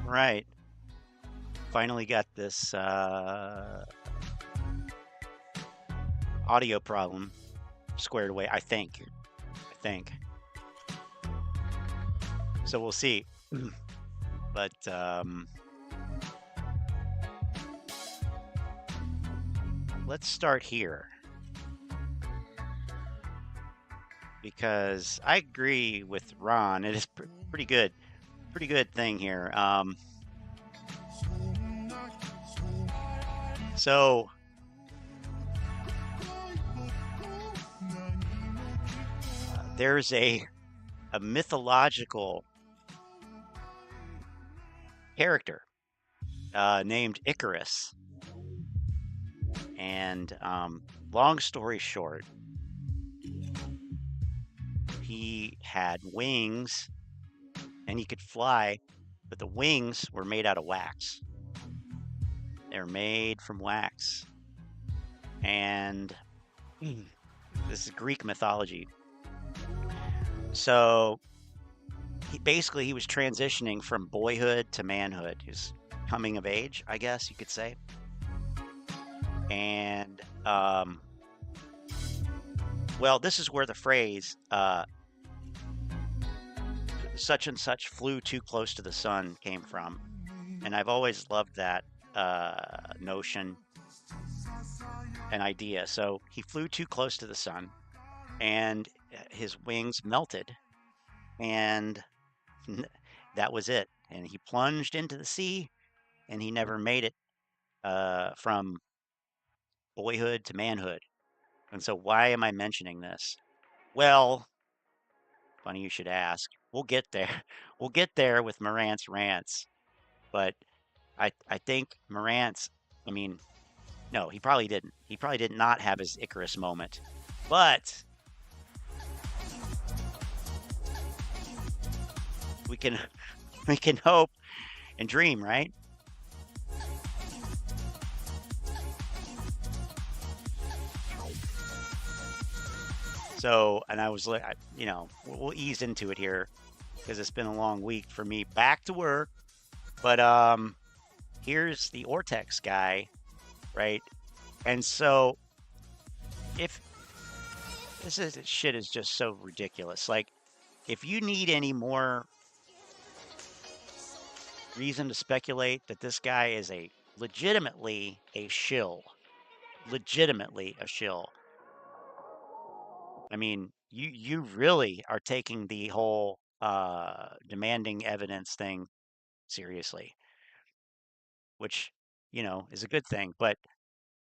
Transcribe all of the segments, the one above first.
Right. Finally got this audio problem squared away, I think. I think. So we'll see. But let's start here because I agree with Ron. It is pretty good. Pretty good thing here. So there's a mythological character named Icarus. And long story short, he had wings and he could fly, but the wings were made out of wax. They're made from wax. And this is Greek mythology. So he was transitioning from boyhood to manhood. He was coming of age, I guess you could say. And well, this is where the phrase such and such flew too close to the sun came from. And I've always loved that notion and idea. So he flew too close to the sun and his wings melted, and that was it. And he plunged into the sea and he never made it from boyhood to manhood. And so, why am I mentioning this? Well, funny you should ask. We'll get there. We'll get there with Morant's rants. But I think Morant's, I mean, no, he probably didn't. He probably did not have his Icarus moment. But we can we can hope and dream, right? So, and I was like, you know, we'll ease into it here because it's been a long week for me back to work. But here's the Ortex guy, right? And so if this shit is just so ridiculous. Like, if you need any more reason to speculate that this guy is legitimately a shill, legitimately a shill. I mean, you really are taking the whole demanding evidence thing seriously, which, you know, is a good thing. But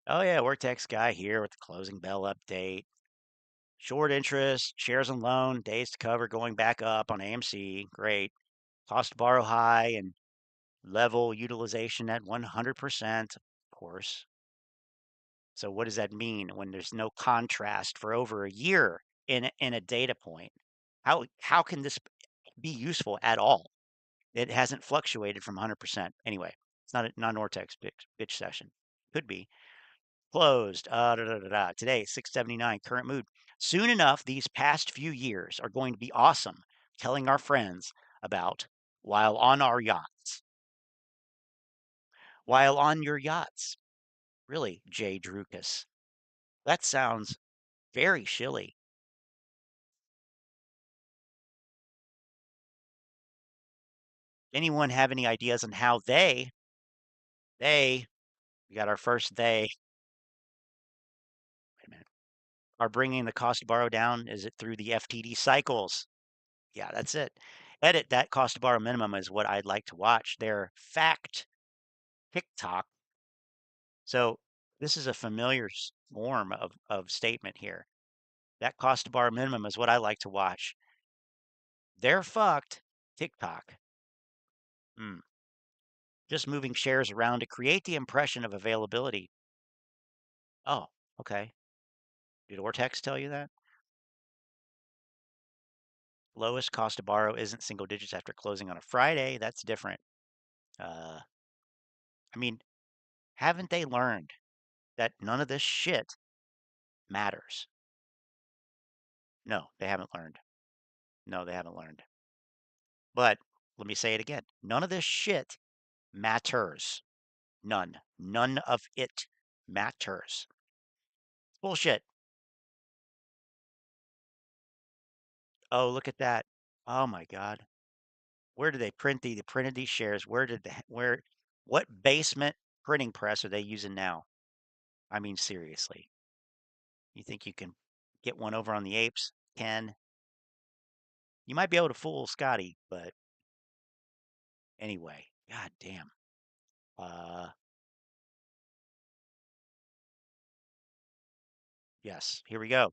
oh yeah, Vortex guy here with the closing bell update. Short interest, shares and loan, days to cover going back up on AMC. Great. Cost to borrow high and level utilization at 100%, of course. So what does that mean when there's no contrast for over a year in a data point? How can this be useful at all? It hasn't fluctuated from 100%. Anyway, it's not a non-Ortex bitch session. Could be. Closed. Today, 679, current mood. Soon enough, these past few years are going to be awesome, telling our friends about while on our yachts. While on your yachts. Really, Jay Drukas. That sounds very shilly. Anyone have any ideas on how we got our first they, wait a minute, are bringing the cost to borrow down? Is it through the FTD cycles? Yeah, that's it. Edit that cost to borrow minimum is what I'd like to watch. Their fact TikTok. So this is a familiar form of statement here. That cost to borrow minimum is what I like to watch. They're fucked. TikTok. Just moving shares around to create the impression of availability. Oh, okay. Did Ortex tell you that? Lowest cost to borrow isn't single digits after closing on a Friday. That's different. I mean, haven't they learned that none of this shit matters? No, they haven't learned. No, they haven't learned. But let me say it again. None of this shit matters. None. None of it matters. Bullshit. Oh, look at that. Oh my God. Where did they they printed these shares? What basement printing press are they using now? I mean, seriously. You think you can get one over on the Apes, Ken? You might be able to fool Scotty, but anyway, god damn. Uh, yes, here we go.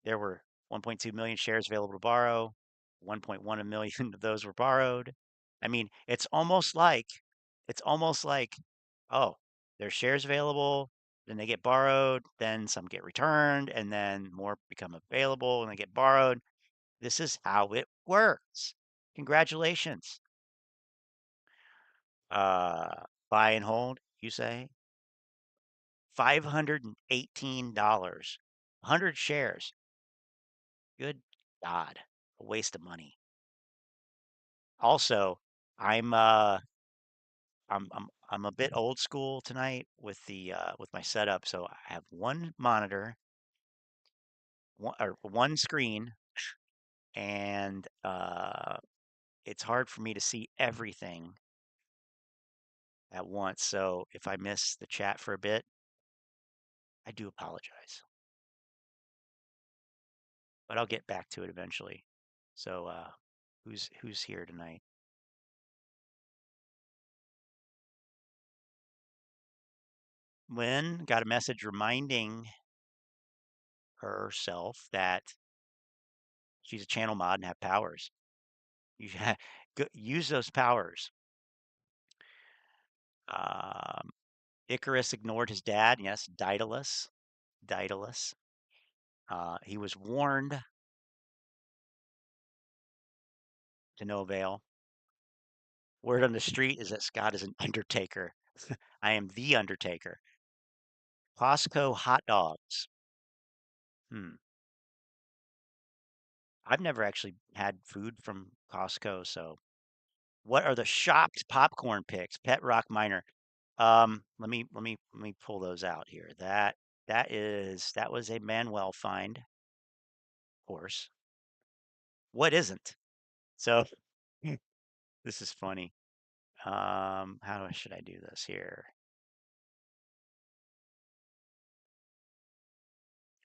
There were 1.2 million shares available to borrow. 1.1 million of those were borrowed. I mean, it's almost like, oh, there's shares available, then they get borrowed, then some get returned, and then more become available and they get borrowed. This is how it works. Congratulations. Buy and hold, you say? $518. 100 shares. Good God. A waste of money. Also, I'm uh I'm a bit old school tonight with my setup, so I have one monitor, one screen, and it's hard for me to see everything at once. So if I miss the chat for a bit, I do apologize. But I'll get back to it eventually. So who's here tonight? Lynn got a message reminding herself that she's a channel mod and have powers. You should use those powers. Um, Icarus ignored his dad. Yes, Daedalus. Daedalus. He was warned to no avail. Word on the street is that Scott is an undertaker. I am the undertaker. Costco hot dogs. Hmm. I've never actually had food from Costco, so what are the shopped popcorn picks? Pet Rock Miner. Let me pull those out here. That was a Manuel find, of course. What isn't? So this is funny. How should I do this here?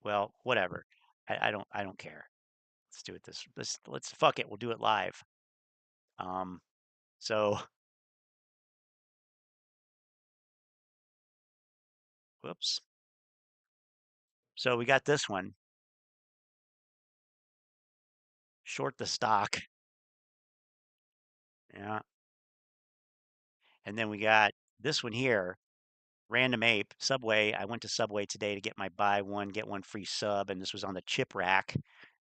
Well, whatever. I don't care. Let's do it let's fuck it. We'll do it live. Um, so whoops. So we got this one. Short the stock. Yeah. And then we got this one here. Random Ape, Subway. I went to Subway today to get my buy one, get one free sub, and this was on the chip rack.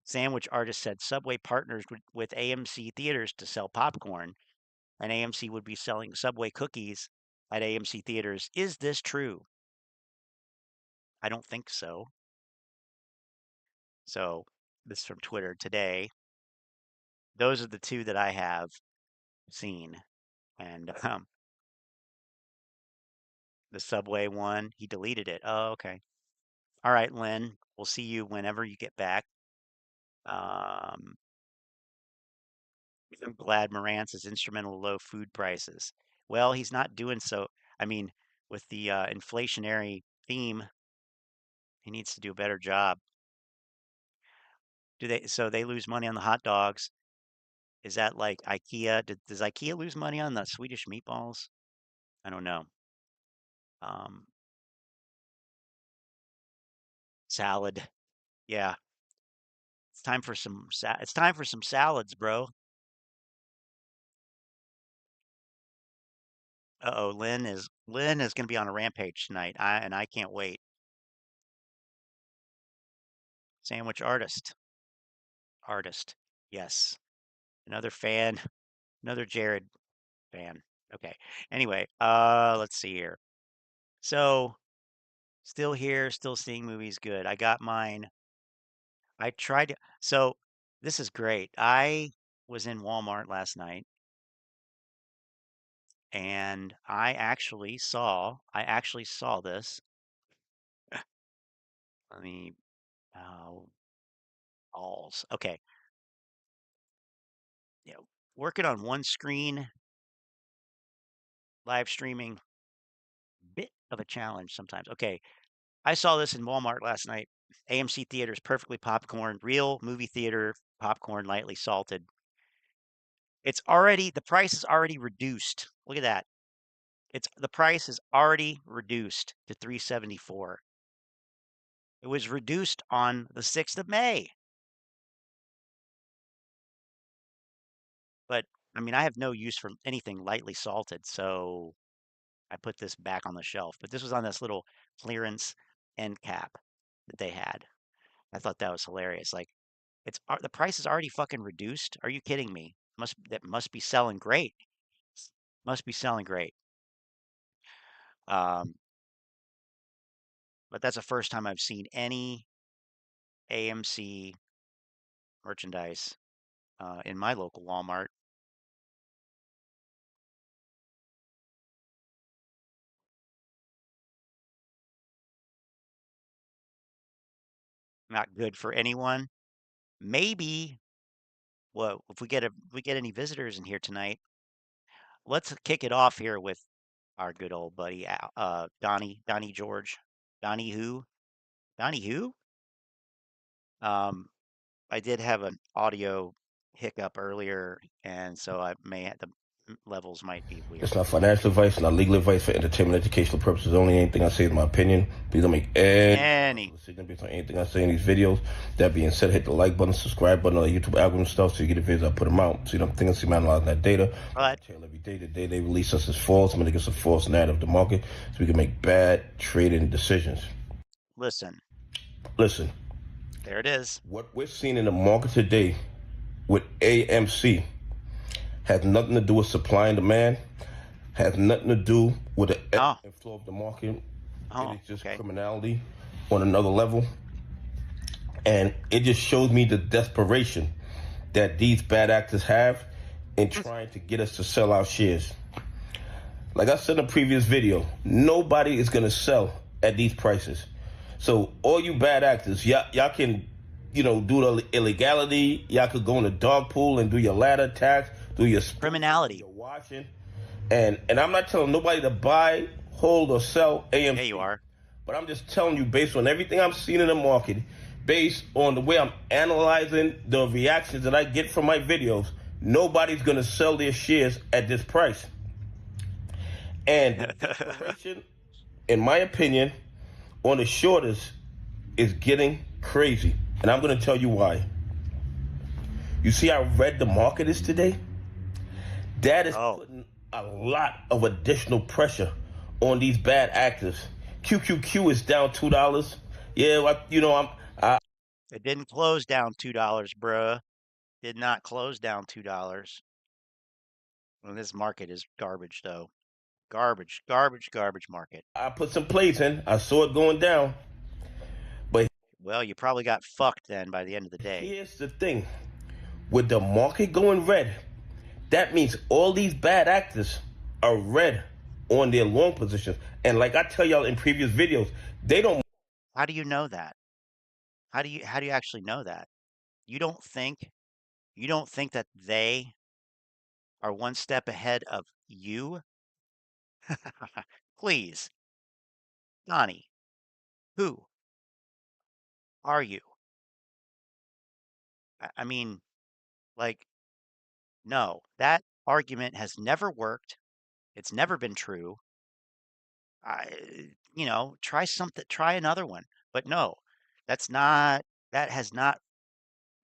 Sandwich artist said Subway partners with AMC theaters to sell popcorn, and AMC would be selling Subway cookies at AMC theaters. Is this true? I don't think so. So this is from Twitter today. Those are the two that I have seen. And the Subway one, he deleted it. Oh, okay. All right, Lynn. We'll see you whenever you get back. Um, I'm glad Morantz is instrumental in low food prices. Well, he's not doing so. I mean, with the inflationary theme, he needs to do a better job. So they lose money on the hot dogs. Is that like IKEA? Does IKEA lose money on the Swedish meatballs? I don't know. Um, Salad. Yeah, it's time for some salads, bro. Uh-oh, Lynn is going to be on a rampage tonight. I can't wait. Sandwich artist. Yes. Another fan, another Jared fan. Okay. Anyway, let's see here. So, still here, still seeing movies good. I got mine. I tried to, so this is great. I was in Walmart last night And I actually saw this. Let me, alls. Okay. You know, working on one screen, live streaming, bit of a challenge sometimes. Okay. I saw this in Walmart last night. AMC theaters, perfectly popcorn, real movie theater popcorn, lightly salted. The price is already reduced. Look at that. The price is already reduced to $3.74. It was reduced on the 6th of May. But I mean, I have no use for anything lightly salted, so I put this back on the shelf. But this was on this little clearance end cap that they had. I thought that was hilarious. Like, the price is already fucking reduced. Are you kidding me? That must be selling great. Must be selling great. But that's the first time I've seen any AMC merchandise in my local Walmart. Not good for anyone. Maybe, well, if we get any visitors in here tonight, let's kick it off here with our good old buddy, Donnie George. Donnie who? Donnie who? I did have an audio hiccup earlier, and so the levels might be It's weird. not financial advice, not legal advice for entertainment, educational purposes only. Anything I say is my opinion. Please don't make any decision based on anything I say in these videos. That being said, hit the like button, subscribe button, all the YouTube algorithm stuff, so you get the videos I put them out. So you don't think I see me analyzing that data. But Every day, the day they release us is false. I'm gonna get some false narrative of the market, so we can make bad trading decisions. listen, There it is. What we're seeing in the market today with AMC has nothing to do with supply and demand, has nothing to do with the ebb and flow of the market. It is just criminality on another level. And it just shows me the desperation that these bad actors have in trying to get us to sell our shares. Like I said in a previous video, nobody is going to sell at these prices. So all you bad actors, y'all can, do the illegality. Y'all could go in the dog pool and do your ladder tax, do your criminality, your washing. And I'm not telling nobody to buy, hold, or sell AMC. Yeah, you are. But I'm just telling you, based on everything I'm seeing in the market, based on the way I'm analyzing the reactions that I get from my videos, nobody's going to sell their shares at this price. And the desperation, in my opinion, on the shorters is getting crazy. And I'm going to tell you why. You see how red the market is today? That is putting a lot of additional pressure on these bad actors. QQQ is down $2. Yeah, it didn't close down $2, bruh. Did not close down $2. Well, this market is garbage, though. Garbage market. I put some plays in. I saw it going down. But well, you probably got fucked then by the end of the day. Here's the thing. With the market going red, that means all these bad actors are red on their long positions. And like I tell y'all in previous videos, they don't. How do you know that? How do you actually know that? You don't think that they are one step ahead of you? Please. Donnie, who are you? I mean, like, no, that argument has never worked. It's never been true. Try another one. But no, that has not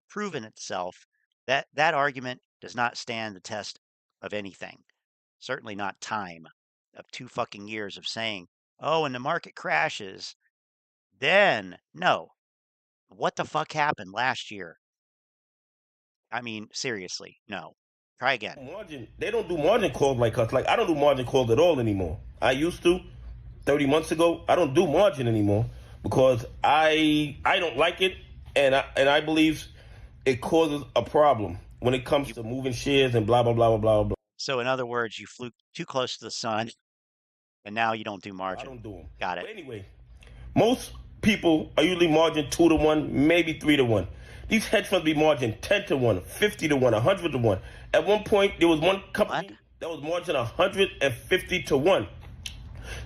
proven itself. That argument does not stand the test of anything. Certainly not time of 2 fucking years of saying, oh, when the market crashes, then no. What the fuck happened last year? I mean, seriously, no. Try again. They don't do margin calls like us. Like, I don't do margin calls at all anymore. I used to 30 months ago. I don't do margin anymore because I don't like it, and I believe it causes a problem when it comes to moving shares and blah blah blah blah blah blah. So in other words, you flew too close to the sun, and now you don't do I margin. don't do them. Got it. But anyway, most people are usually margin 2-1, maybe 3-1. These hedge funds be margin 10-1, 50-1, 100-1. At one point, there was one What? company that was margin 150-1.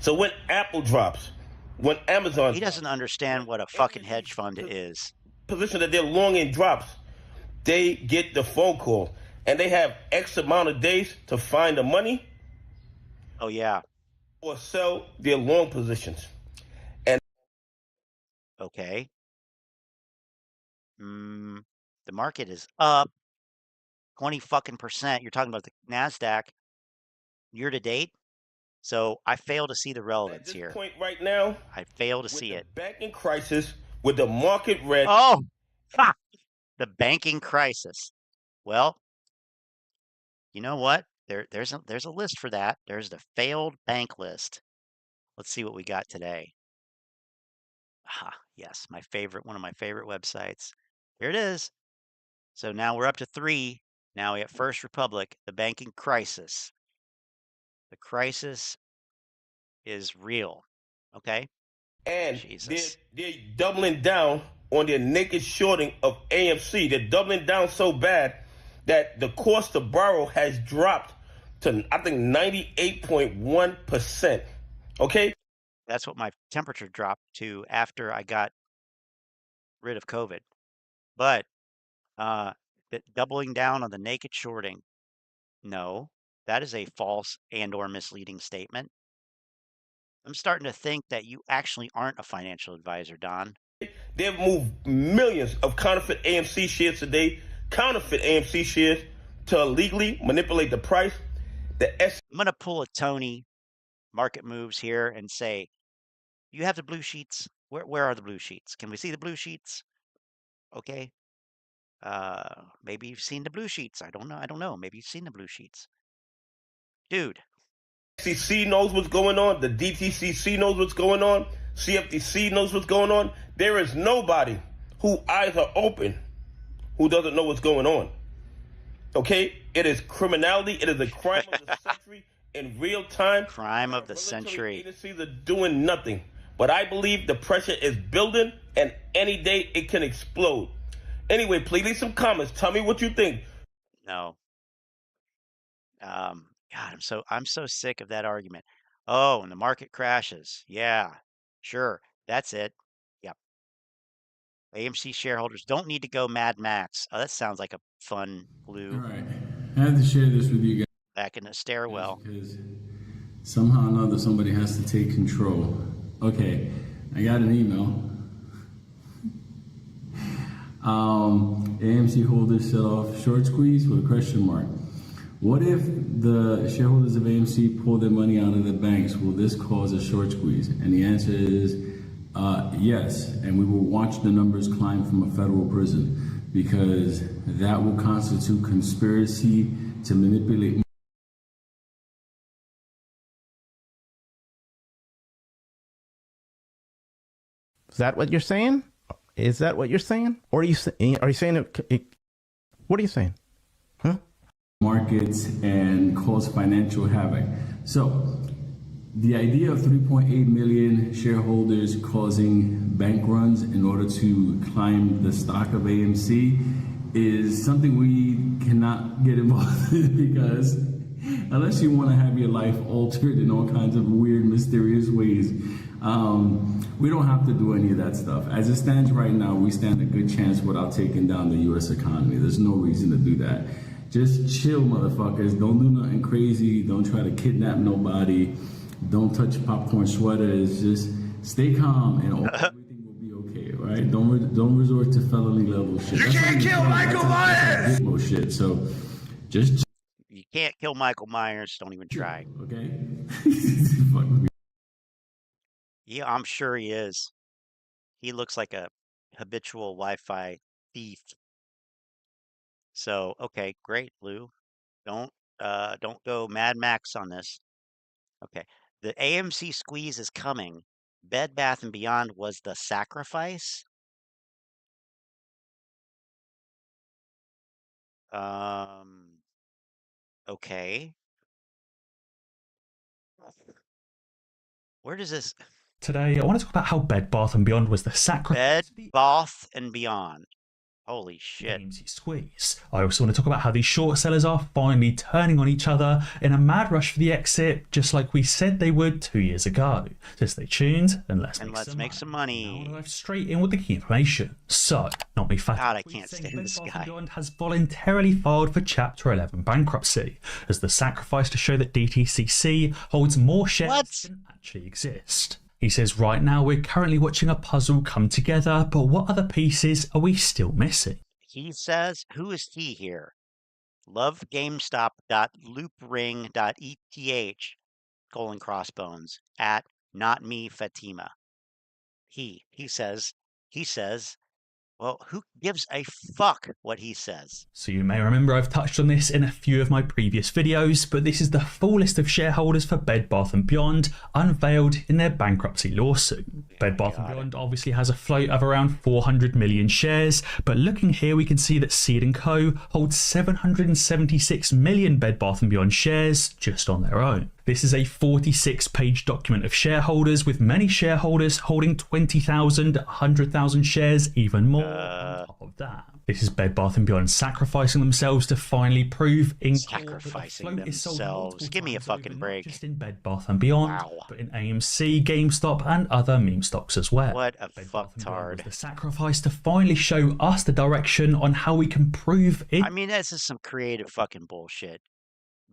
So when Apple drops, when Amazon He doesn't drops, when understand what a any fucking of these hedge fund is. positions that they're long in drops, they get the phone call and they have X amount of days to find the money Oh, yeah. or sell their long positions. And Okay. The market is up 20 fucking percent. You're talking about the NASDAQ year to date. So I fail to see the at relevance this here. point right now, I fail to with see the it. banking crisis, with the market red, Oh, ha! The banking crisis. Well, you know what? There's a list for that. There's the failed bank list. Let's see what we got today. Yes, one of my favorite websites. Here it is. So now we're up to 3. Now we have First Republic, the banking crisis. The crisis is real. Okay? and they're Jesus. they're doubling down on their naked shorting of AMC. They're doubling down so bad that the cost to borrow has dropped to I think 98.1%. Okay? That's what my temperature dropped to after I got rid of COVID. But uh doubling down on the naked shorting. No, that is a false and or misleading statement. I'm starting to think that you actually aren't a financial advisor, Don. They've moved millions of counterfeit AMC shares today, counterfeit AMC shares to illegally manipulate the price. The S I'm going to pull a Tony market moves here and say, you have the blue sheets. Where are the blue sheets? Can we see the blue sheets? Okay. Maybe you've seen the blue sheets. I don't know. I don't know. Maybe you've seen the blue sheets. Dude, SEC knows what's going on. The DTCC knows what's going on. CFTC knows what's going on. There is nobody who eyes are open who doesn't know what's going on. Okay? It is criminality. It is a crime of the century in real time. crime And our of the regulatory century. agencies are doing nothing. But I believe the pressure is building, and any day it can explode. Anyway, please leave some comments. Tell me what you think. No. God, I'm so sick of that argument. Oh, and the market crashes. Yeah, sure. That's it. Yep. AMC shareholders don't need to go Mad Max. Oh, that sounds like a fun All blue right, I had to share this with you guys back in the stairwell. because somehow or another somebody has to take control. Okay, I got an email. AMC holders set off short squeeze with a question mark. What if the shareholders of AMC pull their money out of the banks? Will this cause a short squeeze? And the answer is yes. And we will watch the numbers climb from a federal prison because that will constitute conspiracy to manipulate. Is that what you're saying? Is that what you're saying? Or are you saying what are you saying? Huh? Markets and cause financial havoc. So the idea of 3.8 million shareholders causing bank runs in order to climb the stock of AMC is something we cannot get involved in because unless you want to have your life altered in all kinds of weird, mysterious ways, we don't have to do any of that stuff. As it stands right now, we stand a good chance without taking down the U.S. economy. There's no reason to do that. Just chill, motherfuckers. Don't do nothing crazy. Don't try to kidnap nobody. Don't touch popcorn sweaters. Just stay calm and everything will be okay, right? Don't resort to felony level shit. You can't kill Michael Myers! That's shit. So just You can't kill Michael Myers. Don't even try. okay? Yeah, I'm sure he is. He looks like a habitual Wi-Fi thief. So, okay, great, Lou. Don't go Mad Max on this. Okay. The AMC squeeze is coming. Bed Bath and Beyond was the sacrifice. Okay. Where does this... Today, I want to talk about how Bed Bath & Beyond was the sacrifice. Bed, Bath, and Beyond. Holy shit. AMC squeeze. I also want to talk about how these short sellers are finally turning on each other in a mad rush for the exit, just like we said they would 2 years ago. So stay tuned and let's make some money. Now I want to dive straight in with the key information. So, not me fat. God, I can't stand this guy. Beyond has voluntarily filed for Chapter 11 bankruptcy as the sacrifice to show that DTCC holds more shares than actually exist. He says, right now we're currently watching a puzzle come together, but what other pieces are we still missing? He says, who is he here? Love gamestop.loopring.eth :crossbones at not me Fatima. He says, well, who gives a fuck what he says? So you may remember I've touched on this in a few of my previous videos, but this is the full list of shareholders for Bed Bath & Beyond unveiled in their bankruptcy lawsuit. Bed Bath & Beyond obviously has a float of around 400 million shares, but looking here we can see that Seed & Co. holds 776 million Bed Bath & Beyond shares just on their own. This is a 46-page document of shareholders, with many shareholders holding 20,000, 100,000 shares, even more on top of that. This is Bed Bath & Beyond sacrificing themselves to finally prove in sacrificing themselves. Give me a fucking break. Not just in Bed Bath & Beyond, but in AMC, GameStop, and other meme stocks as well. What a fucktard. The sacrifice to finally show us the direction on how we can prove it. I mean, this is some creative fucking bullshit.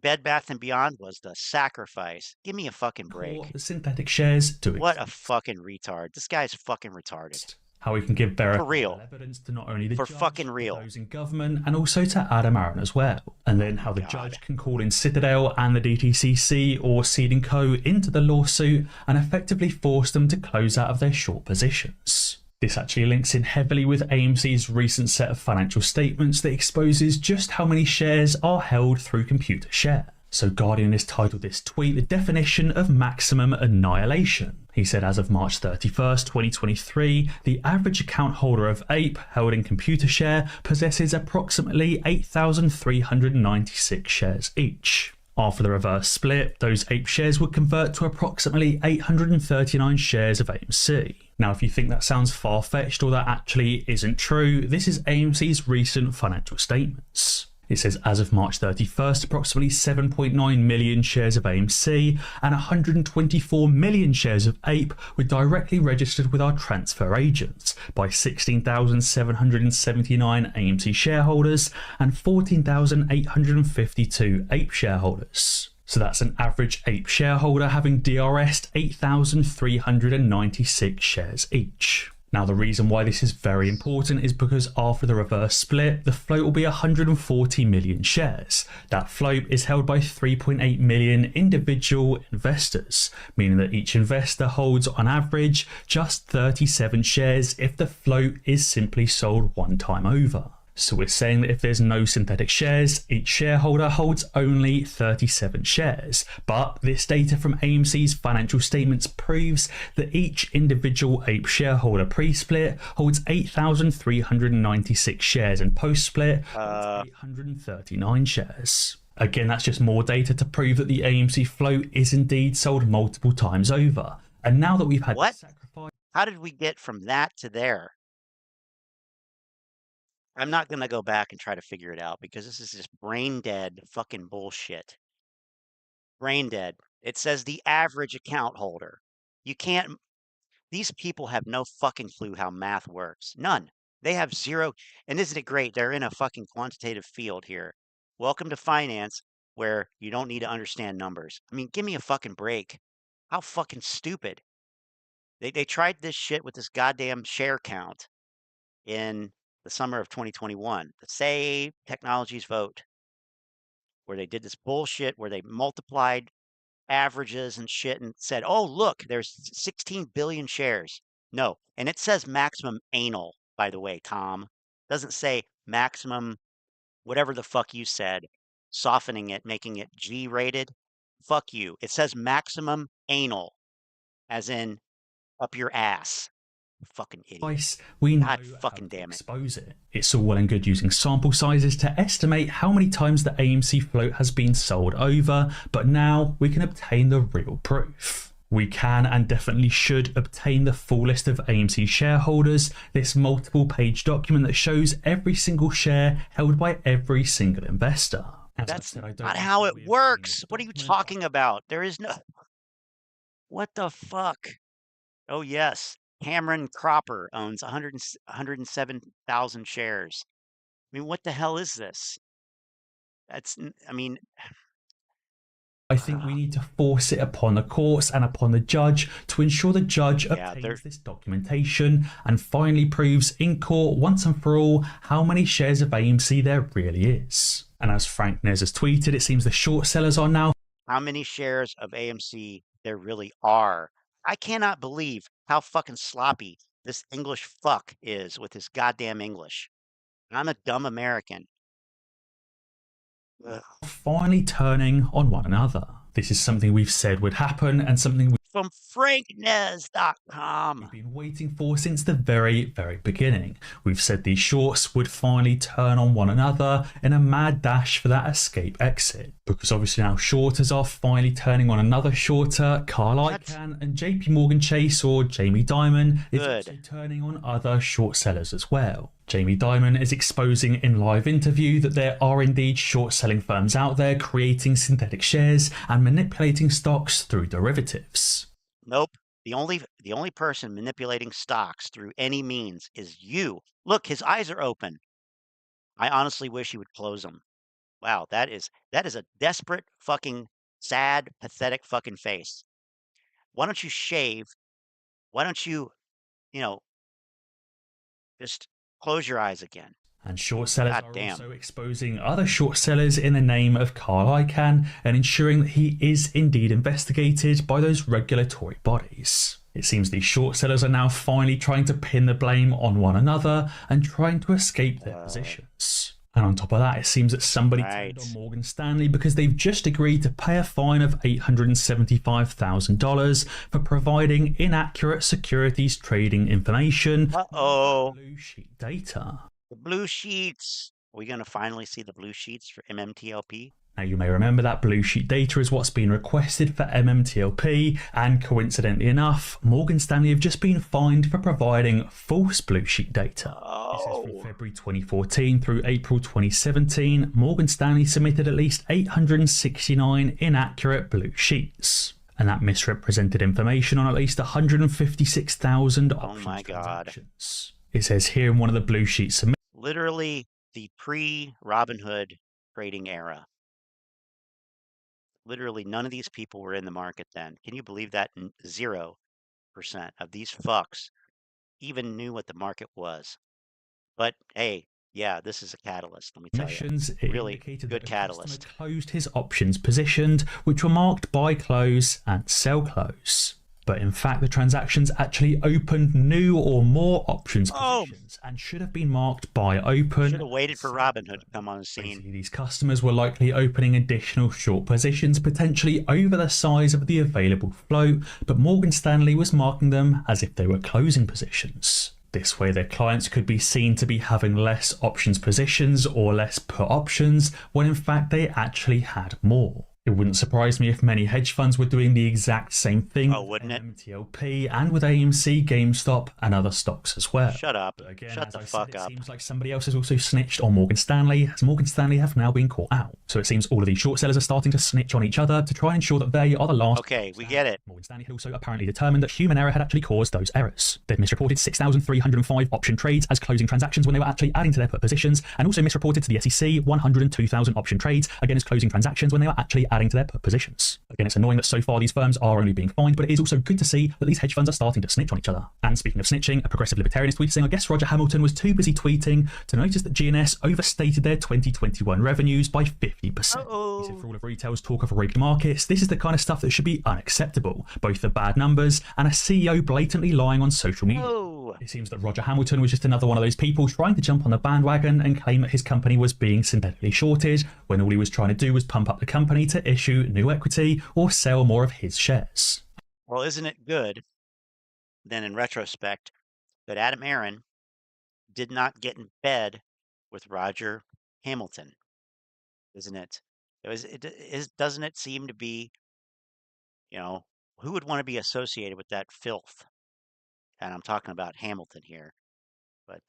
Bed Bath & Beyond was the sacrifice. Give me a fucking break. The synthetic shares do it. What a fucking retard. This guy's fucking retarded. How we can give verifiable real. evidence to not only the judge, fucking real. but those in government, and also to Aron as well. And then how the judge can call in Citadel and the DTCC or Seed & Co. into the lawsuit and effectively force them to close out of their short positions. This actually links in heavily with AMC's recent set of financial statements that exposes just how many shares are held through computer share. So Guardian has titled this tweet the definition of maximum annihilation. He said as of March 31st, 2023, the average account holder of Ape held in computer share possesses approximately 8,396 shares each. After the reverse split, those Ape shares would convert to approximately 839 shares of AMC. Now, if you think that sounds far-fetched or that actually isn't true, this is AMC's recent financial statements. It says as of March 31st, approximately 7.9 million shares of AMC and 124 million shares of Ape were directly registered with our transfer agents by 16,779 AMC shareholders and 14,852 Ape shareholders. So that's an average Ape shareholder having DRS'd 8,396 shares each. Now, the reason why this is very important is because after the reverse split, the float will be 140 million shares. That float is held by 3.8 million individual investors, meaning that each investor holds on average just 37 shares if the float is simply sold one time over. So we're saying that if there's no synthetic shares, each shareholder holds only 37 shares. But this data from AMC's financial statements proves that each individual Ape shareholder pre-split holds 8,396 shares and post-split holds 839 shares. Again, that's just more data to prove that the AMC float is indeed sold multiple times over. And now that we've had what? How did we get from that to there? I'm not going to go back and try to figure it out because this is just brain dead fucking bullshit. Brain dead. It says the average account holder. You can't, these people have no fucking clue how math works. None. They have zero. And isn't it great? They're in a fucking quantitative field here. Welcome to finance where you don't need to understand numbers. I mean, give me a fucking break. How fucking stupid. They tried this shit with this goddamn share count in the summer of 2021, the Say Technologies vote, where they did this bullshit where they multiplied averages and shit and said, oh, look, there's 16 billion shares. No. And it says maximum anal, by the way, Tom. Doesn't say maximum, whatever the fuck you said, softening it, making it G-rated. Fuck you. It says maximum anal, as in up your ass. Fucking idiot. We know God fucking damn it. Expose it. It's all well and good using sample sizes to estimate how many times the AMC float has been sold over, but now we can obtain the real proof. We can and definitely should obtain the full list of AMC shareholders, this multiple page document that shows every single share held by every single investor. That's not how it works. What are you talking about? There is no... What the fuck? Oh, yes. Cameron Cropper owns 107,000 shares. I mean, what the hell is this? I mean... I think we need to force it upon the courts and upon the judge to ensure the judge obtains this documentation and finally proves in court once and for all how many shares of AMC there really is. And as Frank Nez has tweeted, it seems the short sellers are now... How many shares of AMC there really are? I cannot believe how fucking sloppy this English fuck is with his goddamn English. I'm a dumb American. Ugh. Finally turning on one another. This is something we've said would happen and something from franknez.com. We've been waiting for since the very beginning. We've said these shorts would finally turn on one another in a mad dash for that escape exit. Because obviously now shorters are finally turning on another shorter, Carl Icahn, and JP Morgan Chase or Jamie Dimon is also turning on other short sellers as well. Jamie Dimon is exposing in live interview that there are indeed short selling firms out there creating synthetic shares and manipulating stocks through derivatives. Nope. The only person manipulating stocks through any means is you. Look, his eyes are open. I honestly wish he would close them. Wow, that is a desperate fucking sad, pathetic fucking face. Why don't you shave? Why don't you, just close your eyes again? And short sellers are also exposing other short sellers in the name of Carl Icahn and ensuring that he is indeed investigated by those regulatory bodies. It seems these short sellers are now finally trying to pin the blame on one another and trying to escape their positions. And on top of that, it seems that somebody turned on Morgan Stanley because they've just agreed to pay a fine of $875,000 for providing inaccurate securities trading information. Blue sheet data. The blue sheets. Are we going to finally see the blue sheets for MMTLP? Now you may remember that blue sheet data is what's been requested for MMTLP, and coincidentally enough, Morgan Stanley have just been fined for providing false blue sheet data. This is from February 2014 through April 2017. Morgan Stanley submitted at least 869 inaccurate blue sheets. And that misrepresented information on at least 156,000 options transactions. It says here in one of the blue sheets submitted. Literally the pre-Robinhood trading era. Literally none of these people were in the market then. Can you believe that? 0% of these fucks even knew what the market was. But hey, yeah, this is a catalyst, let me tell you. Really good catalyst. Closed his options positioned, which were marked buy close and sell close. But in fact, the transactions actually opened new or more options positions and should have been marked buy open. Should have waited for Robinhood to come on the scene. Basically, these customers were likely opening additional short positions, potentially over the size of the available float, but Morgan Stanley was marking them as if they were closing positions. This way, their clients could be seen to be having less options positions or less put options, when in fact they actually had more. It wouldn't surprise me if many hedge funds were doing the exact same thing with MTLP and with AMC, GameStop, and other stocks as well. Shut up. But again, Shut the fuck up. It seems like somebody else has also snitched on Morgan Stanley, as Morgan Stanley have now been caught out. So it seems all of these short sellers are starting to snitch on each other to try and ensure that they are the last. Okay, we get it. Morgan Stanley had also apparently determined that human error had actually caused those errors. They've misreported 6,305 option trades as closing transactions when they were actually adding to their put positions, and also misreported to the SEC 102,000 option trades again as closing transactions when they were actually adding to their put positions. Again, it's annoying that so far these firms are only being fined, but it is also good to see that these hedge funds are starting to snitch on each other. And speaking of snitching, a progressive libertarian is tweeting saying, I guess Roger Hamilton was too busy tweeting to notice that GNS overstated their 2021 revenues by 50%. He said, for all of retail's talk of rigged markets, this is the kind of stuff that should be unacceptable, both the bad numbers and a CEO blatantly lying on social media. It seems that Roger Hamilton was just another one of those people trying to jump on the bandwagon and claim that his company was being synthetically shorted, when all he was trying to do was pump up the company to issue new equity or sell more of his shares. Well, isn't it good, then in retrospect, that Adam Aron did not get in bed with Roger Hamilton? Isn't it? Doesn't it seem to be, Who would want to be associated with that filth? And I'm talking about Hamilton here, but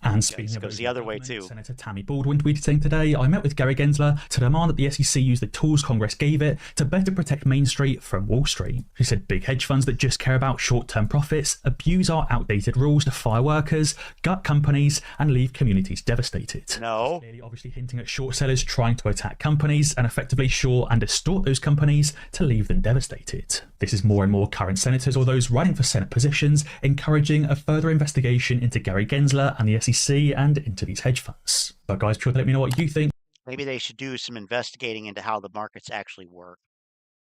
And speaking of goes those the in other way government, too. Senator Tammy Baldwin tweeted saying today, I met with Gary Gensler to demand that the SEC use the tools Congress gave it to better protect Main Street from Wall Street. She said big hedge funds that just care about short-term profits abuse our outdated rules to fire workers, gut companies, and leave communities devastated. No. She's clearly obviously hinting at short sellers trying to attack companies and effectively short and distort those companies to leave them devastated. This is more and more current senators or those running for Senate positions encouraging a further investigation into Gary Gensler and the SEC and into these hedge funds. But guys, be sure to let me know what you think. Maybe they should do some investigating into how the markets actually work.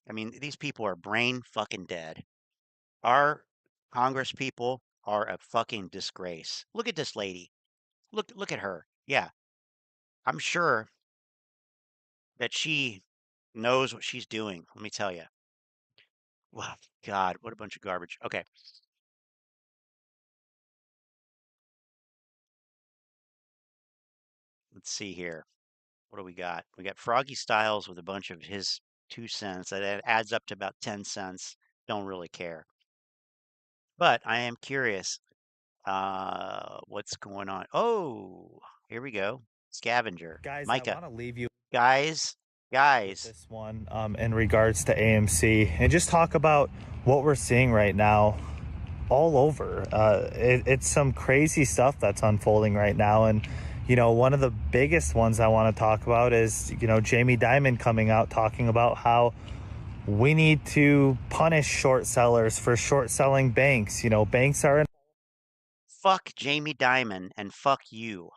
I mean, these people are brain fucking dead. Our Congress people are a fucking disgrace. Look at this lady. Look at her. Yeah. I'm sure that she knows what she's doing. Let me tell you. Wow, God, what a bunch of garbage. Okay. Let's see here. What do we got? We got Froggy Styles with a bunch of his 2 cents. That adds up to about 10 cents. Don't really care. But I am curious what's going on. Oh, here we go. Scavenger. Guys, Micah. I want to leave you Guys. with this one in regards to AMC and just talk about what we're seeing right now all over. It's some crazy stuff that's unfolding right now. And, you know, one of the biggest ones I want to talk about is, you know, Jamie Dimon coming out talking about how we need to punish short sellers for short selling banks. You know, banks are in. Fuck Jamie Dimon and fuck you.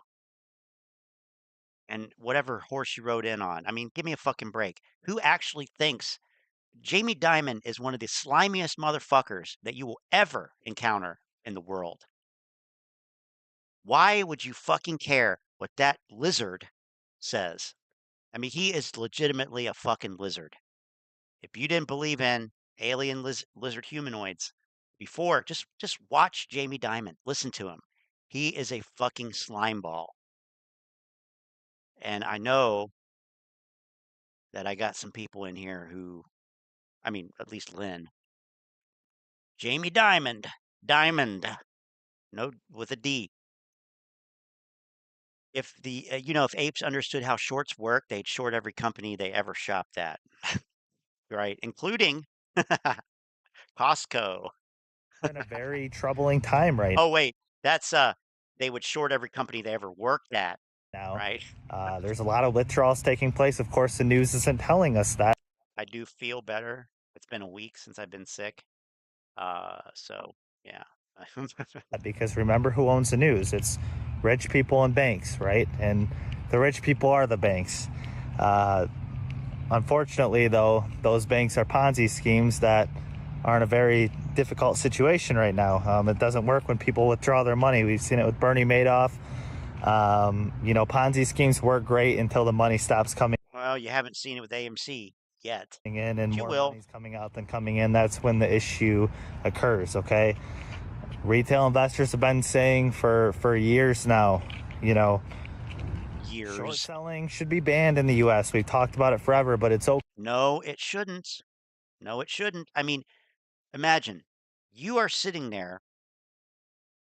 And whatever horse you rode in on. I mean, give me a fucking break. Who actually thinks Jamie Dimon is one of the slimiest motherfuckers that you will ever encounter in the world? Why would you fucking care what that lizard says? I mean, he is legitimately a fucking lizard. If you didn't believe in alien lizard humanoids before, just watch Jamie Dimon. Listen to him. He is a fucking slime ball. And I know that I got some people in here who, I mean, at least Lynn. Jamie Diamond. No, with a D. If the, if Apes understood how shorts work, they'd short every company they ever shopped at. Right? Including Costco. In a very troubling time right Oh, wait, that's, they would short every company they ever worked at. now. Right? There's a lot of withdrawals taking place. Of course, the news isn't telling us that. I do feel better. It's been a week since I've been sick. So yeah. Because remember who owns the news? It's rich people and banks, right? And the rich people are the banks. Unfortunately, though, those banks are Ponzi schemes that are in a very difficult situation right now. It doesn't work when people withdraw their money. We've seen it with Bernie Madoff. Ponzi schemes work great until the money stops coming. Well, you haven't seen it with AMC yet. In and you more will. money's coming out than coming in. That's when the issue occurs. Okay, retail investors have been saying for years now, Years. Short selling should be banned in the U.S. We've talked about it forever, but it's okay. No, it shouldn't. No, it shouldn't. I mean, imagine you are sitting there,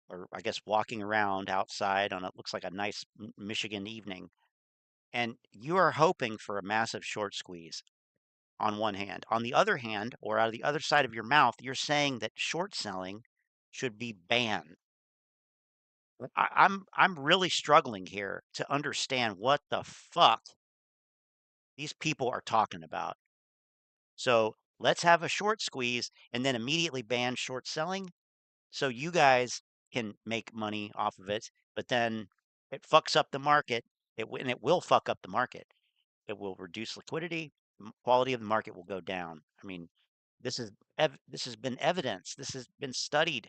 or I guess walking around outside on it looks like a nice Michigan evening, and you are hoping for a massive short squeeze on one hand. On the other hand, or out of the other side of your mouth, you're saying that short selling should be banned. I'm really struggling here to understand what the fuck these people are talking about. So let's have a short squeeze and then immediately ban short selling so you guys can make money off of it. But then it fucks up the market. And it will fuck up the market. It will reduce liquidity. The quality of the market will go down. I mean, this has been evidence. This has been studied.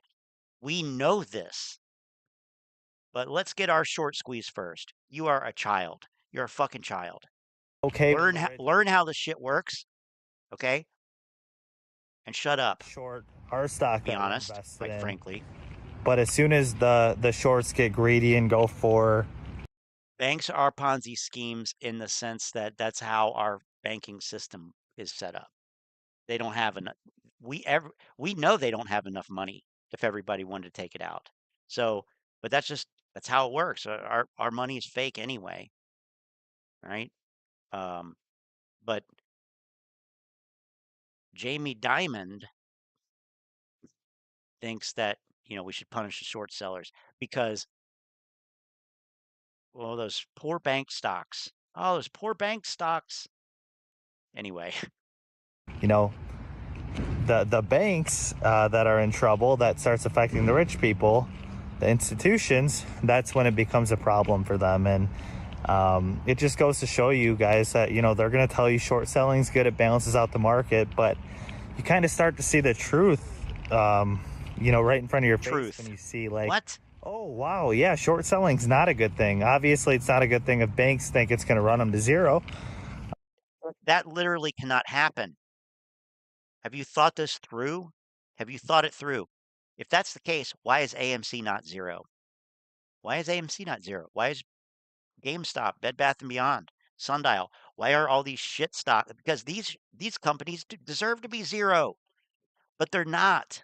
We know this. But let's get our short squeeze first. You are a child. You're a fucking child. Okay, learn how this shit works, okay? And shut up. Short our stock. Be honest, quite frankly. But as soon as the shorts get greedy and go for, banks are Ponzi schemes in the sense that that's how our banking system is set up. They don't have we know they don't have enough money if everybody wanted to take it out. So, but that's how it works. Our money is fake anyway, right? Um, but Jamie Dimon thinks that, we should punish the short sellers because, well, those poor bank stocks. Oh, those poor bank stocks. Anyway, The banks that are in trouble, that starts affecting the rich people, the institutions, that's when it becomes a problem for them. And it just goes to show you guys that, they're going to tell you short selling's good, it balances out the market, but you kind of start to see the truth, right in front of your face when you see what? Oh, wow, yeah, short selling's not a good thing. Obviously, it's not a good thing if banks think it's going to run them to zero. That literally cannot happen. Have you thought this through? Have you thought it through? If that's the case, why is AMC not zero? Why is AMC not zero? Why is GameStop, Bed Bath & Beyond, Sundial, why are all these shit stock? Because these companies deserve to be zero, but they're not,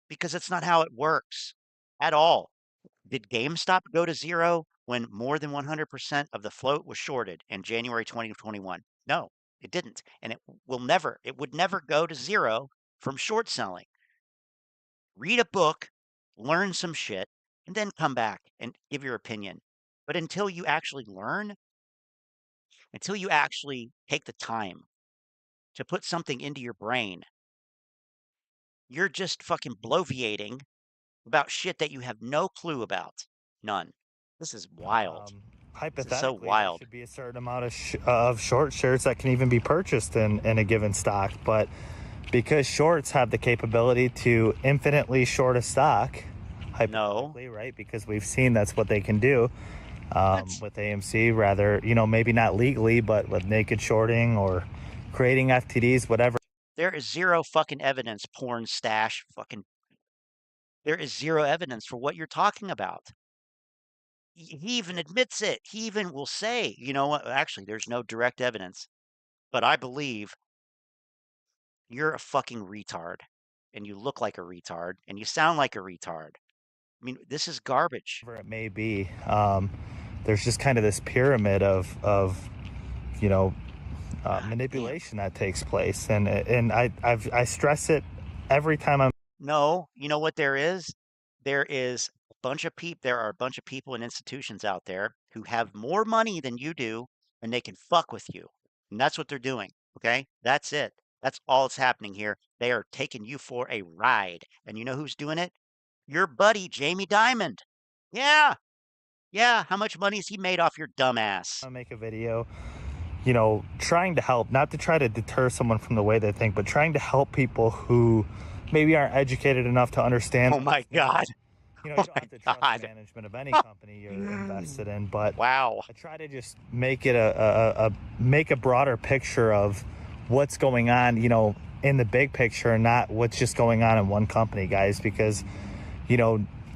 because it's not how it works at all. Did GameStop go to zero when more than 100% of the float was shorted in January 2021? No, it didn't. And it would never go to zero from short selling. Read a book, learn some shit, and then come back and give your opinion. But until you actually learn, until you actually take the time to put something into your brain, you're just fucking bloviating about shit that you have no clue about. None. This is wild. This is so Hypothetically, there wild. should be a certain amount of short shares that can even be purchased in a given stock. But because shorts have the capability to infinitely short a stock, hypothetically, right? Because we've seen that's what they can do with AMC, rather, maybe not legally, but with naked shorting or creating FTDs, whatever. There is zero fucking evidence, porn stash, fucking. There is zero evidence for what you're talking about. He even admits it. He even will say, you know what, actually, there's no direct evidence, but I believe you're a fucking retard, and you look like a retard, and you sound like a retard. I mean, this is garbage. Whatever it may be, there's just kind of this pyramid of manipulation that takes place, and I stress it every time I'm. No, you know what there is? There is a bunch of people. There are a bunch of people and institutions out there who have more money than you do, and they can fuck with you, and that's what they're doing. Okay, that's it. That's all that's happening here. They are taking you for a ride, and you know who's doing it? Your buddy Jamie Dimon. Yeah, yeah. How much money has he made off your dumbass? I'll make a video, trying to help, not to try to deter someone from the way they think, but trying to help people who maybe aren't educated enough to understand. Oh my God. You don't have to trust management of any company you're invested in, but wow. I try to just make it make a broader picture of what's going on, in the big picture, and not what's just going on in one company, guys, because,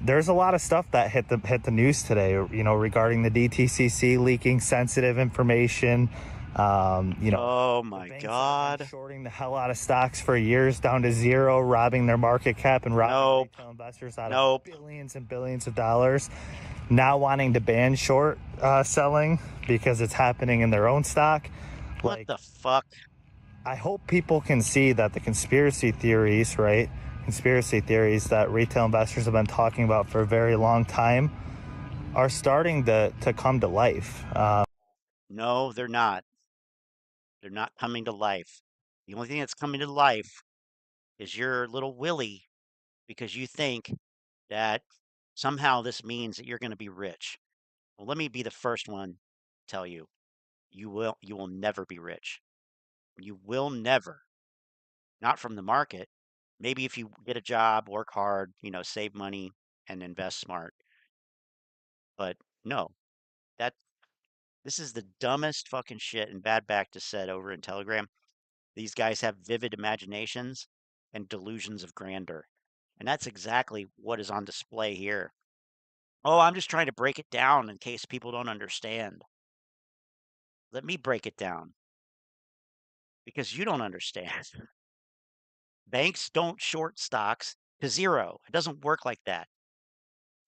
there's a lot of stuff that hit the news today, regarding the DTCC leaking sensitive information. Oh my God. Shorting the hell out of stocks for years down to zero, robbing their market cap and robbing retail investors out of billions and billions of dollars. Now wanting to ban short selling because it's happening in their own stock. What the fuck? I hope people can see that the conspiracy theories, right? Conspiracy theories that retail investors have been talking about for a very long time are starting to come to life. No, they're not. They're not coming to life. The only thing that's coming to life is your little willy, because you think that somehow this means that you're going to be rich. Well, let me be the first one to tell you, you will never be rich. You will never. Not from the market. Maybe if you get a job, work hard, save money and invest smart. But no, this is the dumbest fucking shit. And Bad Back just said over in Telegram, these guys have vivid imaginations and delusions of grandeur. And that's exactly what is on display here. Oh, I'm just trying to break it down in case people don't understand. Let me break it down, because you don't understand. Banks don't short stocks to zero. It doesn't work like that.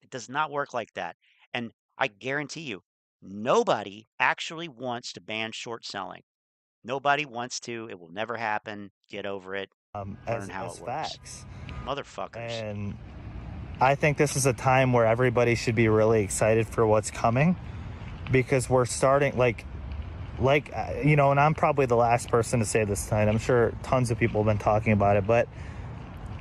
It does not work like that. And I guarantee you, nobody actually wants to ban short selling. Nobody wants to. It will never happen. Get over it. Learn how as it works. facts. Motherfuckers. And I think this is a time where everybody should be really excited for what's coming, because we're starting you know, and I'm probably the last person to say this tonight. I'm sure tons of people have been talking about it, but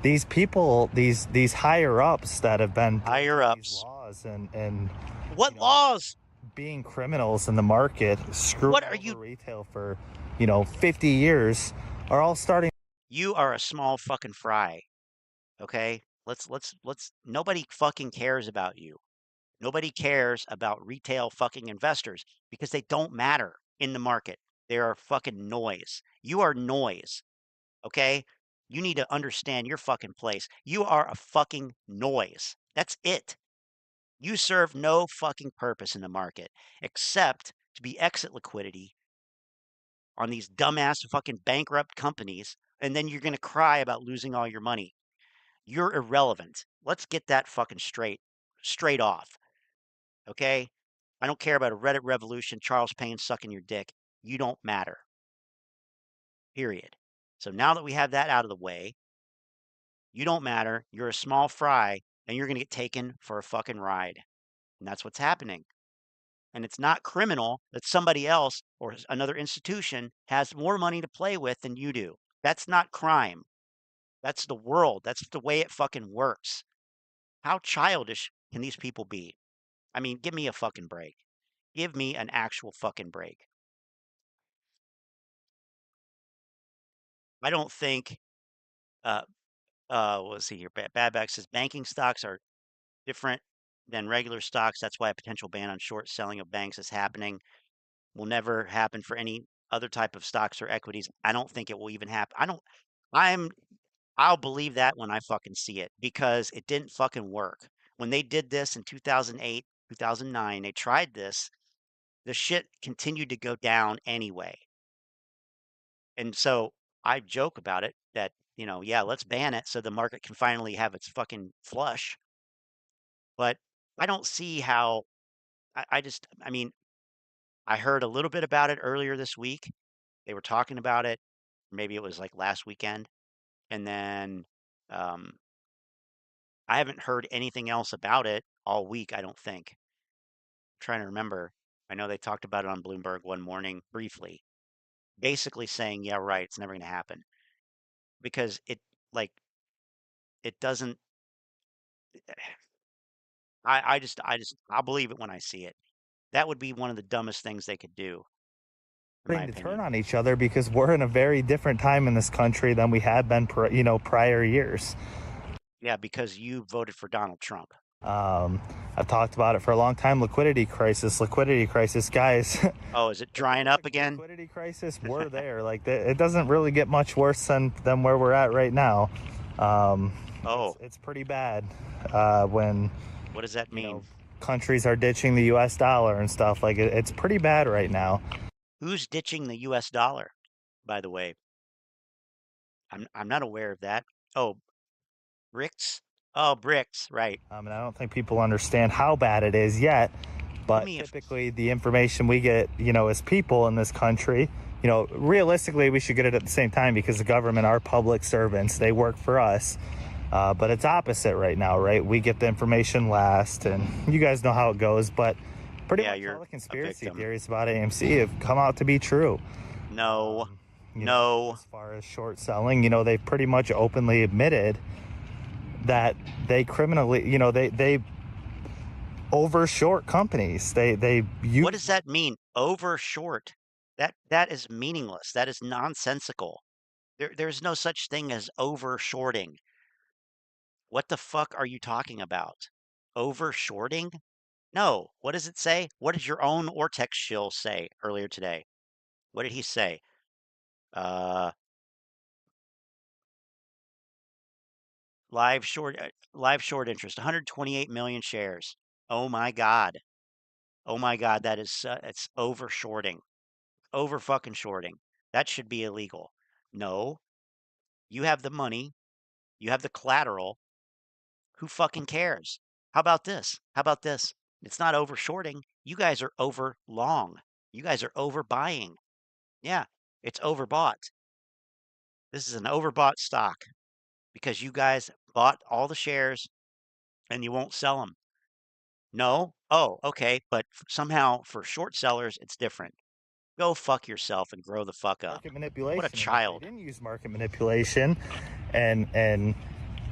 these people, these higher ups that have been higher ups laws and what laws being criminals in the market, screwing what are you retail for 50 years, are all starting. You are a small fucking fry. Okay, let's nobody fucking cares about you. Nobody cares about retail fucking investors because they don't matter in the market. They are fucking noise. You are noise. Okay? You need to understand your fucking place. You are a fucking noise. That's it. You serve no fucking purpose in the market except to be exit liquidity on these dumbass fucking bankrupt companies, and then you're going to cry about losing all your money. You're irrelevant. Let's get that fucking straight off. Okay? I don't care about a Reddit revolution, Charles Payne sucking your dick. You don't matter. Period. So now that we have that out of the way, you don't matter. You're a small fry, and you're going to get taken for a fucking ride. And that's what's happening. And it's not criminal that somebody else or another institution has more money to play with than you do. That's not crime. That's the world. That's the way it fucking works. How childish can these people be? I mean, give me a fucking break. Give me an actual fucking break. I don't think, let's see here. Bbbyq says banking stocks are different than regular stocks. That's why a potential ban on short selling of banks is happening. Will never happen for any other type of stocks or equities. I don't think it will even happen. I'll believe that when I fucking see it because it didn't fucking work. When they did this in 2008, 2009, they tried this, the shit continued to go down anyway. And so I joke about it that, yeah, let's ban it so the market can finally have its fucking flush. But I don't see how I mean, I heard a little bit about it earlier this week. They were talking about it. Maybe it was like last weekend. And then um, I haven't heard anything else about it all week, I don't think. I'm trying to remember. I know they talked about it on Bloomberg one morning briefly, basically saying, yeah, right, it's never going to happen because like, it doesn't, I'll believe it when I see it. That would be one of the dumbest things they could do, in my To turn opinion. on each other because we're in a very different time in this country than we had been, prior years. Yeah, because you voted for Donald Trump. I've talked about it for a long time. Liquidity crisis, guys. Oh, is it drying up again? Liquidity crisis. We're there. Like it doesn't really get much worse than where we're at right now. It's pretty bad when. What does that mean? Countries are ditching the U.S. dollar and stuff. Like it's pretty bad right now. Who's ditching the U.S. dollar, by the way? I'm not aware of that. Oh, BRICS? Oh, BRICS, right. And I don't think people understand how bad it is yet. But typically the information we get, as people in this country, realistically, we should get it at the same time because the government are public servants. They work for us. But it's opposite right now, right? We get the information last, and you guys know how it goes. But pretty much all the conspiracy theories about AMC have come out to be true. No, as far as short selling, they've pretty much openly admitted that they criminally, they over short companies. They use. What does that mean? Over short? That is meaningless. That is nonsensical. There's no such thing as over shorting. What the fuck are you talking about? Over shorting? No. What does it say? What did your own Ortex shill say earlier today? What did he say? Live short interest, 128 million shares. Oh my God. Oh my God, that is it's over shorting. Over fucking shorting. That should be illegal. No. You have the money. You have the collateral. Who fucking cares? How about this? How about this? It's not over shorting. You guys are over long. You guys are overbuying. Yeah, it's overbought. This is an overbought stock because you guys bought all the shares and you won't sell them. No? Oh, okay. But somehow for short sellers, it's different. Go fuck yourself and grow the fuck up. Market manipulation. What a And if child. they didn't use market manipulation and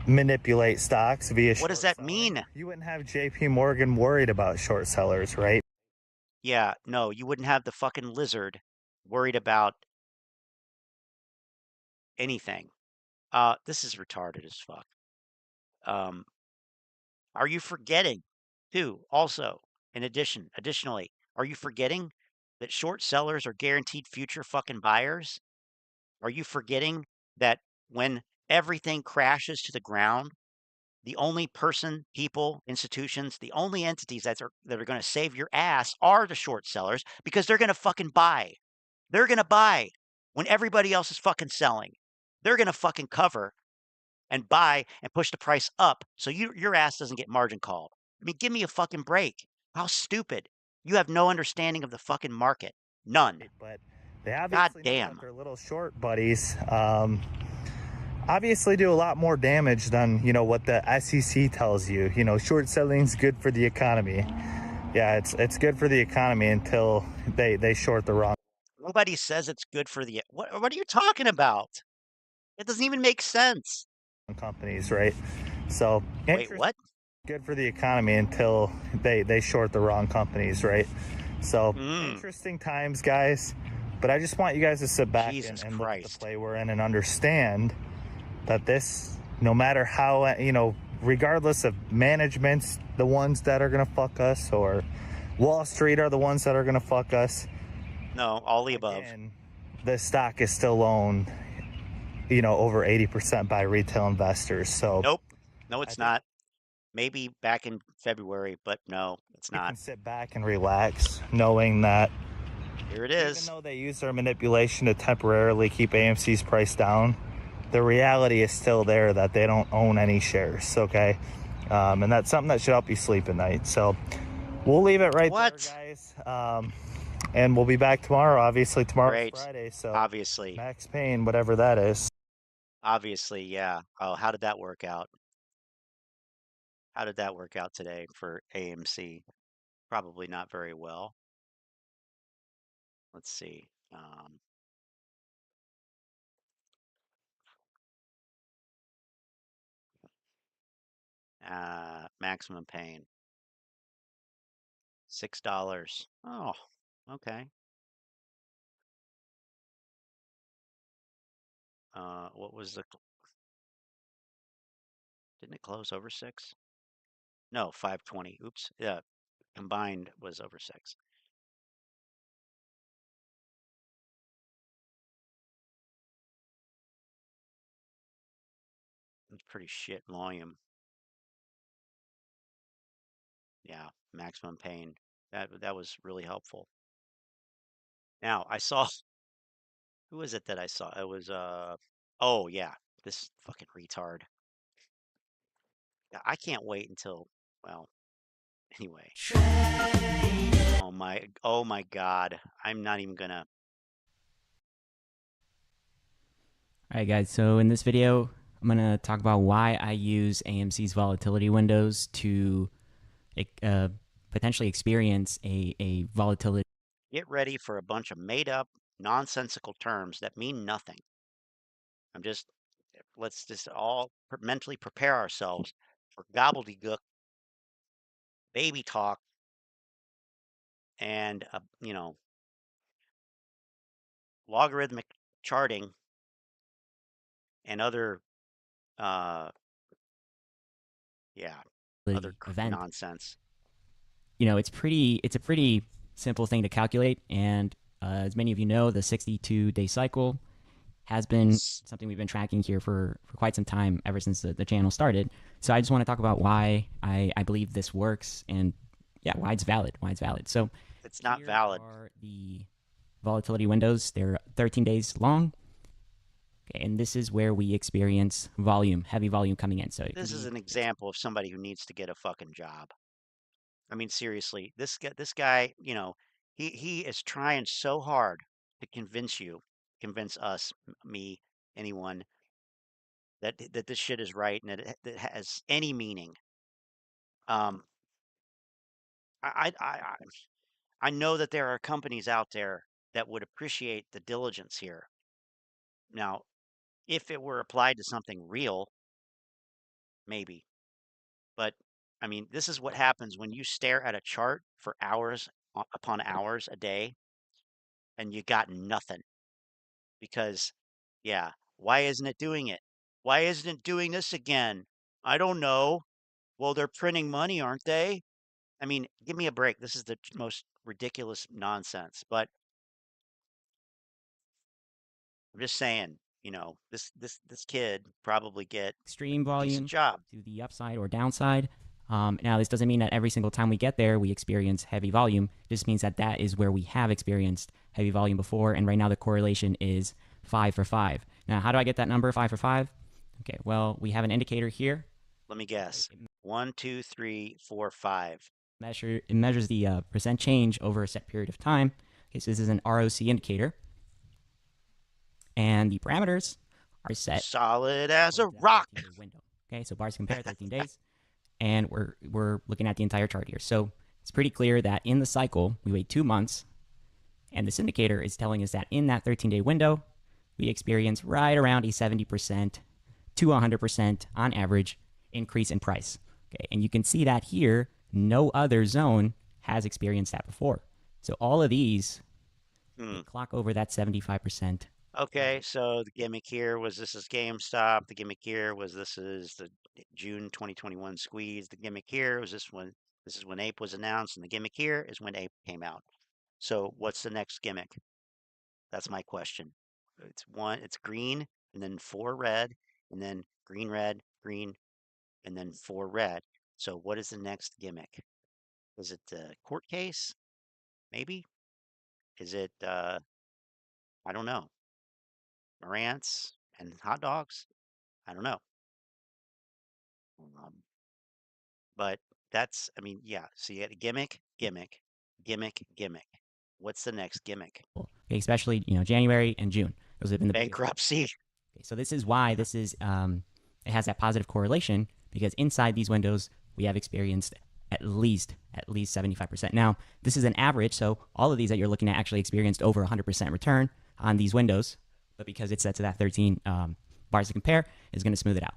manipulate stocks via What does that mean? You wouldn't have JP Morgan worried about short sellers, right? Yeah, no, you wouldn't have the fucking lizard worried about anything. This is retarded as fuck. Are you forgetting, too, also, additionally, are you forgetting that short sellers are guaranteed future fucking buyers? Are you forgetting that when everything crashes to the ground, the only person, people, institutions, the only entities that are going to save your ass are the short sellers because they're going to fucking buy. They're going to buy when everybody else is fucking selling. They're going to fucking cover and buy and push the price up so your ass doesn't get margin called. I mean, give me a fucking break. How stupid. You have no understanding of the fucking market. None. But they obviously God know damn. that their little short buddies obviously do a lot more damage than, you know, what the SEC tells you. You know, short selling's good for the economy. Yeah, it's good for the economy until they short the wrong. Nobody says it's good for the... What are you talking about? It doesn't even make sense. Companies, right? So wait, what? Good for the economy until they short the wrong companies, right? So interesting times, guys. But I just want you guys to sit back and look at the play we're in and understand that this, no matter how, you know, regardless of management's the ones that are gonna fuck us or Wall Street are the ones that are gonna fuck us. No, all the above. The stock is still owned, you know, over 80% by retail investors. So nope, no, it's not. Maybe back in February, but no, it's not. You can sit back and relax, knowing that here it is. Even though they use their manipulation to temporarily keep AMC's price down, the reality is still there that they don't own any shares. Okay, and that's something that should help you sleep at night. So we'll leave it right there, guys. And we'll be back tomorrow. Obviously, tomorrow's Friday, so obviously Max Payne, whatever that is. Obviously, yeah. Oh, how did that work out? How did that work out today for AMC? Probably not very well. Let's see. Maximum pain. $6. Oh, okay. What was the... Didn't it close over 6? No, 520. Oops. Yeah, combined was over 6. It's pretty shit volume. Yeah, maximum pain. That was really helpful. Now, I saw... Who was it that I saw? It was, oh, yeah, this fucking retard. I can't wait until, well, anyway. Oh my God. I'm not even gonna. All right, guys. So in this video, I'm going to talk about why I use AMC's volatility windows to potentially experience a volatility. Get ready for a bunch of made up, nonsensical terms that mean nothing. Let's just all mentally prepare ourselves for gobbledygook, baby talk, and, you know, logarithmic charting and other, yeah, other event. Nonsense. You know, it's a pretty simple thing to calculate, and as many of you know, the 62-day cycle has been something we've been tracking here for quite some time, ever since the channel started. So I just want to talk about why I believe this works, and yeah, why it's valid. So it's not valid. Are the volatility windows. They're 13 days long. Okay, and this is where we experience volume, heavy volume coming in. So this is an example of somebody who needs to get a fucking job. I mean, seriously, this guy, you know, he is trying so hard to convince us, me, anyone that this shit is right and that it has any meaning. Um, I I know that there are companies out there that would appreciate the diligence here. Now, if it were applied to something real, maybe. But I mean, this is what happens when you stare at a chart for hours upon hours a day and you got nothing. Because, yeah, why isn't it doing it? Why isn't it doing this again? I don't know. Well, they're printing money, aren't they? I mean, give me a break. This is the most ridiculous nonsense. But I'm just saying, you know, this kid probably get extreme a decent volume job. to the upside or downside. Now, this doesn't mean that every single time we get there, we experience heavy volume. It just means that that is where we have experienced heavy volume before. And right now, the correlation is 5 for 5. Now, how do I get that number, 5 for 5? Okay, well, we have an indicator here. Let me guess. 1, 2, 3, 4, 5. It measures the percent change over a set period of time. Okay, so this is an ROC indicator. And the parameters are set solid as a rock. Window. Okay, so bars compare 13 days. And we're looking at the entire chart here. So it's pretty clear that in the cycle, we wait 2 months. And this indicator is telling us that in that 13-day window, we experience right around a 70% to 100% on average increase in price. Okay, and you can see that here, no other zone has experienced that before. So all of these clock over that 75%. Okay, so the gimmick here was this is GameStop. The gimmick here was this is the June 2021 squeeze. The gimmick here was this is when Ape was announced, and the gimmick here is when Ape came out. So what's the next gimmick? That's my question. It's green, and then 4 red, and then green, red, green, and then 4 red. So what is the next gimmick? Is it the court case? Maybe? Is it I don't know. Marantz and hot dogs? I don't know. But that's, I mean, yeah. So you get a gimmick, gimmick, gimmick, gimmick. What's the next gimmick? Okay, especially, you know, January and June. Those have been the bankruptcy. Okay, so this is why this is it has that positive correlation, because inside these windows we have experienced at least 75%. Now, this is an average, so all of these that you're looking at actually experienced over 100% return on these windows, but because it's set to that 13 bars to compare, is going to smooth it out.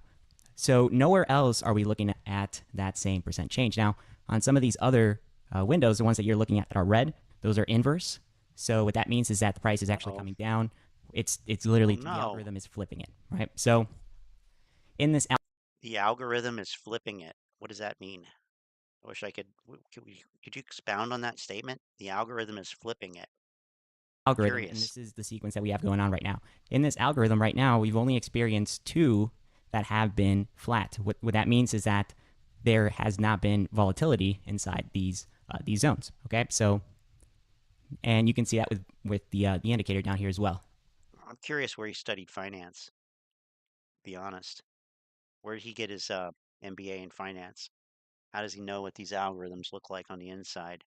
So nowhere else are we looking at that same percent change. Now, on some of these other windows, the ones that you're looking at that are red, those are inverse. So what that means is that the price is actually coming down. It's literally the algorithm is flipping it, right? So in this, the algorithm is flipping it. What does that mean? I wish I could. Could you expound on that statement? The algorithm is flipping it. Algorithm, and this is the sequence that we have going on right now. In this algorithm right now, we've only experienced 2 that have been flat. What that means is that there has not been volatility inside these zones. Okay, so and you can see that with the indicator down here as well. I'm curious where he studied finance. Be honest, where did he get his MBA in finance? How does he know what these algorithms look like on the inside?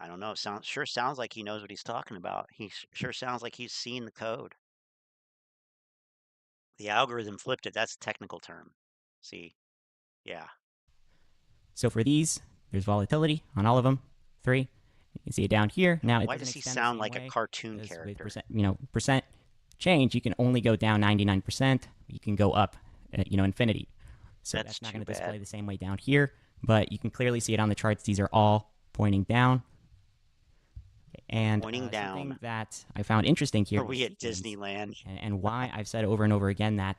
I don't know. Sure sounds like he knows what he's talking about. He sure sounds like he's seen the code. The algorithm flipped it. That's a technical term. See? Yeah. So for these, there's volatility on all of them. 3. You can see it down here. Now, why does he sound like a cartoon character? With percent change, you can only go down 99%. You can go up, infinity. So that's not going to display the same way down here, but you can clearly see it on the charts. These are all pointing down. And something that I found interesting here. Are we at Disneyland? And why I've said over and over again that,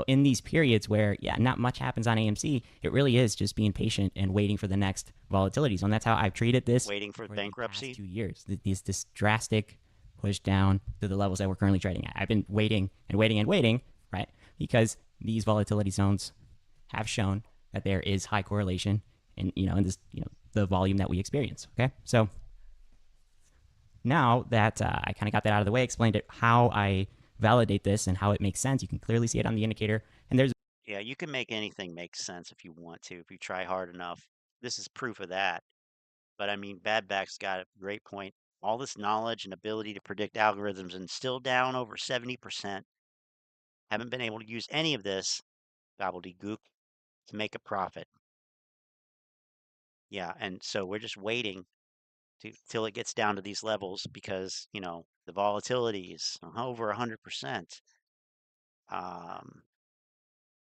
in these periods where, not much happens on AMC, it really is just being patient and waiting for the next volatility zone. That's how I've treated this. Waiting for bankruptcy? The past 2 years. This drastic push down to the levels that we're currently trading at. I've been waiting and waiting and waiting, right? Because these volatility zones have shown that there is high correlation in this, the volume that we experience. Okay. So now that I kind of got that out of the way, explained it how I validate this and how it makes sense. You can clearly see it on the indicator. And there's Yeah, you can make anything make sense if you want to, if you try hard enough. This is proof of that. But I mean, Bbbyq's got a great point. All this knowledge and ability to predict algorithms and still down over 70%. Haven't been able to use any of this gobbledygook to make a profit. Yeah, and so we're just waiting till it gets down to these levels because, you know, the volatility is over 100%.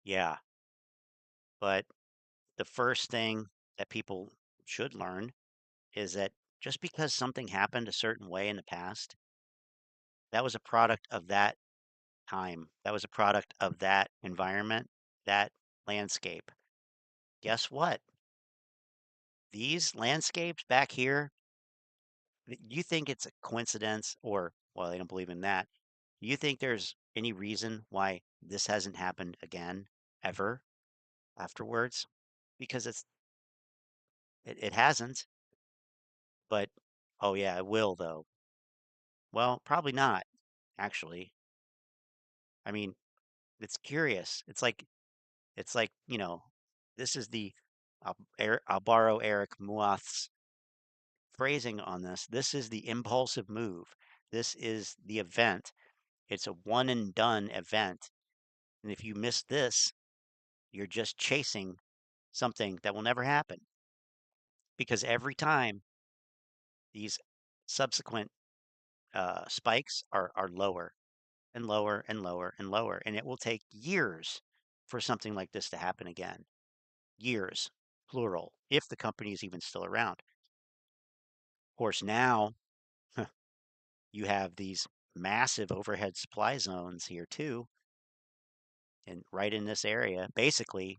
Yeah, but the first thing that people should learn is that just because something happened a certain way in the past, that was a product of that time. That was a product of that environment, that landscape. Guess what? These landscapes back here, you think it's a coincidence or, well, they don't believe in that. You think there's any reason why this hasn't happened again ever afterwards? Because it hasn't, but oh yeah, it will though. Well, probably not, actually. I mean, it's curious. It's like, you know, this is the I'll borrow Eric Muath's phrasing on this. This is the impulsive move. This is the event. It's a one and done event. And if you miss this, you're just chasing something that will never happen. Because every time these subsequent spikes are lower and lower and lower and lower. And it will take years for something like this to happen again. Years, plural, if the company is even still around. Of course, now you have these massive overhead supply zones here too. And right in this area, basically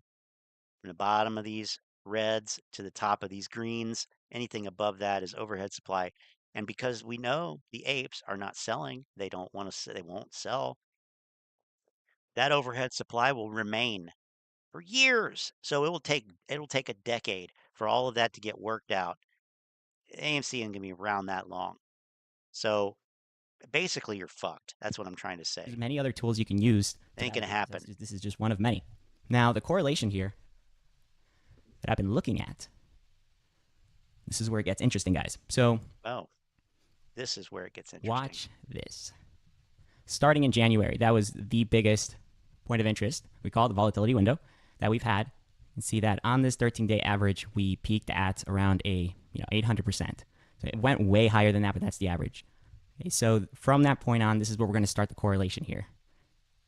from the bottom of these reds to the top of these greens, anything above that is overhead supply. And because we know the apes are not selling, they don't want to, they won't sell, that overhead supply will remain for years. So it'll take a decade for all of that to get worked out. AMC ain't gonna be around that long. So basically you're fucked. That's what I'm trying to say. many other tools you can use to Ain't gonna validate this. happen. This is just one of many. Now, the correlation here that I've been looking at, this is where it gets interesting, guys. So, Oh, this is where it gets interesting. watch this. Starting in January, that was the biggest point of interest. We call it the volatility window that we've had. You can see that on this 13-day average, we peaked at around 800%. So it went way higher than that, but that's the average. Okay, so from that point on, this is where we're going to start the correlation here.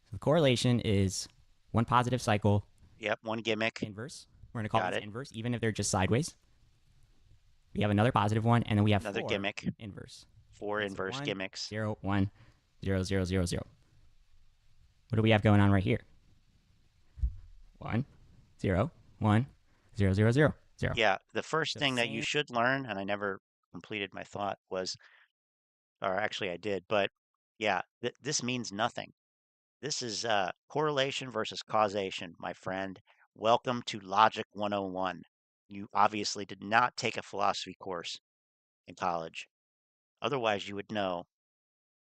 So the correlation is one positive cycle. Yep, one gimmick. Inverse. We're going to call this inverse, even if they're just sideways. We have another positive one, and then we have another gimmick. Inverse. Four Okay, inverse so 1, gimmicks. 0, 1, 0, 0, 0, 0. What do we have going on right here? 1, 0, 1, 0, 0, 0, 0. Yeah, the first thing that you should learn, and I never completed my thought, was, or actually I did, but yeah, this means nothing. This is correlation versus causation, my friend. Welcome to Logic 101. You obviously did not take a philosophy course in college. Otherwise, you would know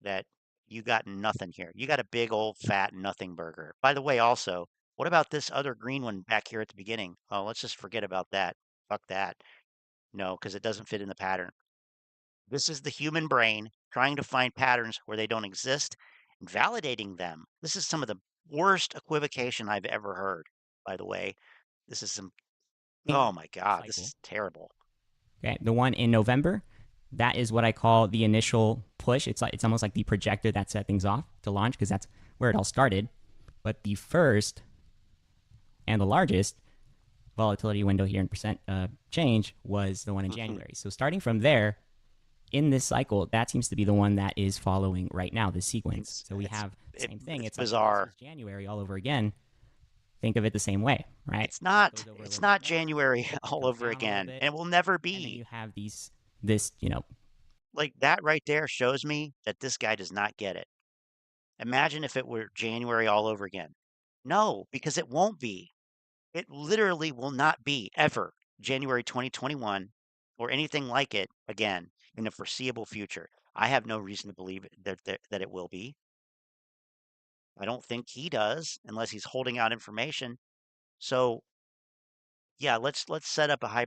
that you got nothing here. You got a big old fat nothing burger. By the way, also, what about this other green one back here at the beginning? Oh, let's just forget about that. Fuck that. No, because it doesn't fit in the pattern. This is the human brain trying to find patterns where they don't exist and validating them. This is some of the worst equivocation I've ever heard, by the way. This is some, oh my God, this is terrible. Okay, the one in November, that is what I call the initial push. It's almost like the projector that set things off to launch because that's where it all started. But the first and the largest volatility window here in percent change was the one in January. So starting from there, in this cycle, that seems to be the one that is following right now, the sequence. So we have the same thing. It's bizarre. Like January all over again. Think of it the same way, right? It's not. It's not January all over again, and it will never be. And then you have this, like that right there shows me that this guy does not get it. Imagine if it were January all over again. No, because it won't be. It literally will not be ever January 2021 or anything like it again in the foreseeable future. I have no reason to believe that it will be. I don't think he does unless he's holding out information. So yeah, let's set up a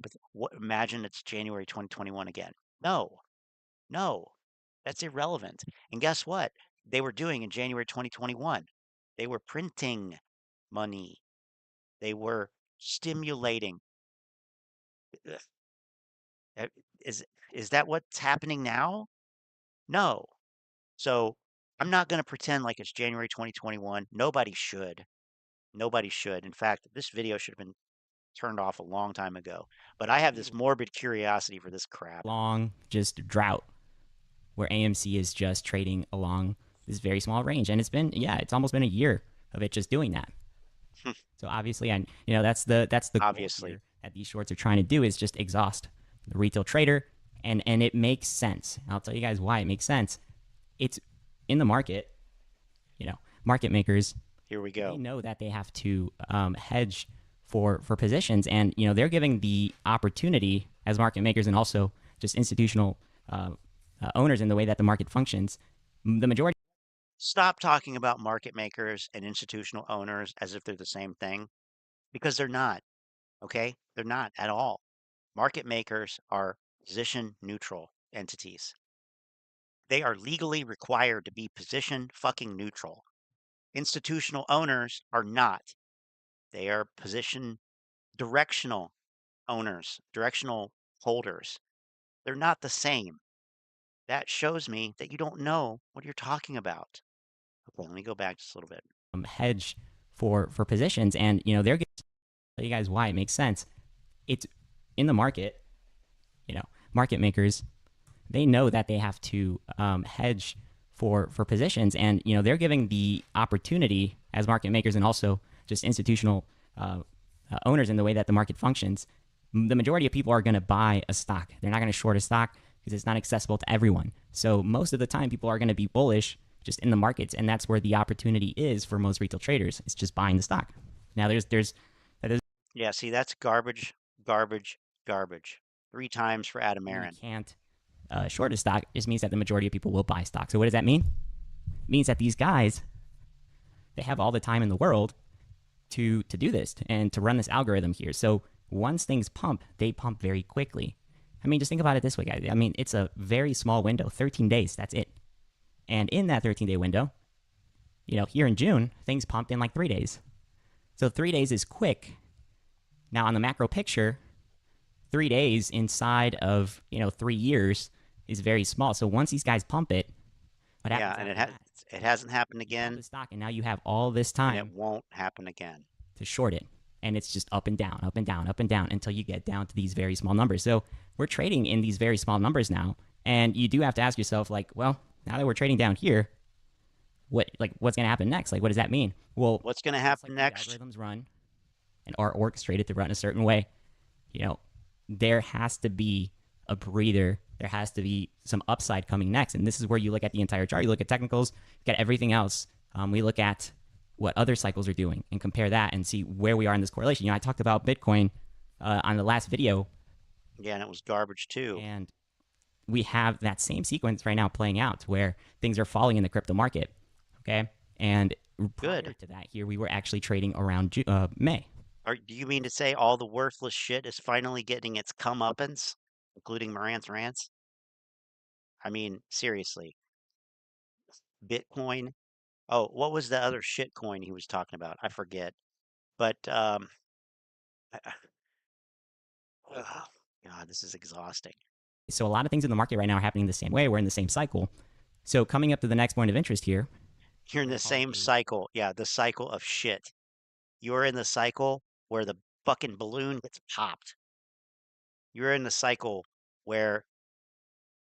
imagine it's January 2021 again. No, no, that's irrelevant. And guess what? They were doing in January 2021. They were printing money. They were stimulating. Ugh, uh, Is is that what's happening now? No. So I'm not going to pretend like it's January 2021. Nobody should. Nobody should. In fact, this video should have been turned off a long time ago. But I have this morbid curiosity for this crap. Long just drought where AMC is just trading along this very small range. And it's almost been a year of it just doing that. So obviously, that's the Obviously. goal here that these shorts are trying to do is just exhaust the retail trader. And it makes sense. I'll tell you guys why it makes sense. It's in the market, market makers. Here we go. They know that they have to hedge for positions, and they're giving the opportunity as market makers and also just institutional owners in the way that the market functions. The majority. Stop talking about market makers and institutional owners as if they're the same thing, because they're not. Okay, they're not at all. Market makers are position neutral entities. They are legally required to be position fucking neutral. Institutional owners are not. They are position directional owners, directional holders. They're not the same. That shows me that you don't know what you're talking about. Okay, let me go back just a little bit. Hedge for positions, and they're going to tell you guys why it makes sense. It's in the market. Market makers, they know that they have to hedge for positions, and they're giving the opportunity as market makers and also just institutional owners in the way that the market functions. The majority of people are going to buy a stock. They're not going to short a stock because it's not accessible to everyone. So most of the time, people are going to be bullish just in the markets, and that's where the opportunity is for most retail traders. It's just buying the stock. Now, yeah. See, that's garbage, garbage, garbage. 3 times for Adam Aron. You can't short a stock. It just means that the majority of people will buy stock. So what does that mean? It means that these guys, they have all the time in the world to do this and to run this algorithm here. So once things pump, they pump very quickly. I mean, just think about it this way, guys. I mean, it's a very small window, 13 days. That's it. And in that 13-day window, here in June, things pumped in like 3 days. So 3 days is quick. Now, on the macro picture, 3 days inside of 3 years is very small. So once these guys pump it, what happens? Yeah, and it hasn't happened again. The stock, and now you have all this time. And it won't happen again to short it, and it's just up and down, up and down, up and down until you get down to these very small numbers. So we're trading in these very small numbers now, and you do have to ask yourself, like, well, now that we're trading down here, what's going to happen next? Like, what does that mean? Well, what's going to happen next? The algorithms run and are orchestrated to run a certain way. There has to be a breather. There has to be some upside coming next. And this is where you look at the entire chart. You look at technicals, you look at everything else. We look at what other cycles are doing and compare that and see where we are in this correlation. I talked about Bitcoin on the last video. Yeah, and it was garbage too. And we have that same sequence right now playing out where things are falling in the crypto market. Okay. And prior to that here, we were actually trading around May. Do you mean to say all the worthless shit is finally getting its comeuppance, including Morant's rants? I mean, seriously. Bitcoin. Oh, what was the other shit coin he was talking about? I forget. But God, this is exhausting. So a lot of things in the market right now are happening the same way. We're in the same cycle. So coming up to the next point of interest here. You're in the same cycle. Yeah, the cycle of shit. You're in the cycle where the fucking balloon gets popped. You're in the cycle where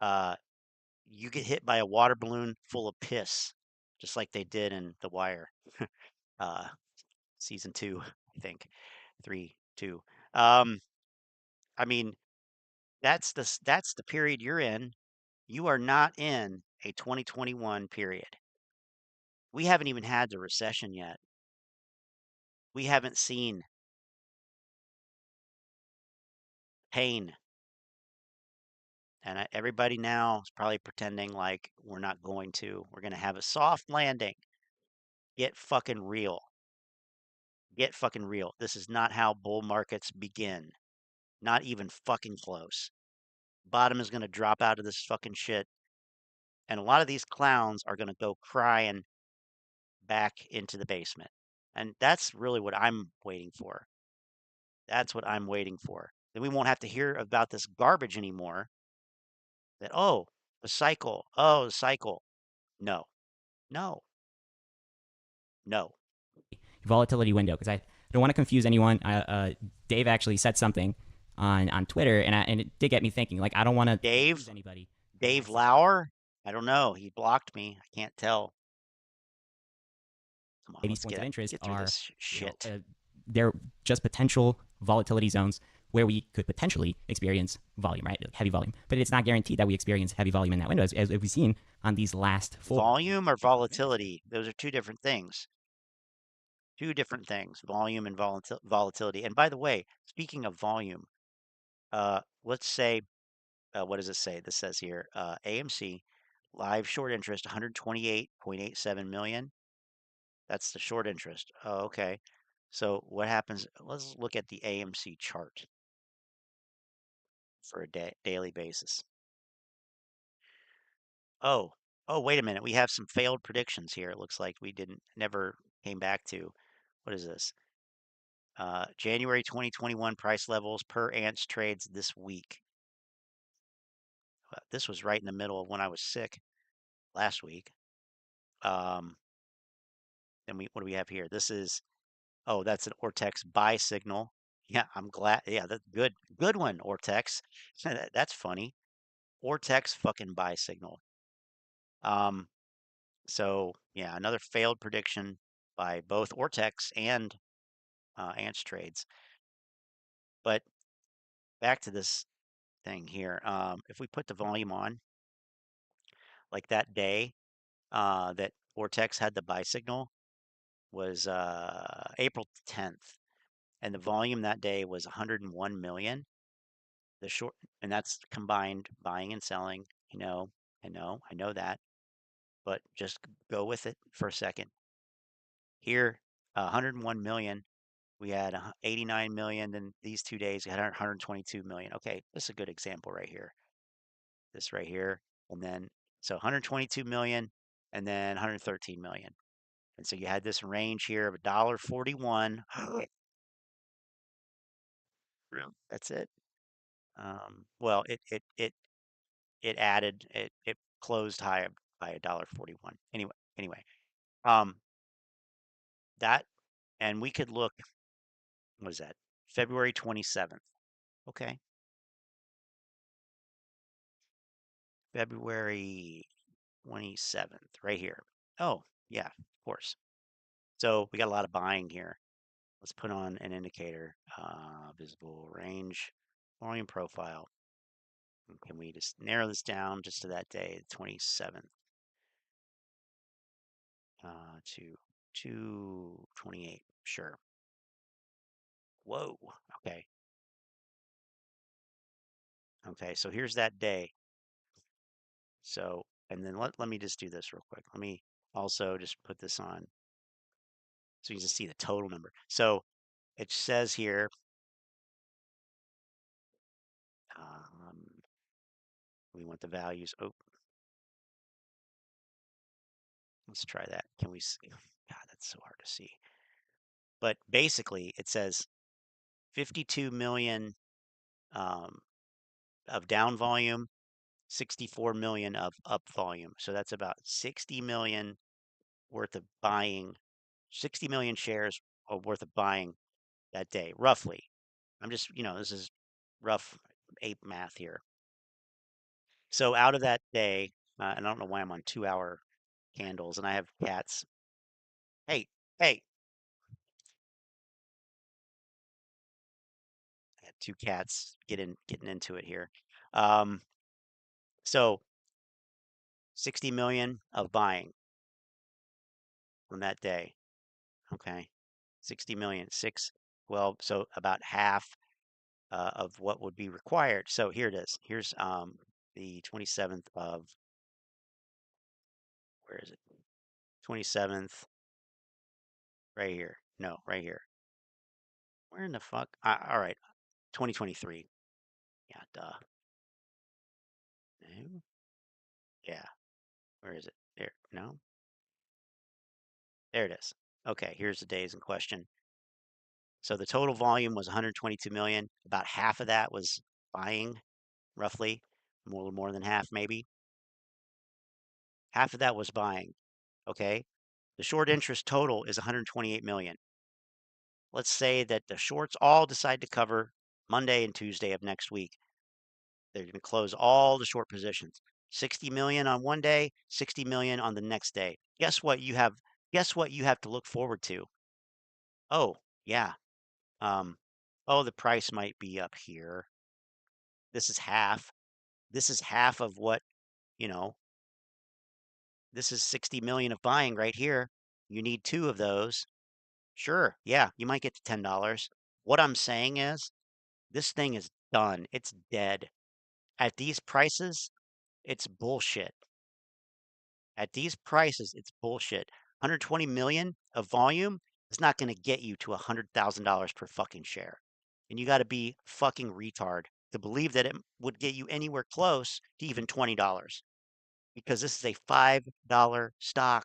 you get hit by a water balloon full of piss, just like they did in The Wire. Season 2, I think. 3, 2. I mean, that's the period you're in. You are not in a 2021 period. We haven't even had the recession yet. We haven't seen pain. And everybody now is probably pretending like we're not going to. We're going to have a soft landing. Get fucking real. Get fucking real. This is not how bull markets begin. Not even fucking close. Bottom is going to drop out of this fucking shit. And a lot of these clowns are going to go crying back into the basement. And that's really what I'm waiting for. That's what I'm waiting for. Then we won't have to hear about this garbage anymore. That, oh, the cycle. Oh, the cycle. No, no, no. Volatility window, because I don't want to confuse anyone. Dave actually said something on Twitter, and it did get me thinking. Like, I don't want to confuse anybody. Dave Lauer? I don't know. He blocked me. I can't tell. Come on, These points of interest get through are this shit. They're just potential volatility zones where we could potentially experience volume, right? Heavy volume. But it's not guaranteed that we experience heavy volume in that window, as we've seen on these last 4. Volume or volatility? Those are two different things. Two different things, volume and volatility. And by the way, speaking of volume, let's say, what does it say? This says here, AMC live short interest 128.87 million. That's the short interest. Oh, okay. So what happens? Let's look at the AMC chart for a daily basis. Oh, wait a minute. We have some failed predictions here. It looks like we never came back to. What is this? January 2021 price levels per ants trades this week. This was right in the middle of when I was sick last week. Then what do we have here? This is, oh, that's an ortex buy signal. Yeah, I'm glad. Yeah, that's good one, ortex. That's funny. Ortex fucking buy signal. So yeah, another failed prediction by both ortex and ants trades. But back to this thing here. If we put the volume on, like that day that ortex had the buy signal was April 10th, and the volume that day was 101 million. The short, and that's combined buying and selling. I know that, but just go with it for a second. Here, 101 million. We had 89 million. Then these 2 days, we had 122 million. Okay, this is a good example right here. This right here, and then so 122 million, and then 113 million. And so you had this range here of $1.41. That's it. Well, it closed high by $1.41. Anyway, um, that, and we could look, what is that? February 27th. Okay. February 27th, right here. Oh, yeah, of course. So we got a lot of buying here. Let's put on an indicator, visible range, volume profile. Can we just narrow this down just to that day, the 27th, to 228? Sure. Whoa. Okay. Okay. So here's that day. So, and then let me just do this real quick. Let me also just put this on so you can see the total number. So it says here, we want the values. Oh, let's try that. Can we see? God, that's so hard to see. But basically, it says 52 million of down volume, 64 million of up volume. So that's about 60 million worth of buying, 60 million shares worth of buying that day, roughly. I'm just, this is rough ape math here. So out of that day, and I don't know why I'm on 2-hour candles, and I have cats. Hey, hey. I had 2 cats getting into it here. So 60 million of buying on that day. Okay. 60 million, well, so about half of what would be required. So here it is. Here's the 27th of, where is it? 27th Right here. No, right here. Where in the fuck? All right. 2023. Yeah, duh. No. Yeah. Where is it? There. No. There it is. Okay, here's the days in question. So the total volume was 122 million. About half of that was buying, roughly, more than half maybe. Half of that was buying. Okay. The short interest total is 128 million. Let's say that the shorts all decide to cover Monday and Tuesday of next week. They're going to close all the short positions. 60 million on one day, 60 million on the next day. Guess what you have? Guess what you have to look forward to? Oh, yeah. Oh, the price might be up here. This is half. This is half of what, you know, this is 60 million of buying right here. You need two of those. Sure. Yeah, you might get to $10. What I'm saying is this thing is done. It's dead. At these prices, it's bullshit. At these prices, it's bullshit. 120 million of volume is not going to get you to $100,000 per fucking share. And you got to be fucking retard to believe that it would get you anywhere close to even $20 because this is a $5 stock.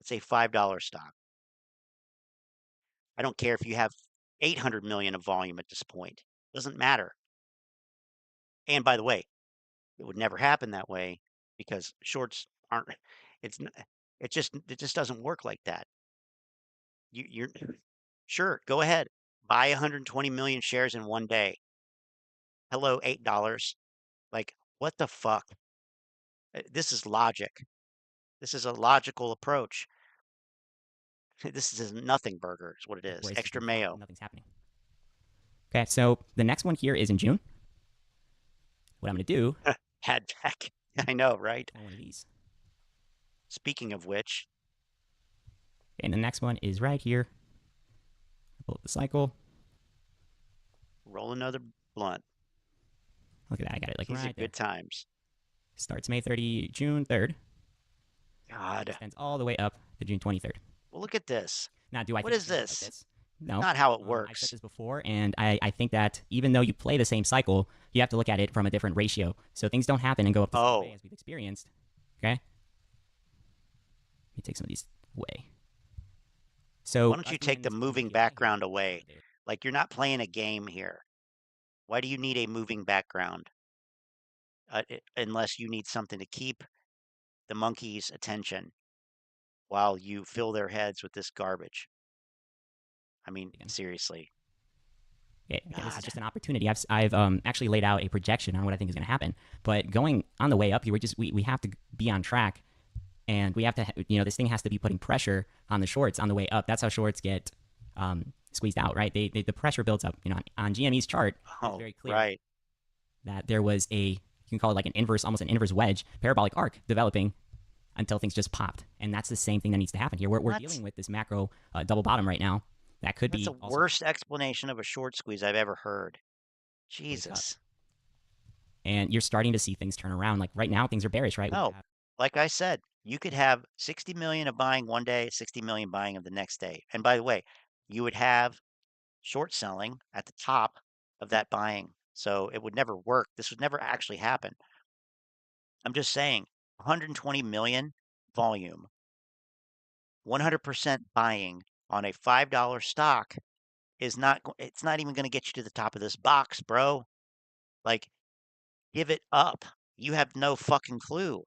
It's a $5 stock. I don't care if you have 800 million of volume at this point. It doesn't matter. And by the way, it would never happen that way because shorts aren't, it's, it just doesn't work like that. You're sure, go ahead. Buy 120 million shares in one day. Hello, $8. Like, what the fuck? This is logic. This is a logical approach. This is a nothing burger, is what it is. Extra mayo. Nothing's happening. Okay, so the next one here is in June. What I'm going to do... Had back. I know, right? One of these. Speaking of which... And the next one is right here. Pull up the cycle. Roll another blunt. Look at that. I got it like right there. Good times. Starts May 30, June 3rd. God. Extends all the way up to June 23rd. Well, look at this. Now, do I? What is this? Like this? No. Not how it works. I've said this before, and I think that even though you play the same cycle, you have to look at it from a different ratio. So things don't happen and go up the same way as we've experienced. Okay? Let me take some of these away. So why don't you take the moving background away? Like you're not playing a game here. Why do you need a moving background? Unless you need something to keep the monkey's attention while you fill their heads with this garbage. I mean, seriously. Yeah, this is just an opportunity. I've actually laid out a projection on what I think is going to happen. But going on the way up here, we have to be on track, and we have to, this thing has to be putting pressure on the shorts on the way up. That's how shorts get squeezed out, right? The pressure builds up. On GME's chart, it's very clear that there was you can call it like an inverse, almost an inverse wedge, parabolic arc developing until things just popped. And that's the same thing that needs to happen here. We're dealing with this macro double bottom right now. That could be the worst explanation of a short squeeze I've ever heard. Jesus. And you're starting to see things turn around. Like right now, things are bearish, right? No, like I said, you could have 60 million of buying one day, 60 million buying of the next day. And by the way, you would have short selling at the top of that buying. So it would never work. This would never actually happen. I'm just saying 120 million volume, 100% buying on a $5 stock is it's not even going to get you to the top of this box, bro. Like, give it up. You have no fucking clue.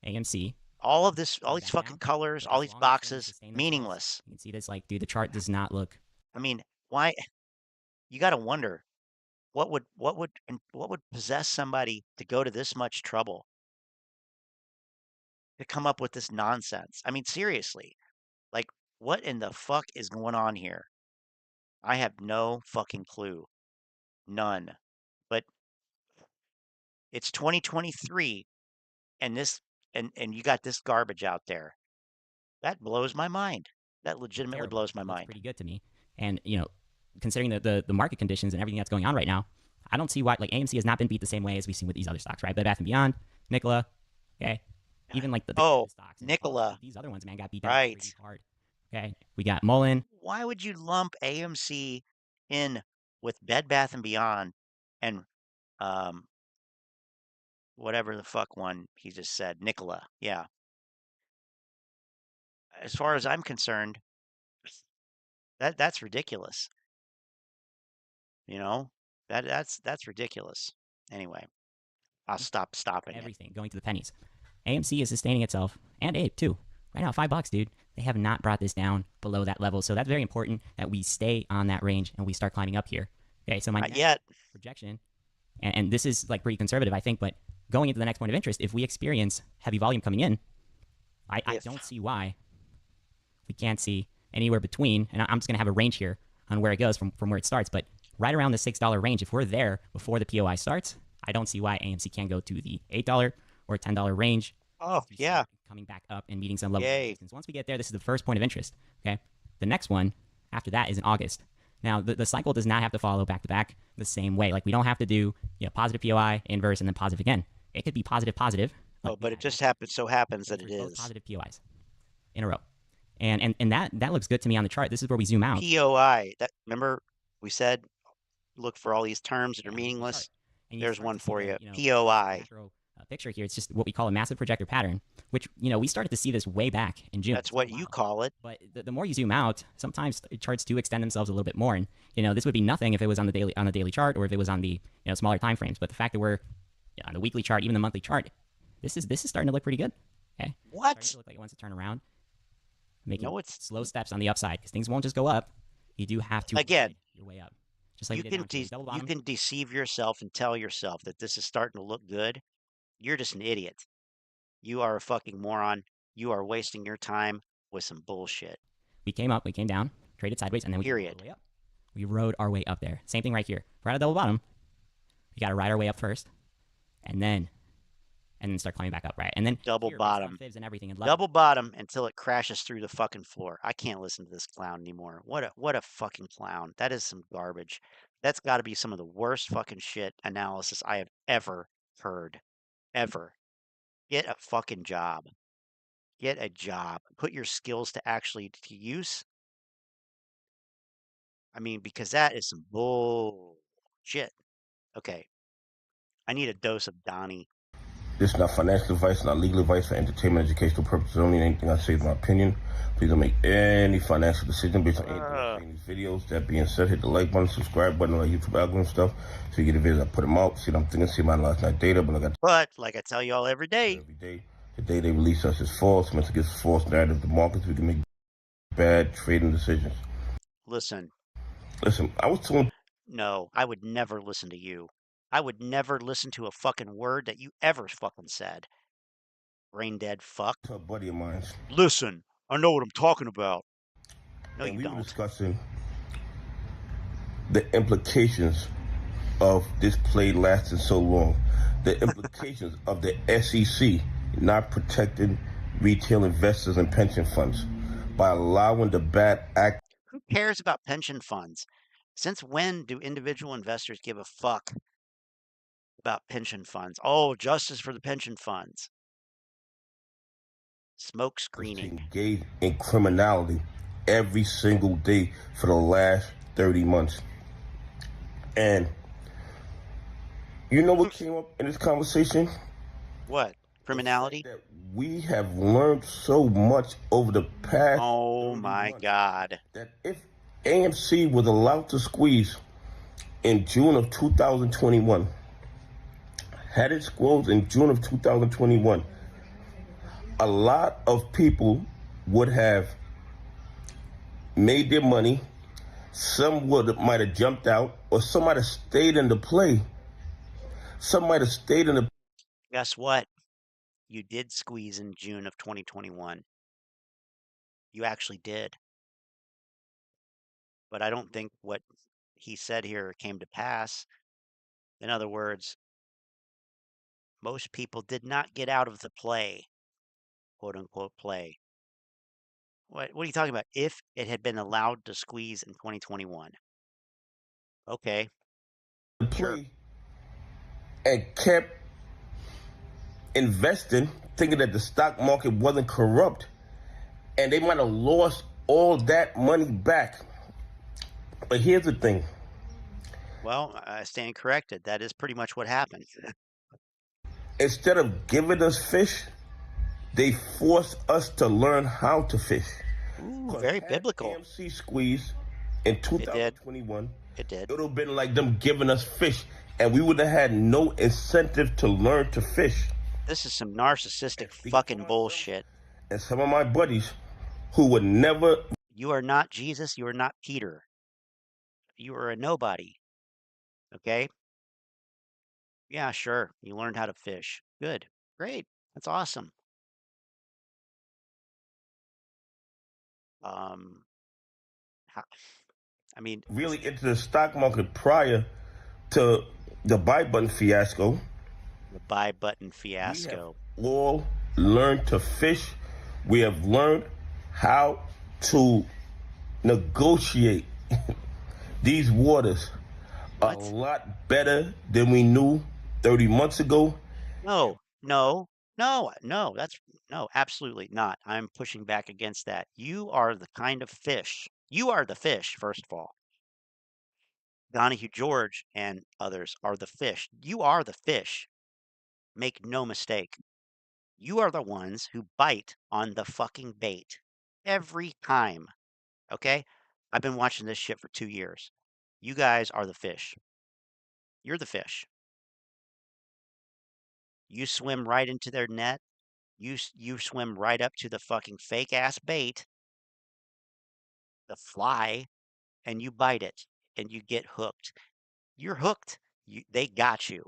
AMC. All these fucking colors, all these boxes, meaningless. You can see this, like, dude, the chart does not look. I mean, why? You got to wonder what would possess somebody to go to this much trouble to come up with this nonsense. I mean, seriously, like, what in the fuck is going on here? I have no fucking clue. None. But it's 2023 and you got this garbage out there. That blows my mind. That legitimately blows my mind. Pretty good to me. And, considering the market conditions and everything that's going on right now, I don't see why, like, AMC has not been beat the same way as we've seen with these other stocks, right? Bed Bath & Beyond, Nikola, okay? Even like the stocks. Nikola. These other ones, man, got beat down pretty hard. Okay, we got MULN. Why would you lump AMC in with Bed Bath & Beyond and whatever the fuck one he just said, Nikola? Yeah. As far as I'm concerned, that's ridiculous. You know, that's ridiculous. Anyway, I'll stop stopping it. Everything going to the pennies. AMC is sustaining itself, and Ape too. Right now, $5, dude. They have not brought this down below that level, so that's very important that we stay on that range and we start climbing up here. Okay, so my Not yet. projection, and this is like pretty conservative, I think, but going into the next point of interest, if we experience heavy volume coming in, I don't see why we can't see anywhere between, and I'm just going to have a range here on where it goes from where it starts, but right around the $6 range, if we're there before the POI starts, I don't see why AMC can't go to the $8 or $10 range. Oh, yeah. Coming back up and meeting some level of Yay. resistance. Once we get there, this is the first point of interest. Okay. The next one after that is in August. Now, the cycle does not have to follow back to back the same way. Like, we don't have to do positive POI, inverse, and then positive again. It could be positive, positive. Oh, but it just so happens that it is. Positive POIs in a row. And that looks good to me on the chart. This is where we zoom out. POI. Remember we said look for all these terms that are meaningless. There's one for you. POI. Picture here. It's just what we call a massive projector pattern, which we started to see this way back in June. That's what you call it. But the more you zoom out, sometimes charts do extend themselves a little bit more. And this would be nothing if it was on the daily chart or if it was on the smaller time frames. But the fact that we're on the weekly chart, even the monthly chart, this is starting to look pretty good. Okay. What? Starting to look like it wants to turn around. Making slow steps on the upside because things won't just go up. You do have to again your way up. Just like you can deceive yourself and tell yourself that this is starting to look good. You're just an idiot. You are a fucking moron. You are wasting your time with some bullshit. We came up, we came down, traded sideways, and then we rode our way up. We rode our way up there. Same thing right here. We're at a double bottom. We got to ride our way up first, and then start climbing back up, right? And then double bottom, and everything, and double bottom until it crashes through the fucking floor. I can't listen to this clown anymore. What a fucking clown. That is some garbage. That's got to be some of the worst fucking shit analysis I have ever heard. Ever. Get a fucking job. Get a job. Put your skills to use. I mean, because that is some bullshit. Okay. I need a dose of Donnie. This is not financial advice, not legal advice, for entertainment, educational purposes only. Anything I say is my opinion. Please don't make any financial decision based on anything I say in these videos. That being said, hit the like button, subscribe button, all that YouTube algorithm stuff, so you get the videos I put them out. See what I'm thinking, see my last night data. But like I tell you all every day, the day they release us is false. Meant to give false narrative to markets. We can make bad trading decisions. Listen, I was told. No, I would never listen to you. I would never listen to a fucking word that you ever fucking said. Brain dead fuck. A buddy of mine. Listen, I know what I'm talking about. No, and you don't. We were discussing the implications of this play lasting so long. The implications of the SEC not protecting retail investors and pension funds by allowing the bad act. Who cares about pension funds? Since when do individual investors give a fuck about pension funds? Oh, justice for the pension funds. Smoke screening. Engaged in criminality every single day for the last 30 months. And you know what came up in this conversation? What? Criminality? That we have learned so much over the past. Oh my God. That if AMC was allowed to squeeze in June of 2021, had it closed in June of 2021, a lot of people would have made their money. Some might have jumped out, or some might have stayed in the play. Some might have stayed in the. Guess what? You did squeeze in June of 2021. You actually did. But I don't think what he said here came to pass. In other words, most people did not get out of the play, quote unquote play. What are you talking about? If it had been allowed to squeeze in 2021. Okay. Sure. And kept investing, thinking that the stock market wasn't corrupt. And they might have lost all that money back. But here's the thing. Well, I stand corrected. That is pretty much what happened. Instead of giving us fish, they forced us to learn how to fish. Ooh, very biblical. AMC squeeze in 2021. It did. It would have been like them giving us fish, and we would have had no incentive to learn to fish. This is some narcissistic fucking bullshit. And some of my buddies who would never... You are not Jesus. You are not Peter. You are a nobody. Okay? Yeah, sure. You learned how to fish. Good. Great. That's awesome. I mean, really into the stock market prior to the buy button fiasco. The buy button fiasco. We have all learned to fish. We have learned how to negotiate these waters a lot better than we knew 30 months ago. No, absolutely not. I'm pushing back against that. You are the kind of fish. You are the fish, first of all. Donahue George and others are the fish. You are the fish. Make no mistake. You are the ones who bite on the fucking bait. Every time. Okay? I've been watching this shit for 2 years. You guys are the fish. You're the fish. You swim right into their net. You swim right up to the fucking fake ass bait, the fly, and you bite it and you get hooked. You're hooked. They got you.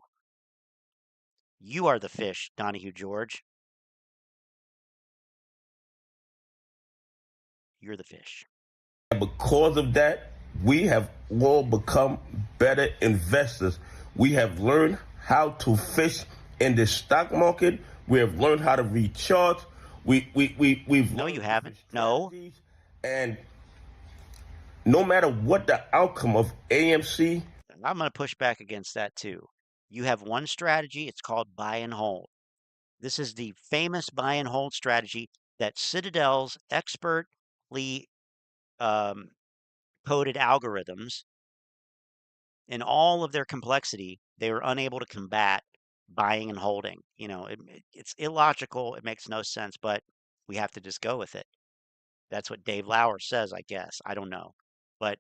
You are the fish, Donahue George. You're the fish. And because of that, we have all become better investors. We have learned how to fish in the stock market. We have learned how to recharge. We've No, you haven't. No. And no matter what the outcome of AMC, I'm going to push back against that too. You have one strategy. It's called buy and hold. This is the famous buy and hold strategy that Citadel's expertly coded algorithms, in all of their complexity, they were unable to combat buying and holding. You know, it's illogical. It makes no sense, but we have to just go with it. That's what Dave Lauer says, I guess. I don't know. But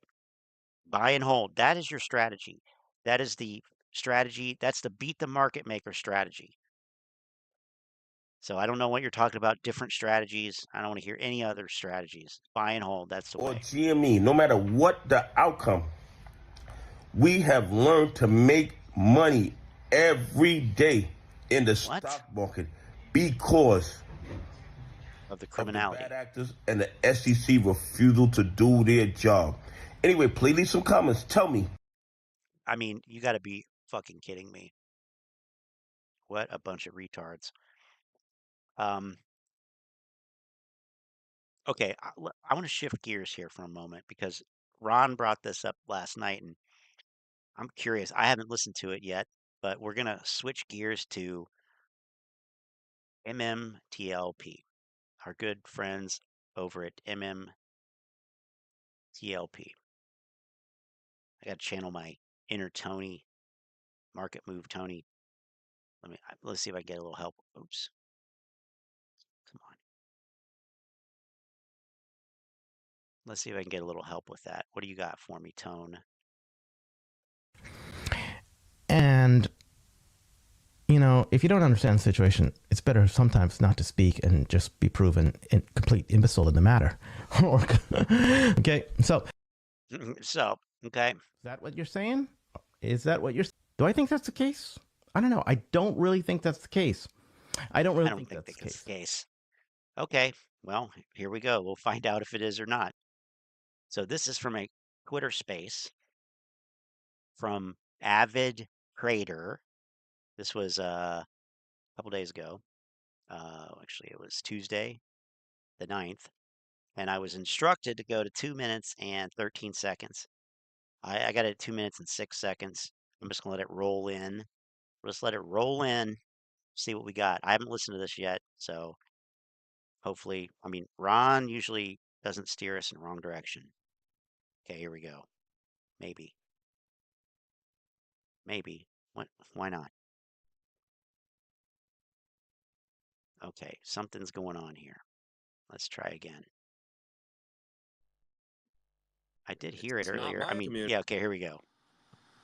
buy and hold, that is your strategy. That is the strategy. That's the beat the market maker strategy. So I don't know what you're talking about, different strategies. I don't want to hear any other strategies. Buy and hold, that's the way. Or GME, no matter what the outcome, we have learned to make money every day in the stock market because of the criminality. Of the bad actors and the SEC refusal to do their job. Anyway, please leave some comments. Tell me. I mean, you got to be fucking kidding me. What a bunch of retards. Okay, I want to shift gears here for a moment because Ron brought this up last night and I'm curious. I haven't listened to it yet, but we're going to switch gears to MMTLP, our good friends over at MMTLP. I got to channel my inner Tony, market move Tony. Let's see if I get a little help. Oops. Come on. Let's see if I can get a little help with that. What do you got for me, Tone? And, you know, if you don't understand the situation, it's better sometimes not to speak and just be proven a complete imbecile in the matter. Okay, so. Okay. Is that what you're saying? Is that what you're saying? Do I think that's the case? I don't know. I don't really think that's the case. I don't think that's the case. Okay, well, here we go. We'll find out if it is or not. So this is from a Twitter space from Avid Trader. This was a couple days ago. Actually, it was Tuesday, the 9th. And I was instructed to go to 2 minutes and 13 seconds. I got it at 2 minutes and 6 seconds. I'm just going to let it roll in. We'll just let it roll in, see what we got. I haven't listened to this yet, so hopefully, I mean, Ron usually doesn't steer us in the wrong direction. Okay, here we go. Maybe. Maybe. Why not? Okay, something's going on here. Let's try again. I did hear it earlier. I mean, yeah, okay, here we go.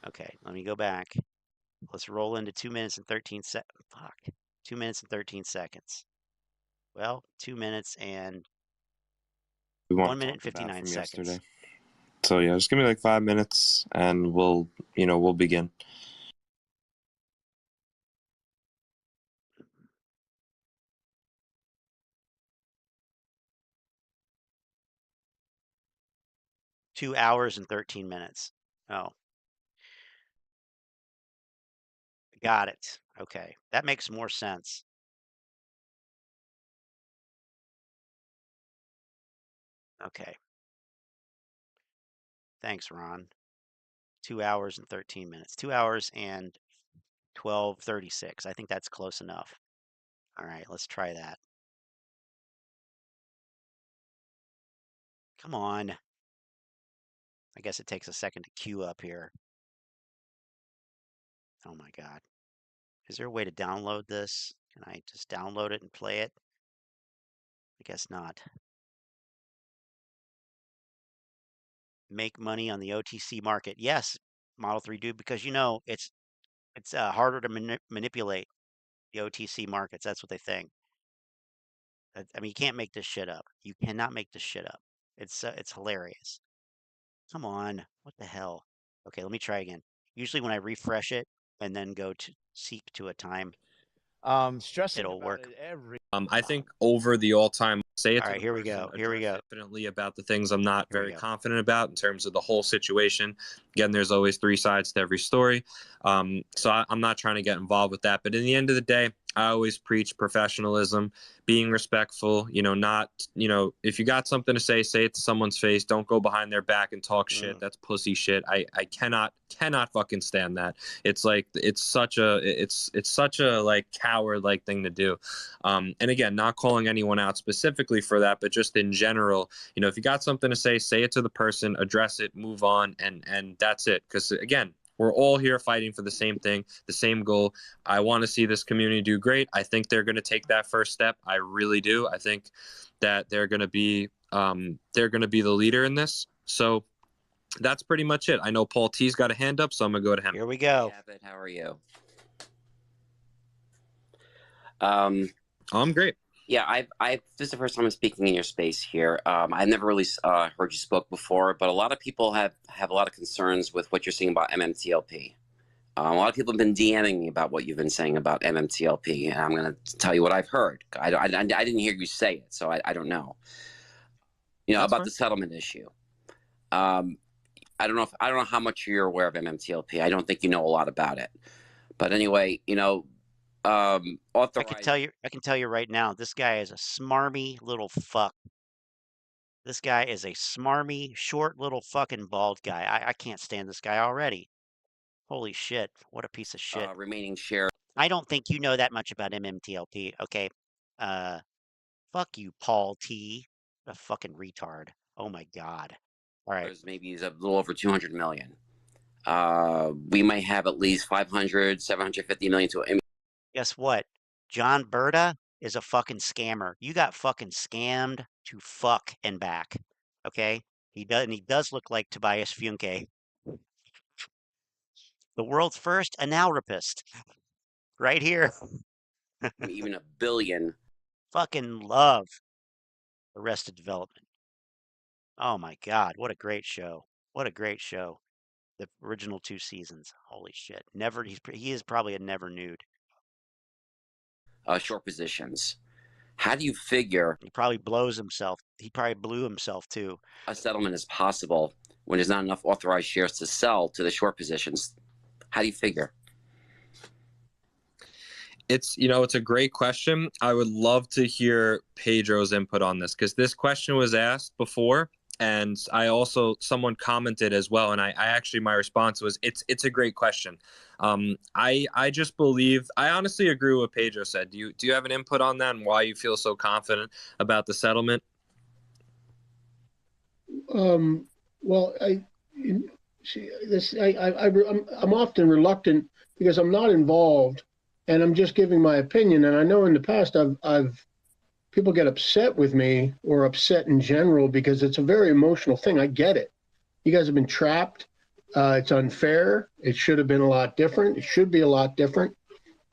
Okay, let me go back. Let's roll into 2 minutes and 13 seconds. Fuck. 2 minutes and 13 seconds. Well, 2 minutes and 1 minute and 59 seconds. Yesterday. So yeah, just give me like 5 minutes and we'll begin. Two hours and 13 minutes. Oh. Got it. Okay. That makes more sense. Okay. Thanks, Ron. 2 hours and 13 minutes. 2 hours and 12:36. I think that's close enough. All right, let's try that. Come on. I guess it takes a second to queue up here. Oh my God. Is there a way to download this? Can I just download it and play it? I guess not. Make money on the OTC market. Yes, Model 3 dude, because you know it's harder to manipulate the OTC markets. That's what they think. I mean, you can't make this shit up. You cannot make this shit up. It's hilarious. Come on. What the hell? Okay, let me try again. Usually when I refresh it and then go to seek to a time, Stressing it'll about work. it every. I think over the all-time, say it All to right, the here we person, go. Here we go. Definitely about the things I'm not Here we very go. confident about in terms of the whole situation. Again, there's always three sides to every story. So I'm not trying to get involved with that. But in the end of the day, I always preach professionalism, being respectful, not, if you got something to say it to someone's face. Don't go behind their back and talk shit. That's pussy shit. I cannot fucking stand that. It's like, it's such a like coward like thing to do. And again, not calling anyone out specifically for that, but just in general, if you got something to say it to the person, address it, move on. And that's it. Because again, we're all here fighting for the same thing, the same goal. I want to see this community do great. I think they're going to take that first step. I really do. I think that they're going to be the leader in this. So that's pretty much it. I know Paul T's got a hand up, so I'm going to go to him. Here we go. Hey, how are you? I'm great. Yeah, this is the first time I'm speaking in your space here. I've never really heard you spoke before, but a lot of people have a lot of concerns with what you're saying about MMTLP. A lot of people have been DMing me about what you've been saying about MMTLP, and I'm going to tell you what I've heard. I didn't hear you say it, so I don't know. That's about fine. The settlement issue. I don't know how much you're aware of MMTLP. I don't think you know a lot about it, but anyway, I can tell you right now, this guy is a smarmy little fuck. This guy is a smarmy, short little fucking bald guy. I can't stand this guy already. Holy shit. What a piece of shit. Remaining share. I don't think you know that much about MMTLP. Okay. Fuck you, Paul T. A fucking retard. Oh my God. All right. Maybe he's a little over 200 million. We might have at least 500, 750 million to. Guess what? John Berta is a fucking scammer. You got fucking scammed to fuck and back. Okay? He does look like Tobias Funke. The world's first analrapist. Right here. Even a billion. Fucking love Arrested Development. Oh my God, what a great show. What a great show. The original 2 seasons. Holy shit. He is probably a never nude. Short positions. How do you figure he probably blows himself? He probably blew himself too. A settlement is possible when there's not enough authorized shares to sell to the short positions. How do you figure? It's a great question. I would love to hear Pedro's input on this because this question was asked before. And someone commented as well. And I actually, my response was, it's a great question. I just believe, I honestly agree with what Pedro said. Do you have an input on that and why you feel so confident about the settlement? Well, see this. I'm often reluctant because I'm not involved, and I'm just giving my opinion. And I know in the past I've people get upset with me or upset in general because it's a very emotional thing. I get it. You guys have been trapped. It's unfair. It should have been a lot different. It should be a lot different.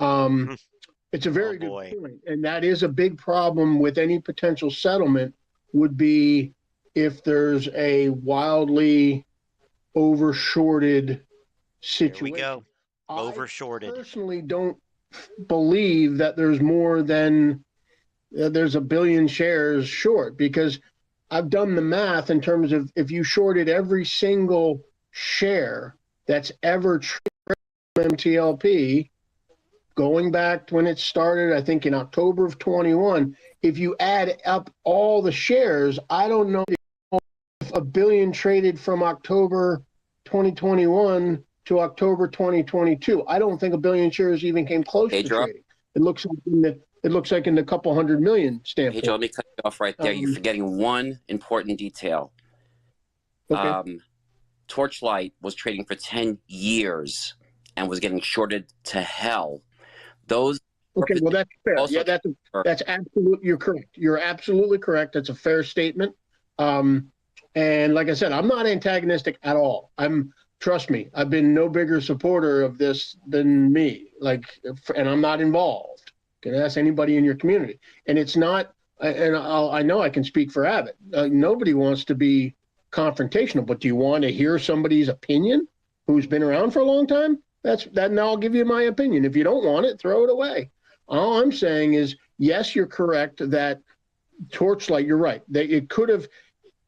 It's a very good point. And that is a big problem with any potential settlement would be if there's a wildly overshorted situation. Here we go. Overshorted. I personally don't believe that there's more than there's 1 billion shares short, because I've done the math in terms of if you shorted every single share that's ever traded MTLP, going back to when it started, I think in October of 21, if you add up all the shares, I don't know if 1 billion traded from October 2021 to October 2022. I don't think 1 billion shares even came close to trading. It looks like in the couple 100 million standpoint. Hey, Joe, let me cut you off right there. You're forgetting one important detail. Okay. Torchlight was trading for 10 years and was getting shorted to hell. Those. Okay, well, that's fair. Yeah, that's absolutely, you're correct. You're absolutely correct. That's a fair statement. And like I said, I'm not antagonistic at all. Trust me, I've been no bigger supporter of this than me. And I'm not involved. You can ask anybody in your community. And it's not, and I know I can speak for Abbott. Nobody wants to be confrontational, but do you want to hear somebody's opinion who's been around for a long time? Now I'll give you my opinion. If you don't want it, throw it away. All I'm saying is, yes, you're correct that Torchlight, you're right. It could have,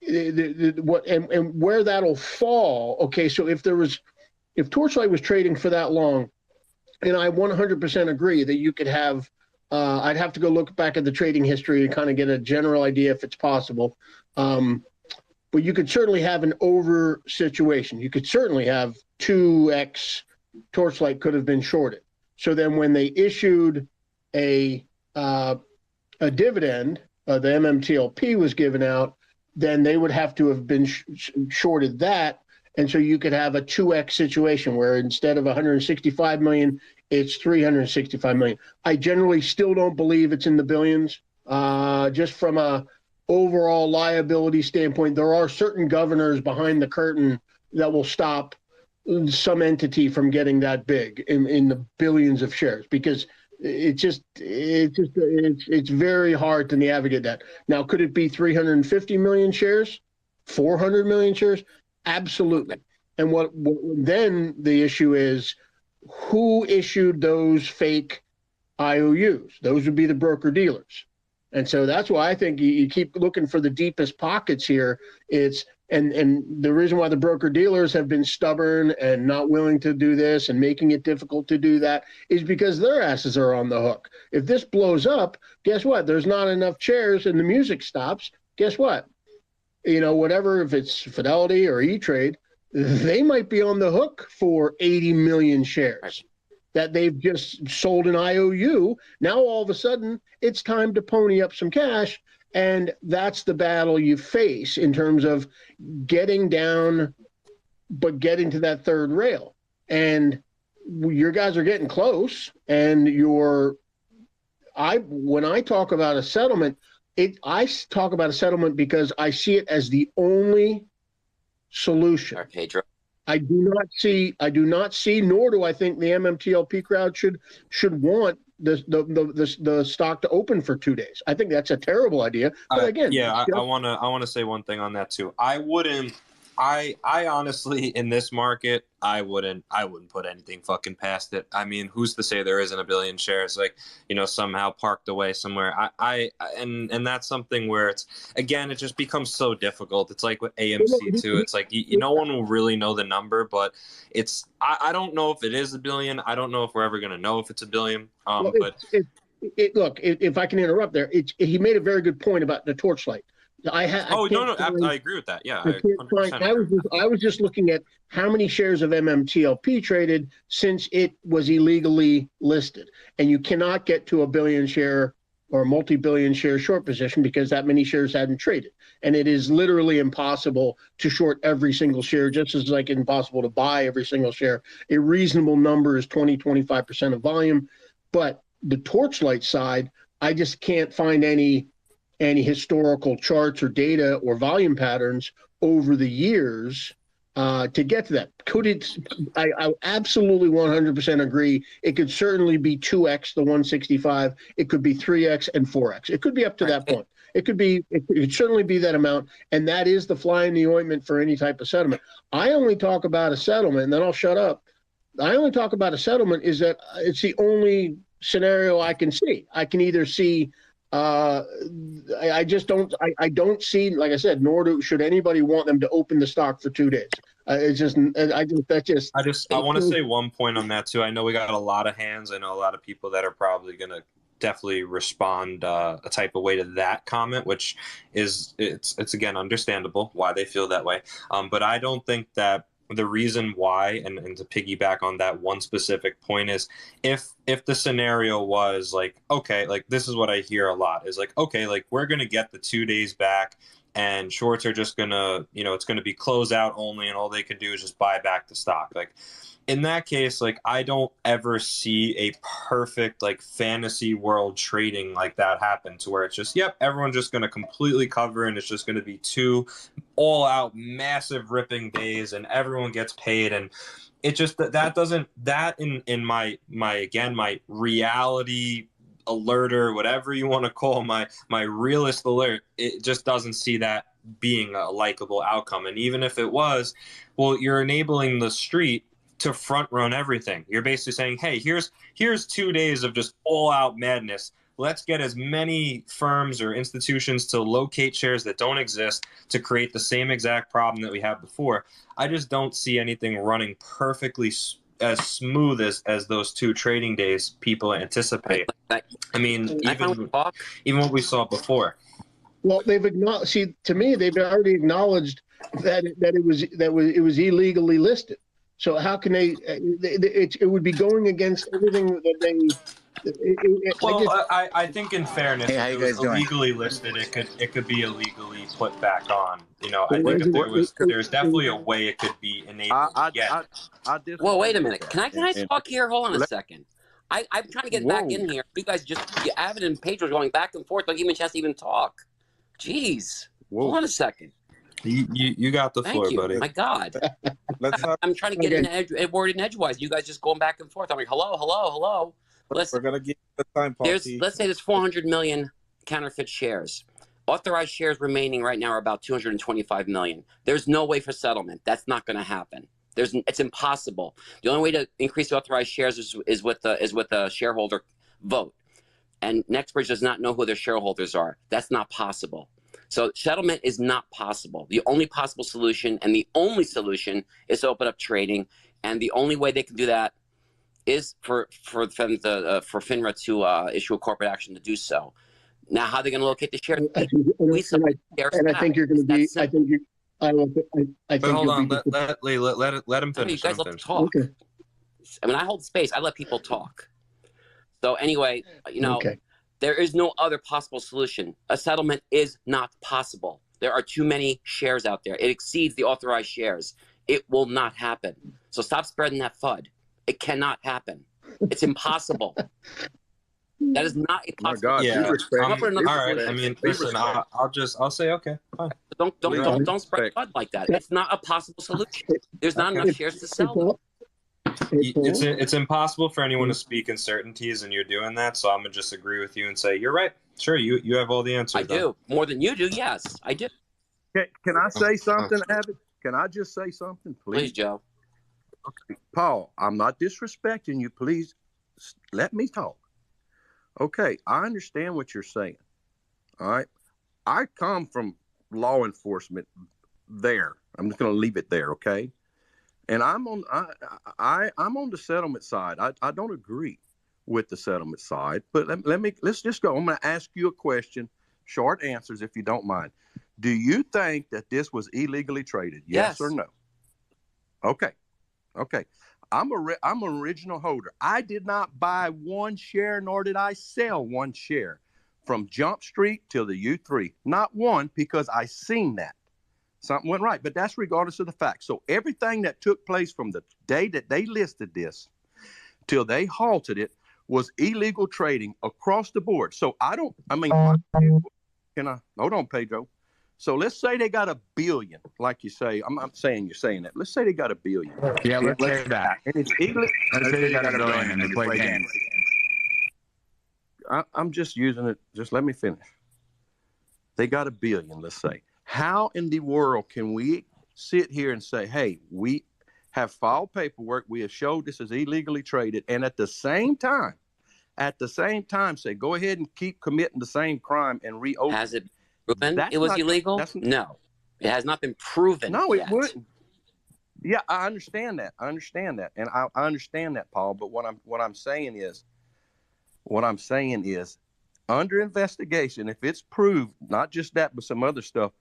and where that'll fall. Okay, so if Torchlight was trading for that long, and I 100% agree that you could have, I'd have to go look back at the trading history and kind of get a general idea if it's possible. But you could certainly have an over situation. You could certainly have 2x Torchlight could have been shorted. So then when they issued a dividend, the MMTLP was given out, then they would have to have been shorted that. And so you could have a 2x situation where instead of 165 million, it's 365 million. I generally still don't believe it's in the billions. Just from a overall liability standpoint, there are certain governors behind the curtain that will stop some entity from getting that big in the billions of shares, because it's very hard to navigate that. Now, could it be 350 million shares, 400 million shares? Absolutely. And what then the issue is, who issued those fake IOUs? Those would be the broker dealers. And so that's why I think you keep looking for the deepest pockets here. And the reason why the broker dealers have been stubborn and not willing to do this and making it difficult to do that is because their asses are on the hook. If this blows up, guess what? There's not enough shares and the music stops. Guess what? Whatever, if it's Fidelity or E-Trade, they might be on the hook for 80 million shares that they've just sold an IOU. Now, all of a sudden, it's time to pony up some cash. And that's the battle you face in terms of getting down, but getting to that third rail. And your guys are getting close. And when I talk about a settlement, I talk about a settlement because I see it as the only solution. Okay, Drew. I do not see, nor do I think the MMTLP crowd should want the stock to open for 2 days. I think that's a terrible idea. But again, I want to say one thing on that too. I honestly, in this market, I wouldn't put anything fucking past it. I mean, who's to say there isn't 1 billion shares, somehow parked away somewhere? And that's something where it just becomes so difficult. It's like with AMC too. It's like no one will really know the number, but I don't know if it is 1 billion. I don't know if we're ever gonna know if it's 1 billion. Look, if I can interrupt there, he made a very good point about the Torchlight. I agree with that. Yeah, I was just looking at how many shares of MMTLP traded since it was illegally listed, and you cannot get to 1 billion share or a multi-billion share short position because that many shares hadn't traded. And it is literally impossible to short every single share, just as like impossible to buy every single share. A reasonable number is 20-25% of volume. But the Torchlight side, I just can't find any historical charts or data or volume patterns over the years to get to that. Could it? I absolutely 100% agree. It could certainly be 2x the 165. It could be 3x and 4x. It could be up to that point. It could be. It could certainly be that amount, and that is the fly in the ointment for any type of settlement. I only talk about a settlement, and then I'll shut up. I only talk about a settlement is that it's the only scenario I can see. I can either see. I just don't. I don't see, like I said, nor should anybody want them to open the stock for 2 days. It's just. I want to say one point on that too. I know we got a lot of hands. I know a lot of people that are probably going to definitely respond a type of way to that comment, which is it's again understandable why they feel that way. But I don't think that the reason why, and to piggyback on that one specific point, is if the scenario was like, okay, like this is what I hear a lot is like, okay, like we're going to get the 2 days back and shorts are just going to, it's going to be closeout only and all they can do is just buy back the stock. Like in that case, like I don't ever see a perfect like fantasy world trading like that happen to where it's just, yep, everyone's just going to completely cover and it's just going to be 2 all out massive ripping days and everyone gets paid. And it just, that doesn't, that in my reality alerter, whatever you want to call my realist alert, it just doesn't see that being a likable outcome. And even if it was, well, you're enabling the street to front run everything. You're basically saying, hey, here's 2 days of just all out madness. Let's get as many firms or institutions to locate shares that don't exist to create the same exact problem that we had before. I just don't see anything running perfectly as smooth as those 2 trading days people anticipate. I mean, even what we saw before. Well, they've acknowledged. See, to me, they've already acknowledged that it was illegally listed. So how can they? It would be going against everything that they. I think in fairness, if it was illegally listed, it could be illegally put back on. I think if there's definitely a way it could be enabled again. Well, wait a minute. Can I talk here? Hold on a second. I'm trying to get back in here. You guys Avid and Pedro are going back and forth. Don't give me a chance to even talk. Jeez. Hold on a second. You got the floor, buddy. My God. I'm trying to get in word in edgewise. You guys just going back and forth. I'm like, hello. We're going to give the time policy. Let's say there's 400 million counterfeit shares. Authorized shares remaining right now are about 225 million. There's no way for settlement. That's not going to happen. It's impossible. The only way to increase the authorized shares is with the shareholder vote. And Nextbridge does not know who their shareholders are. That's not possible. So settlement is not possible. The only possible solution and the only solution is to open up trading. And the only way they can do that is for FINRA to issue a corporate action to do so. Now, how are they going to locate the shares? I think you're going to be. I think you. But hold on. Let him finish. You guys love to talk. Okay. I mean, I hold space. I let people talk. So anyway, there is no other possible solution. A settlement is not possible. There are too many shares out there. It exceeds the authorized shares. It will not happen. So stop spreading that FUD. It cannot happen. It's impossible. That is not a possible. Yeah. All right. I mean, listen. I'll say okay. Fine. Don't spread FUD like that. It's not a possible solution. There's not enough shares to sell. It's impossible for anyone to speak in certainties, and you're doing that. So I'm gonna just agree with you and say you're right. Sure, you have all the answers. I do more than you do. Yes, I do. Can I say something, Abbott? Can I just say something, please? Please, Joe. Okay. Paul, I'm not disrespecting you. Please let me talk. Okay, I understand what you're saying. All right, I come from law enforcement. There, I'm just going to leave it there. Okay, and I'm on the settlement side. I don't agree with the settlement side, but let's just go. I'm going to ask you a question. Short answers, if you don't mind. Do you think that this was illegally traded? Yes or no? Okay. I'm an original holder. I did not buy one share, nor did I sell one share from Jump Street till the U3. Not one, because I seen that. Something went right, but that's regardless of the fact. So everything that took place from the day that they listed this till they halted it was illegal trading across the board. So can I, hold on, Pedro. So let's say they got $1 billion, like you say. I'm not saying you're saying that. Let's say they got $1 billion. Yeah, let's say that. And it's illegal. Let's say they got $1 billion and they play games. I'm just using it. Just let me finish. They got $1 billion, let's say. How in the world can we sit here and say, hey, we have filed paperwork, we have showed this is illegally traded, and at the same time say, go ahead and keep committing the same crime and reopen? Has it proven it was illegal? No. It has not been proven. No, yet. It wouldn't. Yeah, I understand that. And I understand that, Paul. But what I'm saying is, under investigation, if it's proved, not just that, but some other stuff,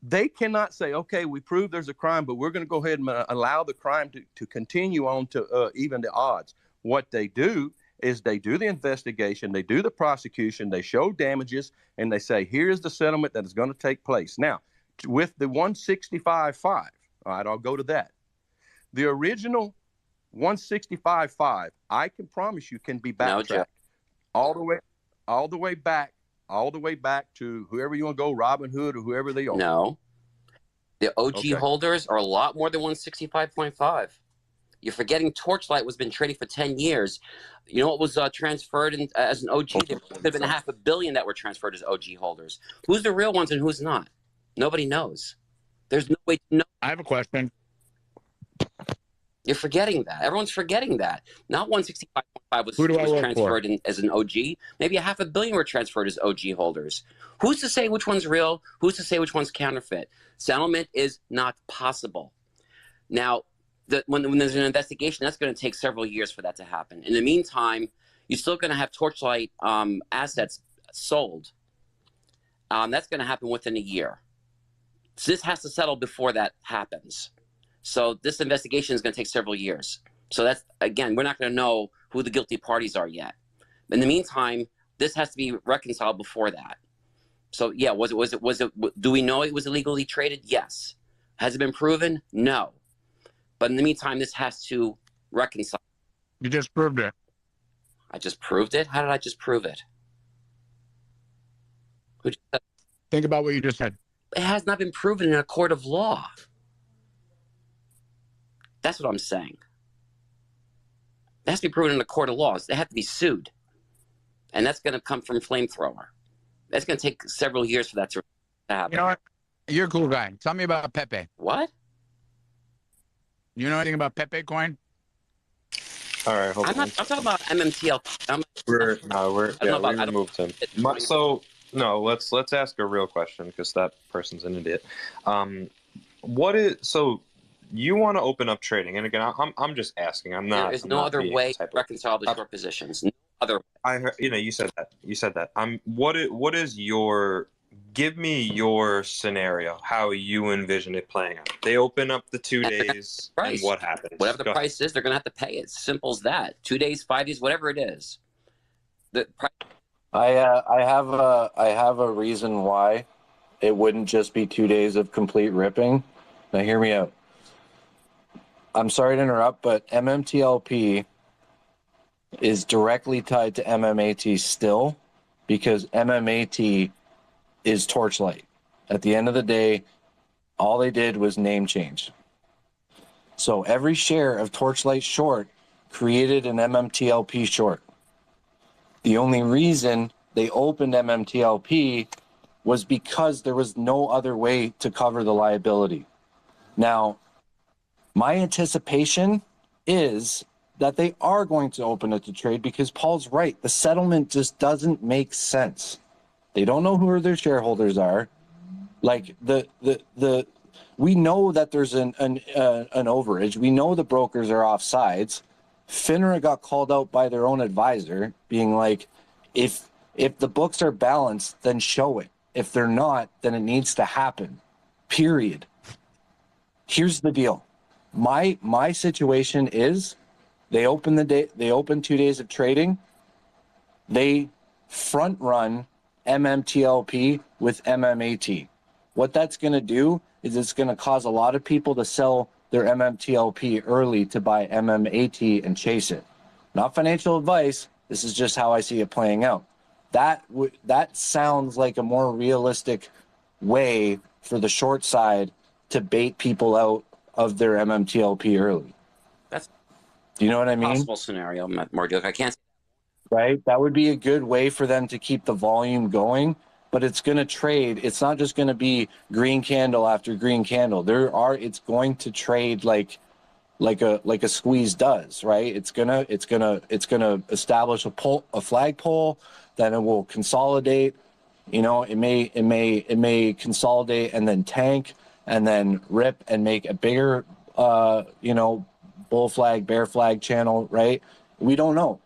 they cannot say, okay, we proved there's a crime, but we're going to go ahead and allow the crime to continue on to even the odds. What they do is they do the investigation, they do the prosecution, they show damages, and they say, here's the settlement that is going to take place. Now, with the 165.5, all right, I'll go to that. The original 165.5, I can promise you, can be backtracked all the way back to whoever you want to go, Robin Hood or whoever they are. No. The OG holders are a lot more than 165.5. You're forgetting Torchlight was been trading for 10 years. You know what was transferred as an OG? There could have been $500 million that were transferred as OG holders. Who's the real ones and who's not? Nobody knows. There's no way to know. I have a question. You're forgetting that. Everyone's forgetting that. Not 165.5 was transferred as an OG. Maybe $500 million were transferred as OG holders. Who's to say which one's real? Who's to say which one's counterfeit? Settlement is not possible. Now, when there's an investigation, that's going to take several years for that to happen. In the meantime, you're still going to have Torchlight assets sold. That's going to happen within a year. So this has to settle before that happens. So this investigation is going to take several years. So that's, again, we're not going to know who the guilty parties are yet. In the meantime, this has to be reconciled before that. So yeah, do we know it was illegally traded? Yes. Has it been proven? No. But in the meantime, this has to reconcile. You just proved it. I just proved it? How did I just prove it? Think about what you just said. It has not been proven in a court of law. That's what I'm saying. It has to be proven in a court of law. They have to be sued. And that's going to come from Flamethrower. That's going to take several years for that to happen. You know what? You're a cool guy. Tell me about Pepe. What? You know anything about Pepe coin? All right, hold on. I'm talking about MMTL. We removed him. So no, let's ask a real question because that person's an idiot. You want to open up trading, and again, I'm just asking. I'm not. There's no other way to reconcile the short positions. No other. I heard, you said that. You said that. What is your? Give me your scenario. How you envision it playing out. They open up the 2 days, and what happens? Whatever the price is, they're going to have to pay it. Simple as that. 2 days, 5 days, whatever it is. The price. I have a reason why it wouldn't just be 2 days of complete ripping. Now hear me out. I'm sorry to interrupt, but MMTLP is directly tied to MMAT still because MMAT is Torchlight. At the end of the day, all they did was name change. So every share of Torchlight short created an MMTLP short. The only reason they opened MMTLP was because there was no other way to cover the liability. Now, my anticipation is that they are going to open it to trade because Paul's right. The settlement just doesn't make sense. They don't know who their shareholders are. Like we know that there's an overage. We know the brokers are off sides. FINRA got called out by their own advisor, being like, if the books are balanced, then show it. If they're not, then it needs to happen. Period. Here's the deal. My situation is they open 2 days of trading. They front run MMTLP with MMAT. What that's going to do is it's going to cause a lot of people to sell their MMTLP early to buy MMAT and chase it. Not financial advice. This is just how I see it playing out. That sounds like a more realistic way for the short side to bait people out of their MMTLP early. Do you know what I mean? Possible scenario, Marduk. I can't. Right? That would be a good way for them to keep the volume going, but it's going to trade. It's not just going to be green candle after green candle. It's going to trade like a squeeze does, right? It's gonna establish a flagpole, then it will consolidate. You know, it may consolidate and then tank and then rip and make a bigger bull flag, bear flag channel, right? We don't know.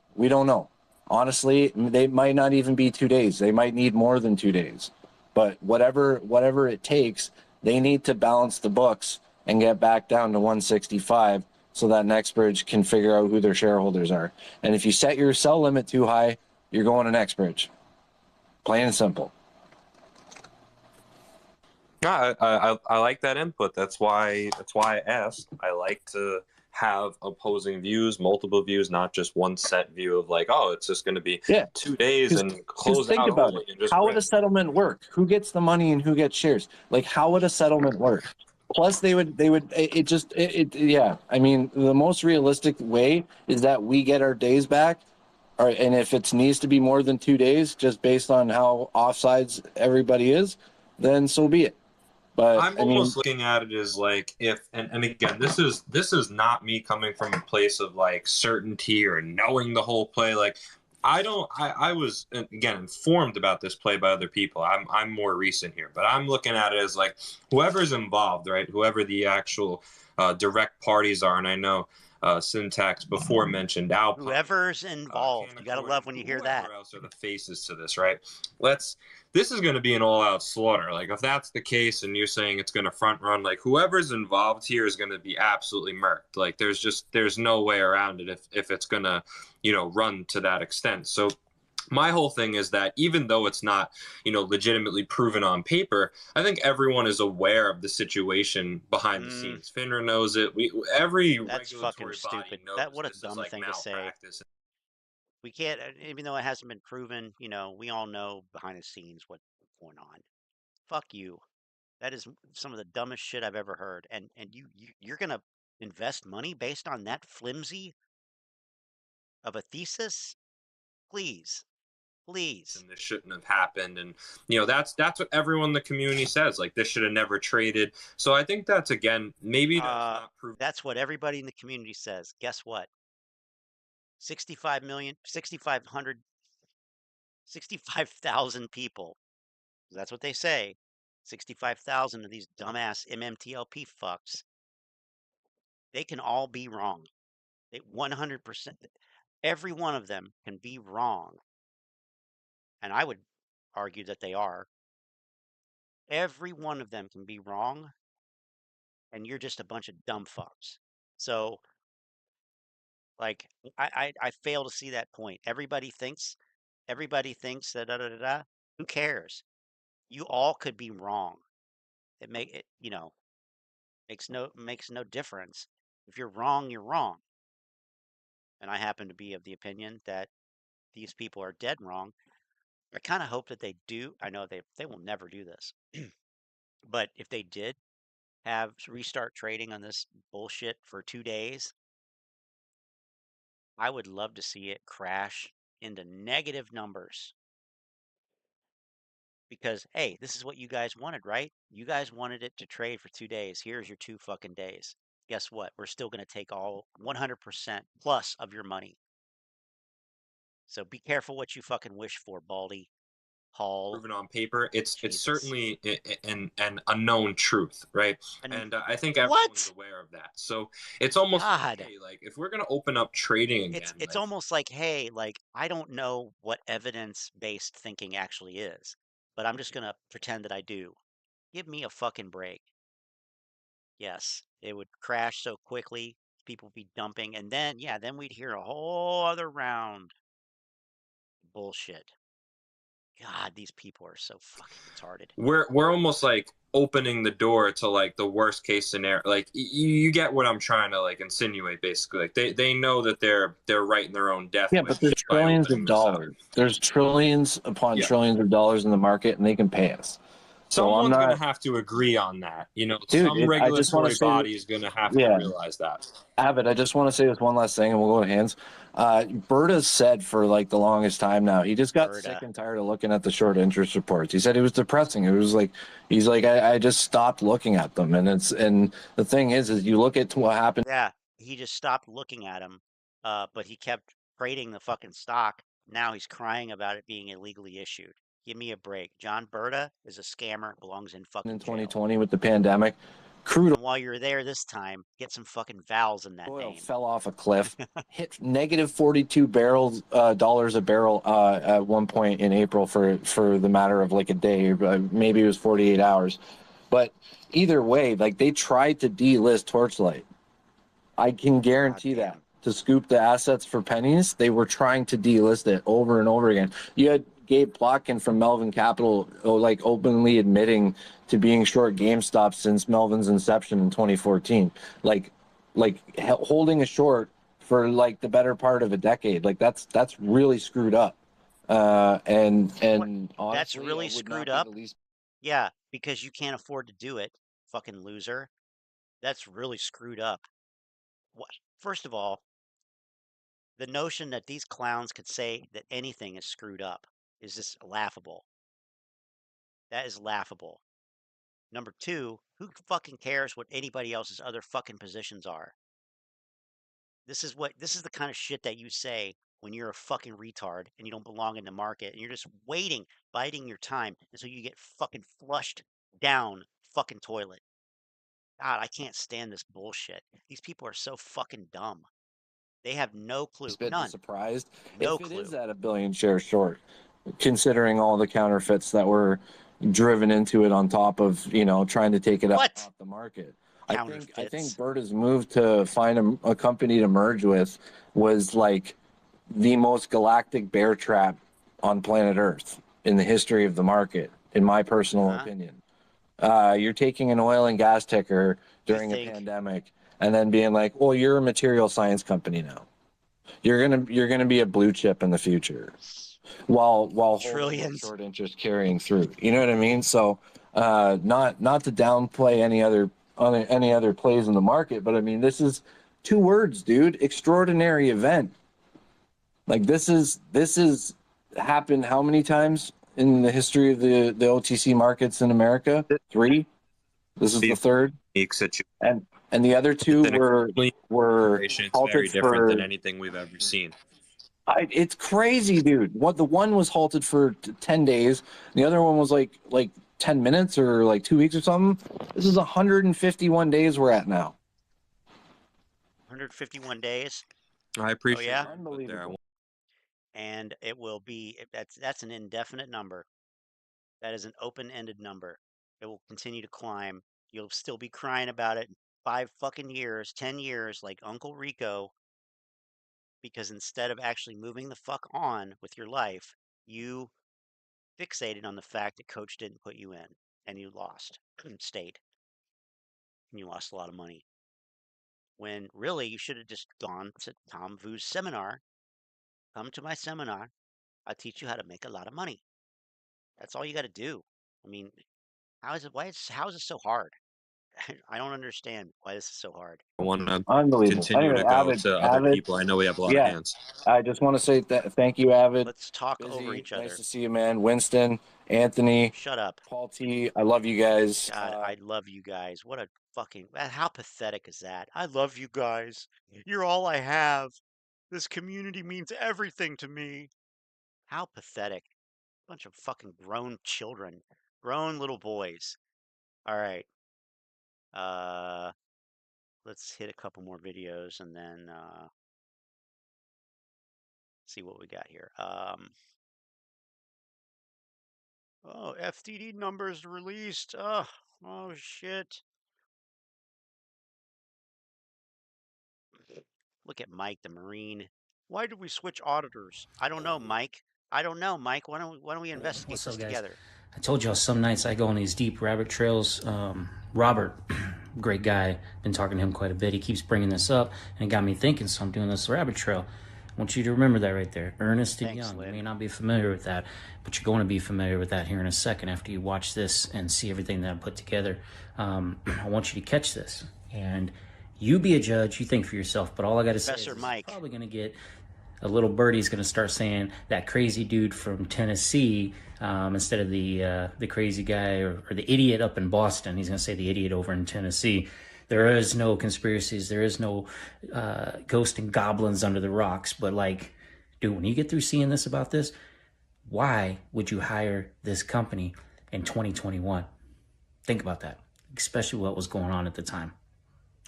Honestly, they might not even be 2 days. They might need more than 2 days. But whatever it takes, they need to balance the books and get back down to 165 so that NextBridge can figure out who their shareholders are. And if you set your sell limit too high, you're going to NextBridge. Plain and simple. Yeah, I like that input. That's why I asked. I like to have opposing views, multiple views, not just one set view of like, oh, it's just going to be 2 days and close think out about early it. and just How rip. would a settlement work? Who gets the money and who gets shares? Like, how would a settlement work? Plus, yeah. I mean, the most realistic way is that we get our days back, and if it needs to be more than 2 days, just based on how offsides everybody is, then so be it. But I'm almost looking at it as like and again, this is not me coming from a place of like certainty or knowing the whole play. Like I was again informed about this play by other people. I'm more recent here, but I'm looking at it as like whoever's involved, right? Whoever the actual direct parties are, and I know Syntax before mentioned Alpine. Whoever's involved, you gotta love when you hear that. Whoever else are the faces to this, right? This is going to be an all-out slaughter. Like if that's the case, and you're saying it's going to front run, like whoever's involved here is going to be absolutely murked. Like there's no way around it if it's going to, run to that extent. So my whole thing is that even though it's not, legitimately proven on paper, I think everyone is aware of the situation behind the scenes. FINRA knows it. That's fucking stupid. What a dumb thing to say. We can't, even though it hasn't been proven, we all know behind the scenes what's going on. Fuck you. That is some of the dumbest shit I've ever heard. And you're gonna invest money based on that flimsy of a thesis? Please. And this shouldn't have happened, and that's what everyone in the community says. Like this should have never traded. So I think that's again maybe that's not proven. That's what everybody in the community says. Guess what? 65,000 people. That's what they say. 65,000 of these dumbass MMTLP fucks. They can all be wrong. 100%. Every one of them can be wrong. And I would argue that they are. Every one of them can be wrong. And you're just a bunch of dumb fucks. So, like, I fail to see that point. Everybody thinks that Who cares? You all could be wrong. It makes no difference. If you're wrong, you're wrong. And I happen to be of the opinion that these people are dead wrong. I kind of hope that they do. I know they will never do this. But if they did restart trading on this bullshit for 2 days, I would love to see it crash into negative numbers. Because, hey, this is what you guys wanted, right? You guys wanted it to trade for 2 days. Here's your 2 fucking days. Guess what? We're still going to take all 100% plus of your money. So be careful what you fucking wish for, Baldy. Hall. Proven on paper, it's certainly an unknown truth, right? And I think everyone's aware of that. So it's almost like, hey, like if we're gonna open up trading again, it's almost like, hey, like I don't know what evidence-based thinking actually is, but I'm just gonna pretend that I do. Give me a fucking break. Yes, it would crash so quickly, people would be dumping, and then we'd hear a whole other round bullshit. God, these people are so fucking retarded. We're almost like opening the door to like the worst case scenario. Like you get what I'm trying to like insinuate, basically. Like they know that they're writing their own death. Yeah, but there's trillions of dollars. There's trillions upon trillions of dollars in the market, and they can pay us. So Someone's going to have to agree on that. You know, Dude, some regulatory body is going to have to yeah. realize that. Avid, I just want to say this one last thing, and we'll go to hands. Berta's said for like the longest time now, he just got sick and tired of looking at the short interest reports. He said it was depressing. It was like he's like, I just stopped looking at them, and the thing is you look at what happened. Yeah, he just stopped looking at them, but he kept trading the fucking stock. Now he's crying about it being illegally issued. Give me a break. John Berta is a scammer, belongs in fucking 2020 with the pandemic. Crude and while you're there this time, get some fucking vowels in that oil name. fell off a cliff, hit negative 42 dollars a barrel at one point in April for the matter of like a day, maybe it was 48 hours. But either way, like they tried to delist Torchlight. I can guarantee that to scoop the assets for pennies, they were trying to delist it over and over again. You had Gabe Plotkin from Melvin Capital like openly admitting to being short GameStop since Melvin's inception in 2014. Like holding a short for like the better part of a decade. Like that's really screwed up. And honestly, that's really screwed up. Yeah, because you can't afford to do it, fucking loser. That's really screwed up. What? First of all, the notion that these clowns could say that anything is screwed up is just laughable. That is laughable. Number two, who fucking cares what anybody else's other fucking positions are? This is the kind of shit that you say when you're a fucking retard and you don't belong in the market and you're just waiting, biding your time until you get fucking flushed down fucking toilet. God, I can't stand this bullshit. These people are so fucking dumb. They have no clue. None. Surprised No if it clue. is at $1 billion shares short, considering all the counterfeits that were driven into it on top of trying to take it off the market. I think Berta's move to find a company to merge with was like the most galactic bear trap on planet Earth in the history of the market, in my personal opinion. You're taking an oil and gas ticker during a pandemic and then being like, well, you're a material science company now. You're gonna be a blue chip in the future, while trillions short interest carrying through. You know what I mean? So, not to downplay any other plays in the market, but I mean this is 2 words, dude. Extraordinary event. Like this is happened how many times in the history of the OTC markets in America? 3. This is the 3rd. And the other 2 were it's very different than anything we've ever seen. It's crazy, dude. The one was halted for 10 days. The other one was like 10 minutes or like 2 weeks or something. This is 151 days we're at now. 151 days. I appreciate yeah? Unbelievable. And it will be that's an indefinite number. That is an open-ended number. It will continue to climb. You'll still be crying about it in 5 fucking years, 10 years, like Uncle Rico, because instead of actually moving the fuck on with your life, you fixated on the fact that coach didn't put you in and you lost, stayed, and you lost a lot of money. When really you should have just gone to Tom Vu's seminar. Come to my seminar. I'll teach you how to make a lot of money. That's all you got to do. I mean, how is it so hard? I don't understand why this is so hard. I want to Unbelievable. continue Anyway, to go to other people. I know we have a lot of hands. I just want to say thank you, Avid. Let's talk over each other. Nice to see you, man. Winston, Anthony. Shut up. Paul T. I love you guys. God, I love you guys. What a fucking... How pathetic is that? I love you guys. You're all I have. This community means everything to me. How pathetic. Bunch of fucking grown children. Grown little boys. All right. Let's hit a couple more videos and then see what we got here. Oh, FTD numbers released. Oh shit. Look at Mike the Marine. Why did we switch auditors? I don't know, Mike. I don't know, Mike. Why don't we investigate What's this up, guys? together? I told y'all some nights I go on these deep rabbit trails. Robert, great guy, been talking to him quite a bit. He keeps bringing this up and it got me thinking, so I'm doing this rabbit trail. I want you to remember that right there. Ernest and Young. You may not be familiar with that, but you're going to be familiar with that here in a second after you watch this and see everything that I put together. I want you to catch this. And you be a judge, you think for yourself, but all I got to say is Mike. probably going to get a little birdie's going to start saying that crazy dude from Tennessee instead of the crazy guy or the idiot up in Boston. He's going to say the idiot over in Tennessee. There is no conspiracies. There is no ghost and goblins under the rocks. But like, dude, when you get through seeing this about this, why would you hire this company in 2021? Think about that, especially what was going on at the time.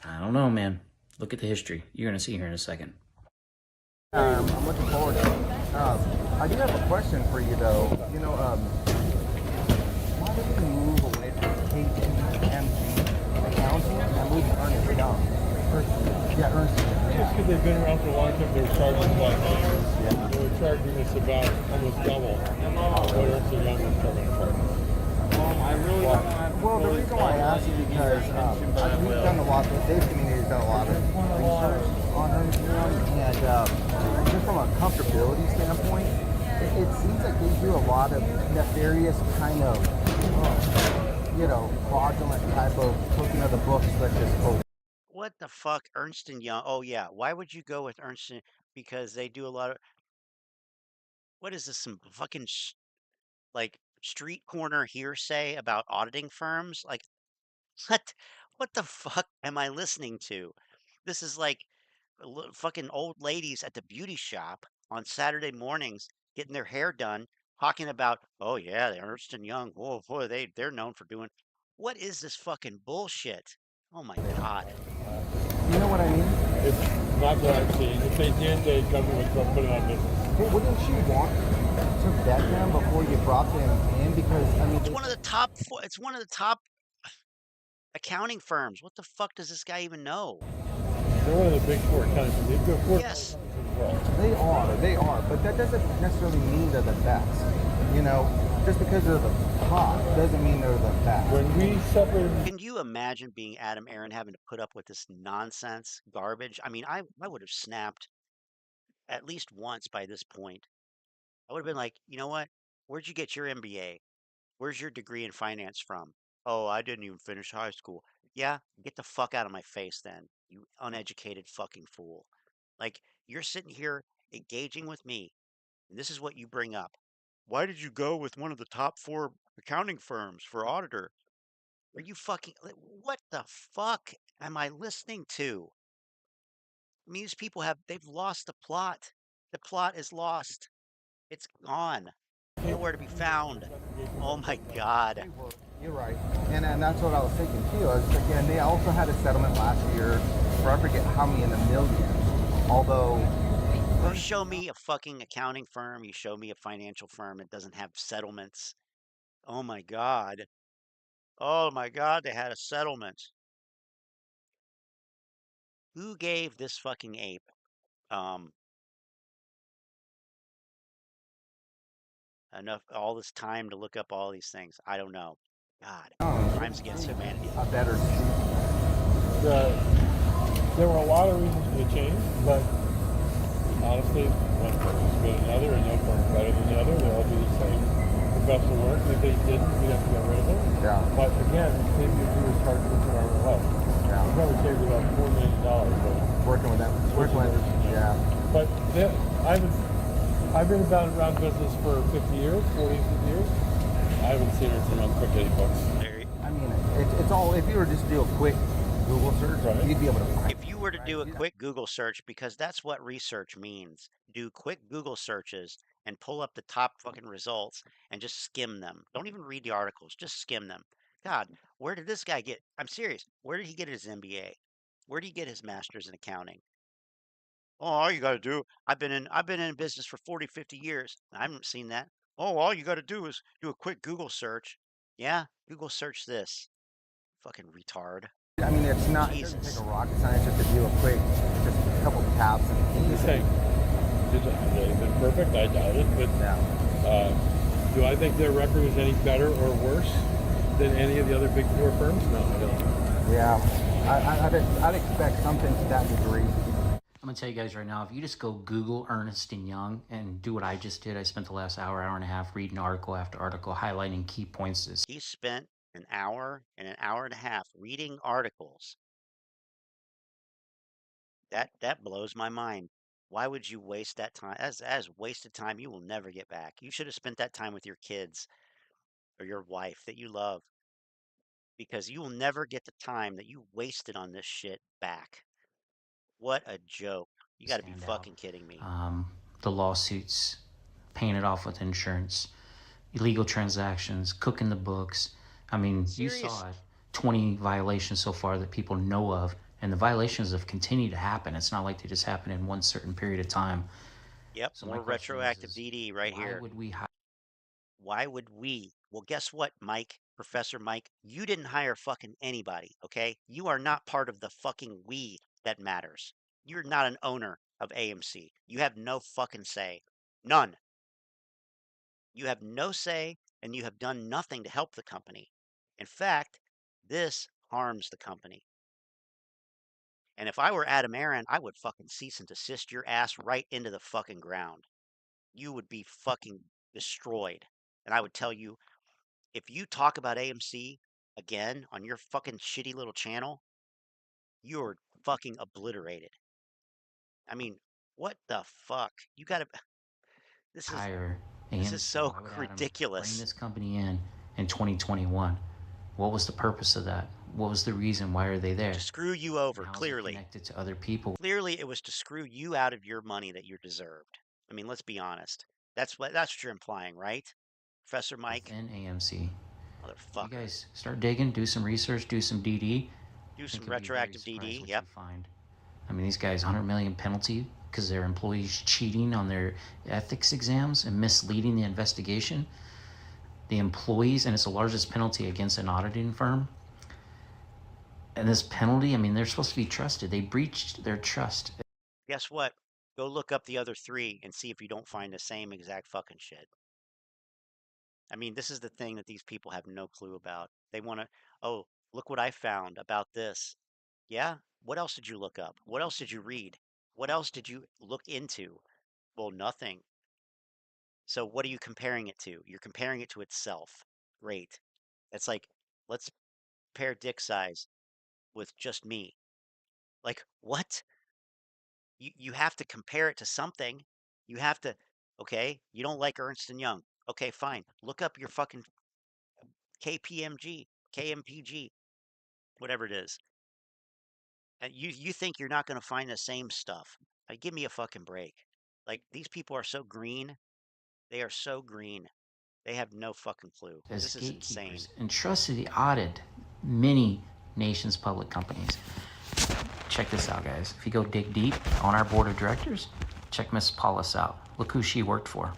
I don't know, man. Look at the history. You're going to see here in a second. I'm looking forward to it. I do have a question for you, though. You know, why did you move away from HYMC accounting and move to Ernst & Young? Yeah, Ernst & Young. Just because they've been around for a long time, they were charging a lot more. Yeah. They were charging us about almost double what Ernst & Young was charging us. I really don't know. Well, the reason why I asked is because we've done a lot, the Dave community has done a lot of research on Ernst & Young, and just from a comfortability standpoint, it seems like they do a lot of nefarious kind of, fraudulent type of hooking of the books, let's just hope. What the fuck, Ernst & Young? Oh, yeah. Why would you go with Ernst & Because they do a lot of... What is this, some fucking, street corner hearsay about auditing firms? Like, what the fuck am I listening to? This is like fucking old ladies at the beauty shop on Saturday mornings getting their hair done, talking about, oh yeah, the Ernst & Young, oh boy, they're known for doing... What is this fucking bullshit? Oh my God. You know what I mean? It's not what I've seen. If they did, the government would put it on business. Hey, wouldn't you want to vet them before you brought them in? Because, I mean... It's one of the top four, it's one of the top accounting firms. What the fuck does this guy even know? They're one of the big four accounting firms. They've got four yes. They are, but that doesn't necessarily mean they're the best. You know, just because they're the top doesn't mean they're the best. When we separated... Can you imagine being Adam Aron having to put up with this nonsense garbage? I mean, I would have snapped at least once by this point. I would have been like, you know what? Where'd you get your MBA? Where's your degree in finance from? Oh, I didn't even finish high school. Yeah, get the fuck out of my face then, you uneducated fucking fool. Like, you're sitting here engaging with me, and this is what you bring up. Why did you go with one of the top 4 accounting firms for auditor? Are you fucking... What the fuck am I listening to? I mean, these people they've lost the plot. The plot is lost. It's gone. Nowhere to be found. Oh my God. You're right. And that's what I was thinking too. Again, they also had a settlement last year for I forget how many in the millions. Although... You show me a fucking accounting firm, you show me a financial firm that doesn't have settlements. Oh my God. Oh my God, they had a settlement. Who gave this fucking ape all this time to look up all these things? I don't know. God, crimes against humanity. A better... There were a lot of reasons for the change, but honestly, one firm is better than the other, and no firm is better than the other. They all do the same professional work. If they didn't, we'd have to get rid of them. Yeah. But again, maybe if we were charging with our own health, we probably saved about $4 million. Working with them. Working with them. Yeah. But I've been around business for 50 years, 40, 50 years. I haven't seen it on quick any books. I mean, it's all, if you were just to do a quick Google search, you'd be able to find. If you were to do a quick Google search, because that's what research means, do quick Google searches and pull up the top fucking results and just skim them. Don't even read the articles, just skim them. God, where did this guy get, I'm serious, where did he get his MBA? Where did he get his master's in accounting? Oh, all you got to do, I've been in business for 40, 50 years. I haven't seen that. Oh, all you got to do is do a quick Google search. Yeah, Google search this. Fucking retard. I mean, it's not, it doesn't take a rocket scientist to do a quick, just a couple taps. And I'm just saying, Have they been perfect? I doubt it. But do I think their record is any better or worse than any of the other big four firms? No, I don't. Yeah, I'd expect something to that degree. I'm gonna tell you guys right now, if you just go Google Ernst & Young and do what I just did, I spent the last hour and a half reading article after article highlighting key points. He spent an hour and a half reading articles. That blows my mind. Why would you waste that time? As wasted time you will never get back. You should have spent that time with your kids or your wife that you love, because you will never get the time that you wasted on this shit back. What a joke. You got to be fucking kidding me. The lawsuits, paying it off with insurance, illegal transactions, cooking the books. I mean, you saw it. 20 violations so far that people know of, and the violations have continued to happen. It's not like they just happen in one certain period of time. Yep, So more retroactive DD right here. Why would we Why would we? Well, guess what, Mike? Professor Mike, you didn't hire fucking anybody, okay? You are not part of the fucking we that matters. You're not an owner of AMC. You have no fucking say. None. You have no say, and you have done nothing to help the company. In fact, this harms the company. And if I were Adam Aron, I would fucking cease and desist your ass right into the fucking ground. You would be fucking destroyed. And I would tell you, if you talk about AMC again on your fucking shitty little channel, you're fucking obliterated. I mean, what the fuck? You gotta. This is so ridiculous. Bring this company in 2021. What was the purpose of that? What was the reason? Why are they there? To screw you over, clearly. Connected to other people. Clearly, it was to screw you out of your money that you deserved. I mean, let's be honest. That's what you're implying, right, Professor Mike? Within AMC. Motherfucker. You guys start digging, do some research, do some DD. Do some retroactive DD. Yep. I mean, these guys, 100 million penalty because their employees cheating on their ethics exams and misleading the investigation. The employees, and it's the largest penalty against an auditing firm. And this penalty, I mean, they're supposed to be trusted. They breached their trust. Guess what? Go look up the other three and see if you don't find the same exact fucking shit. I mean, this is the thing that these people have no clue about. They want to, oh, look what I found about this. Yeah? What else did you look up? What else did you read? What else did you look into? Well, nothing. So what are you comparing it to? You're comparing it to itself. Great. It's like, let's compare dick size with just me. Like, what? You have to compare it to something. You have to, okay, you don't like Ernst & Young. Okay, fine. Look up your fucking KPMG, KMPG, whatever it is. And you think you're not going to find the same stuff. Like, give me a fucking break. Like, these people are so green. They are so green. They have no fucking clue. This is insane. Entrusted the audit many nations' public companies. Check this out, guys. If you go dig deep on our board of directors, check Miss Paulus out. Look who she worked for.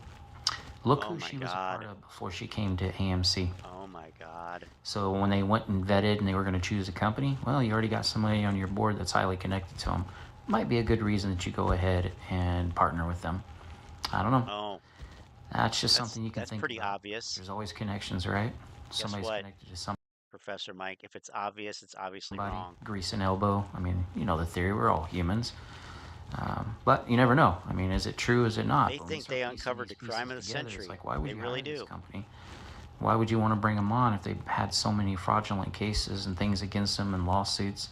Look who she was a part of before she came to AMC. Oh my God. So when they went and vetted and they were going to choose a company, well, you already got somebody on your board that's highly connected to them. Might be a good reason that you go ahead and partner with them. I don't know. Oh. That's just something you can think about. That's pretty obvious. There's always connections, right? Somebody's connected to something. Professor Mike, if it's obvious, it's obviously wrong. Grease an elbow. I mean, you know the theory. We're all humans. But you never know. I mean, is it true? Is it not? They think they uncovered the crime of the century. Like, why would they you really hire do. This company? Why would you want to bring them on if they've had so many fraudulent cases and things against them and lawsuits?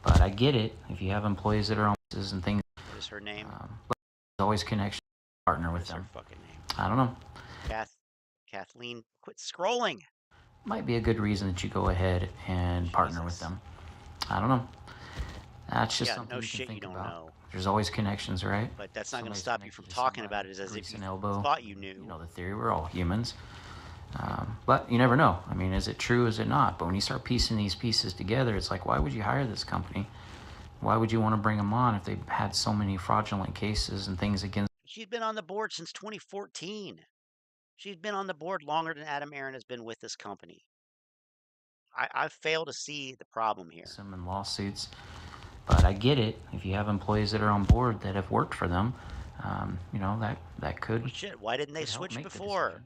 But I get it. If you have employees that are on cases and things. What is her name? But there's always connection. Partner with them. Her fucking name? I don't know. Kathleen, quit scrolling. Might be a good reason that you go ahead and partner with them. I don't know. That's just something you can think about. Know. There's always connections, right? But that's not going to stop you from talking about it as if you thought you knew. You know the theory. We're all humans. But you never know. I mean, is it true? Is it not? But when you start piecing these pieces together, it's like, why would you hire this company? Why would you want to bring them on if they've had so many fraudulent cases and things against? She's been on the board since 2014. She's been on the board longer than Adam Aron has been with this company. I fail to see the problem here. Some in lawsuits, but I get it. If you have employees that are on board that have worked for them, You know, that could. Well, shit, why didn't they switch before?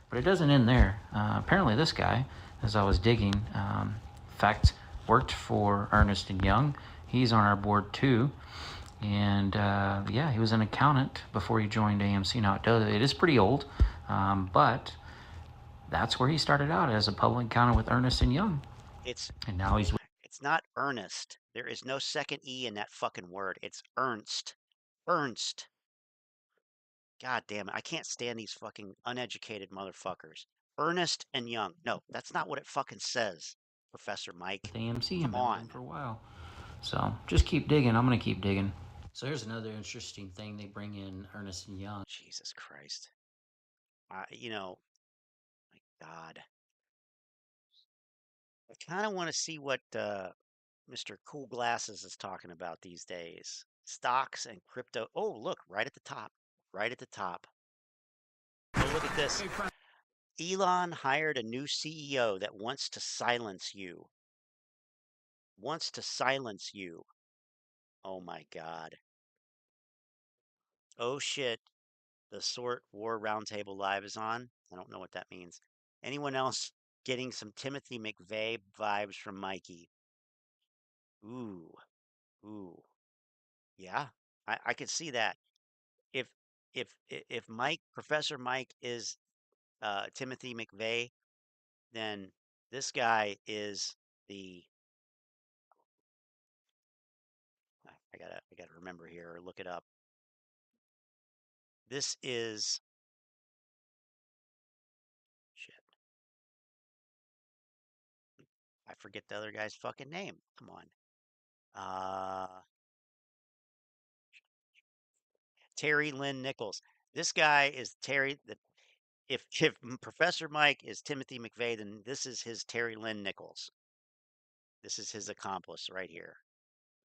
But it doesn't end there. Apparently, this guy, as I was digging, in fact, worked for Ernst & Young. He's on our board too. And yeah, he was an accountant before he joined AMC. Now, it is pretty old, but that's where he started out, as a public accountant with Ernst & Young. And now he's... It's not Ernest. There is no second E in that fucking word. It's Ernst. Ernst. God damn it. I can't stand these fucking uneducated motherfuckers. Ernst & Young. No, that's not what it fucking says, Professor Mike. AMC, Come on. for a while. So just keep digging. I'm going to keep digging. So here's another interesting thing. They bring in Ernst & Young. Jesus Christ. You know, my God. I kind of want to see what Mr. Cool Glasses is talking about these days. Stocks and crypto. Oh, look, right at the top. Right at the top. Oh, look at this. Elon hired a new CEO that wants to silence you. Wants to silence you. Oh my God. Oh shit. The Sort War Roundtable Live is on. I don't know what that means. Anyone else getting some Timothy McVeigh vibes from Mikey? Ooh. Ooh. Yeah, I could see that. If Professor Mike is Timothy McVeigh, then this guy is the I gotta remember here or look it up. This is shit. I forget the other guy's fucking name. Come on. Terry Lynn Nichols. This guy is Terry. If Professor Mike is Timothy McVeigh, then this is his Terry Lynn Nichols. This is his accomplice right here.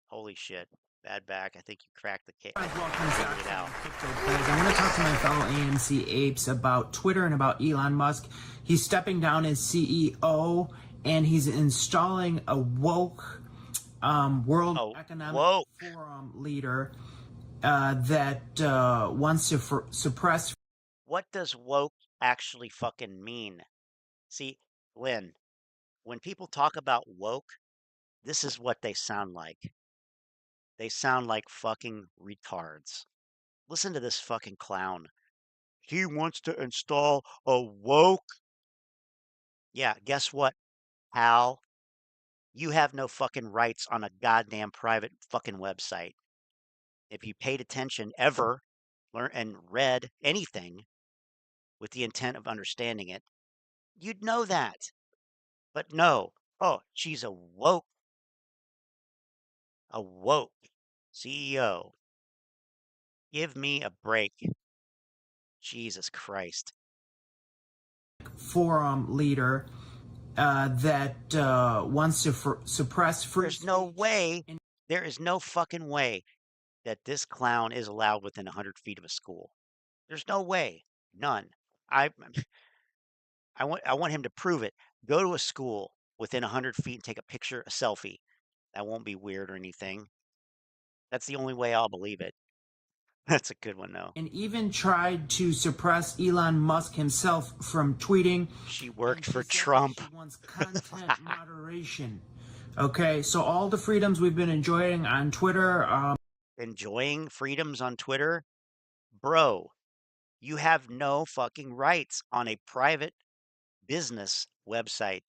Holy shit. Bad back. I think you cracked the case. I want to talk to my fellow AMC Apes about Twitter and about Elon Musk. He's stepping down as CEO and he's installing a woke World Economic Forum leader that wants to suppress. What does woke actually fucking mean? See, Lynn, when people talk about woke, this is what they sound like. They sound like fucking retards. Listen to this fucking clown. He wants to install a woke. Yeah, guess what, Hal? You have no fucking rights on a goddamn private fucking website. If you paid attention ever, learn and read anything with the intent of understanding it, you'd know that. But no. Oh, she's a woke CEO. Give me a break. Jesus Christ. Forum leader that wants to suppress free There's no way. There is no fucking way that this clown is allowed within 100 feet of a school. There's no way. None. I want him to prove it. Go to a school within 100 feet and take a picture, a selfie. That won't be weird or anything. That's the only way I'll believe it. That's a good one, though. And even tried to suppress Elon Musk himself from tweeting. She worked for Trump. She wants content moderation. Okay, so all the freedoms we've been enjoying on Twitter. Enjoying freedoms on Twitter? Bro, you have no fucking rights on a private business website.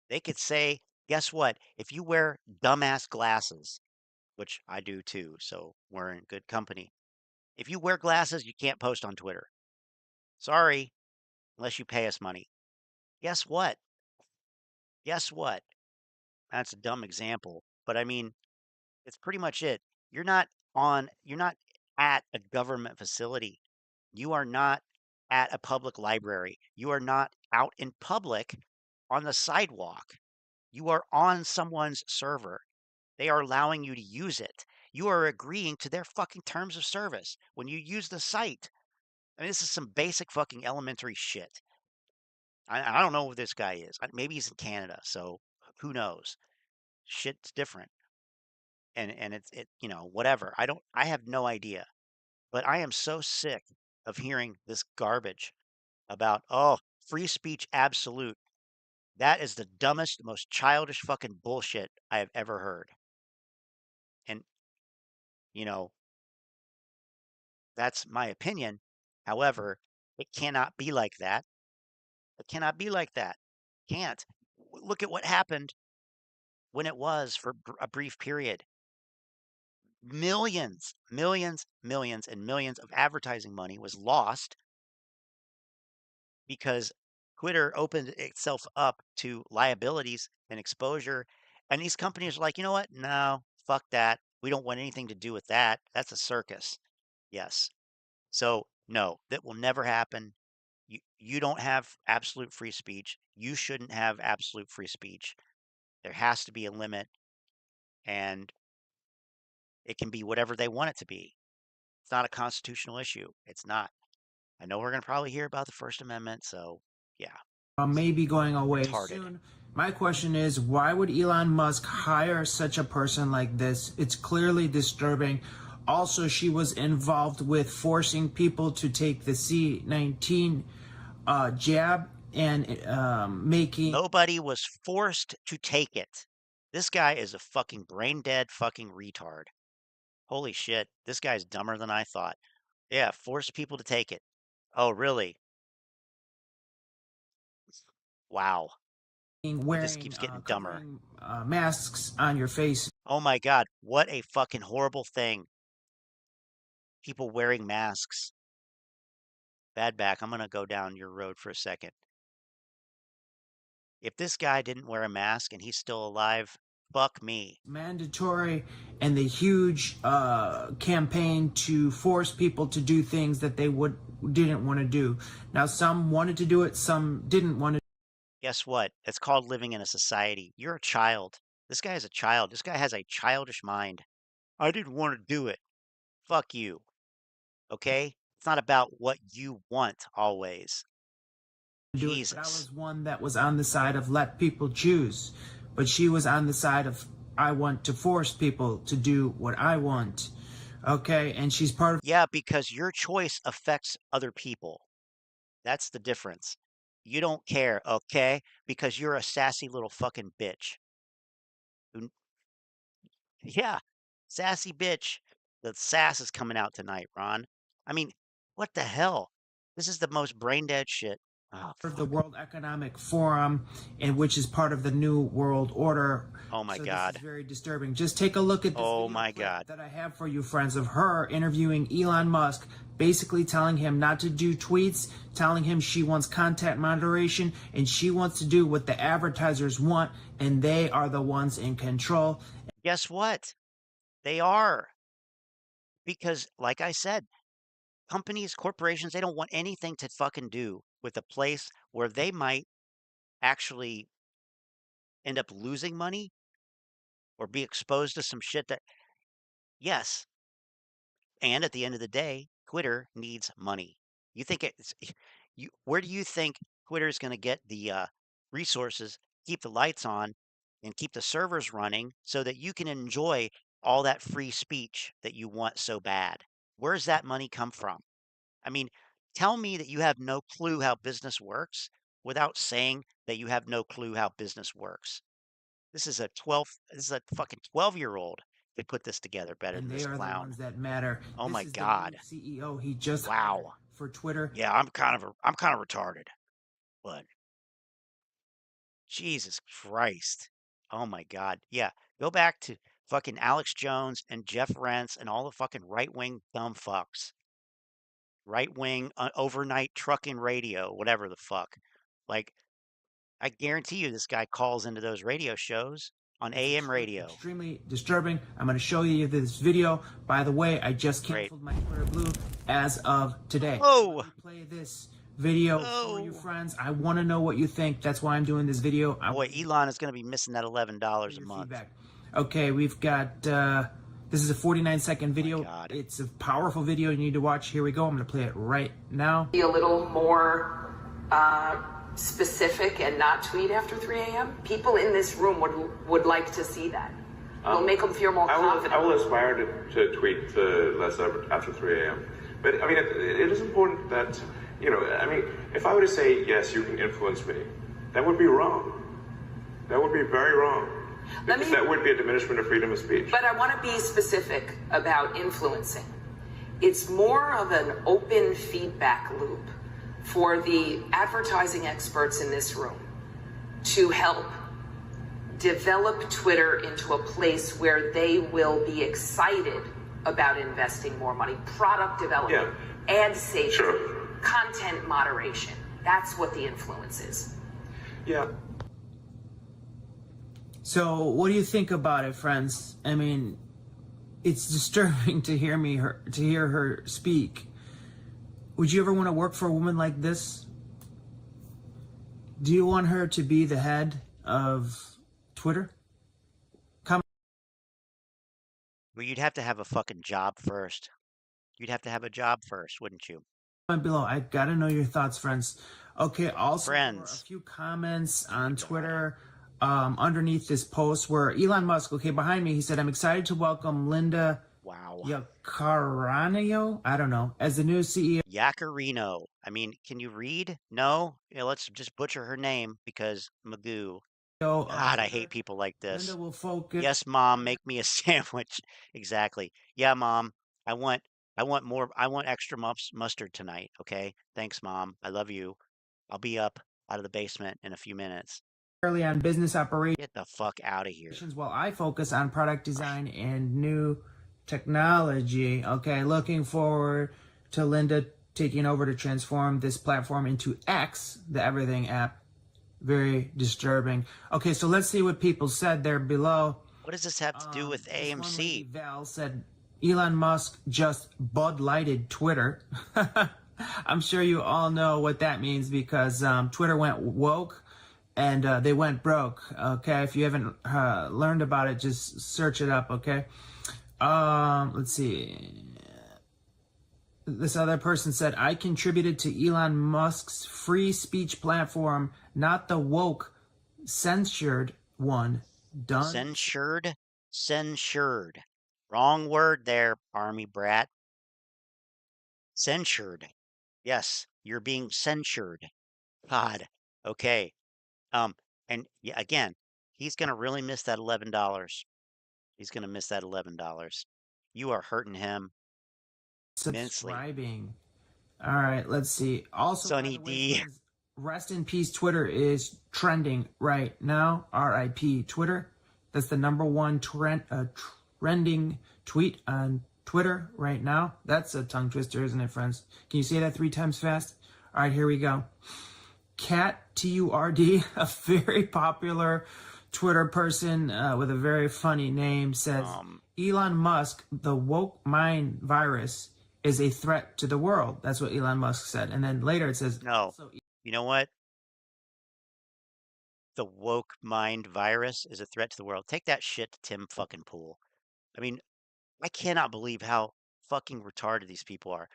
They could say, guess what? If you wear dumbass glasses, which I do too, so we're in good company. If you wear glasses, you can't post on Twitter. Sorry, unless you pay us money. Guess what? Guess what? That's a dumb example, but I mean, it's pretty much it. You're not at a government facility. You are not at a public library. You are not out in public on the sidewalk. You are on someone's server. They are allowing you to use it. You are agreeing to their fucking terms of service when you use the site. I mean, this is some basic fucking elementary shit. I don't know who this guy is. Maybe he's in Canada, so who knows? Shit's different. And it's whatever. I have no idea. But I am so sick of hearing this garbage about, oh, free speech absolute. That is the dumbest, most childish fucking bullshit I have ever heard. And, you know, that's my opinion. However, it cannot be like that. It cannot be like that. Can't. Look at what happened when it was for a brief period. Millions, millions, millions, and millions of advertising money was lost because Twitter opened itself up to liabilities and exposure. And these companies are like, you know what? No, fuck that. We don't want anything to do with that. That's a circus. Yes. So, no, that will never happen. You don't have absolute free speech. You shouldn't have absolute free speech. There has to be a limit, and it can be whatever they want it to be. It's not a constitutional issue. It's not. I know we're going to probably hear about the First Amendment, so yeah. Maybe going away Retarded. soon. My question is, why would Elon Musk hire such a person like this? It's clearly disturbing. Also, she was involved with forcing people to take the C19 jab and making... Nobody was forced to take it. This guy is a fucking brain dead fucking retard. Holy shit, this guy's dumber than I thought. Yeah, force people to take it. Oh, really? Wow. Wearing, this keeps getting dumber. Masks on your face. Oh my God, what a fucking horrible thing. People wearing masks. Bad back, I'm going to go down your road for a second. If this guy didn't wear a mask and he's still alive, fuck me. Mandatory, and the huge campaign to force people to do things that they didn't want to do. Now, some wanted to do it, some didn't want to. Guess what? It's called living in a society. You're a child. This guy is a child. This guy has a childish mind. I didn't want to do it. Fuck you. Okay? It's not about what you want always. Jesus. But I was one that was on the side of let people choose. But she was on the side of I want to force people to do what I want. Okay? And she's part of... Yeah, because your choice affects other people. That's the difference. You don't care, okay? Because you're a sassy little fucking bitch. Yeah, sassy bitch. The sass is coming out tonight, Ron. I mean, what the hell? This is the most brain dead shit. Oh, the World Economic Forum, and which is part of the New World Order. Oh my so God. This is very disturbing. Just take a look at this video that I have for you, friends, of her interviewing Elon Musk, basically telling him not to do tweets, telling him she wants content moderation, and she wants to do what the advertisers want, and they are the ones in control. Guess what? They are. Because, like I said, companies, corporations, they don't want anything to fucking do with a place where they might actually end up losing money or be exposed to some shit that, yes. And at the end of the day, Twitter needs money. You think where do you think Twitter is going to get the resources, keep the lights on, and keep the servers running so that you can enjoy all that free speech that you want so bad? Where's that money come from? I mean, tell me that you have no clue how business works without saying that you have no clue how business works. This is a fucking 12-year-old that put this together better than this clown. They are the ones that matter. Oh this my is God. The CEO he just wow. For Twitter. Yeah, I'm kind of retarded. But Jesus Christ. Oh my God. Yeah, go back to fucking Alex Jones and Jeff Rentz and all the fucking right-wing dumb fucks. Right-wing overnight trucking radio, whatever the fuck. Like, I guarantee you this guy calls into those radio shows on AM radio. Extremely disturbing. I'm going to show you this video. By the way, I just canceled my Twitter Blue as of today. Oh! Play this video for you, friends. I want to know what you think. That's why I'm doing this video. Boy, Elon is going to be missing that $11 a month. Feedback. Okay, we've got... this is a 49-second video. It's a powerful video you need to watch. Here we go. I'm going to play it right now. Be a little more specific and not tweet after 3 a.m. People in this room would like to see that. It'll make them feel more confident. I will aspire to tweet less after 3 a.m. But I mean, it is important that, you know, I mean, if I were to say, yes, you can influence me, that would be wrong. That would be very wrong. Because that would be a diminishment of freedom of speech. But I want to be specific about influencing. It's more of an open feedback loop for the advertising experts in this room to help develop Twitter into a place where they will be excited about investing more money, product development, ad safety, content moderation. That's what the influence is. Yeah. So what do you think about it, friends? I mean, it's disturbing to hear her speak. Would you ever want to work for a woman like this? Do you want her to be the head of Twitter? Well, you'd have to have a fucking job first. You'd have to have a job first, wouldn't you? Comment below. I gotta know your thoughts, friends. Okay, also friends. A few comments on Twitter underneath this post where Elon Musk, okay, behind me, he said, I'm excited to welcome Linda Yaccarino, I don't know, as the new CEO. Yaccarino. I mean, can you read? No? Yeah, let's just butcher her name because Magoo. God, I hate people like this. Linda will focus. Yes, Mom, make me a sandwich. Exactly. Yeah, Mom, I want extra mustard tonight, okay? Thanks, Mom. I love you. I'll be up out of the basement in a few minutes. Early on business operations. Get the fuck out of here. While I focus on product design and new technology. Okay, looking forward to Linda taking over to transform this platform into X, the everything app. Very disturbing. Okay, so let's see what people said there below. What does this have to do with AMC? Val said Elon Musk just Bud Lighted Twitter. I'm sure you all know what that means because Twitter went woke and they went broke. Okay, if you haven't learned about it, just search it up. Okay, let's see. This other person said, I contributed to Elon Musk's free speech platform, not the woke, censured one. Done. Censured? Censured. Wrong word there, army brat. Censured. Yes, you're being censured. God. Okay. And yeah, again, he's going to really miss that $11. He's going to miss that $11. You are hurting him. Subscribing. All right, let's see. Also, Sunny D. Friends, rest in peace. Twitter is trending right now. RIP Twitter. That's the #1 trending tweet on Twitter right now. That's a tongue twister, isn't it, friends? Can you say that 3 times fast? All right, here we go. Cat TURD, a very popular Twitter person with a very funny name, says Elon Musk, the woke mind virus, is a threat to the world. That's what Elon Musk said. And then later it says, no, you know what? The woke mind virus is a threat to the world. Take that shit to Tim fucking Pool. I mean, I cannot believe how fucking retarded these people are.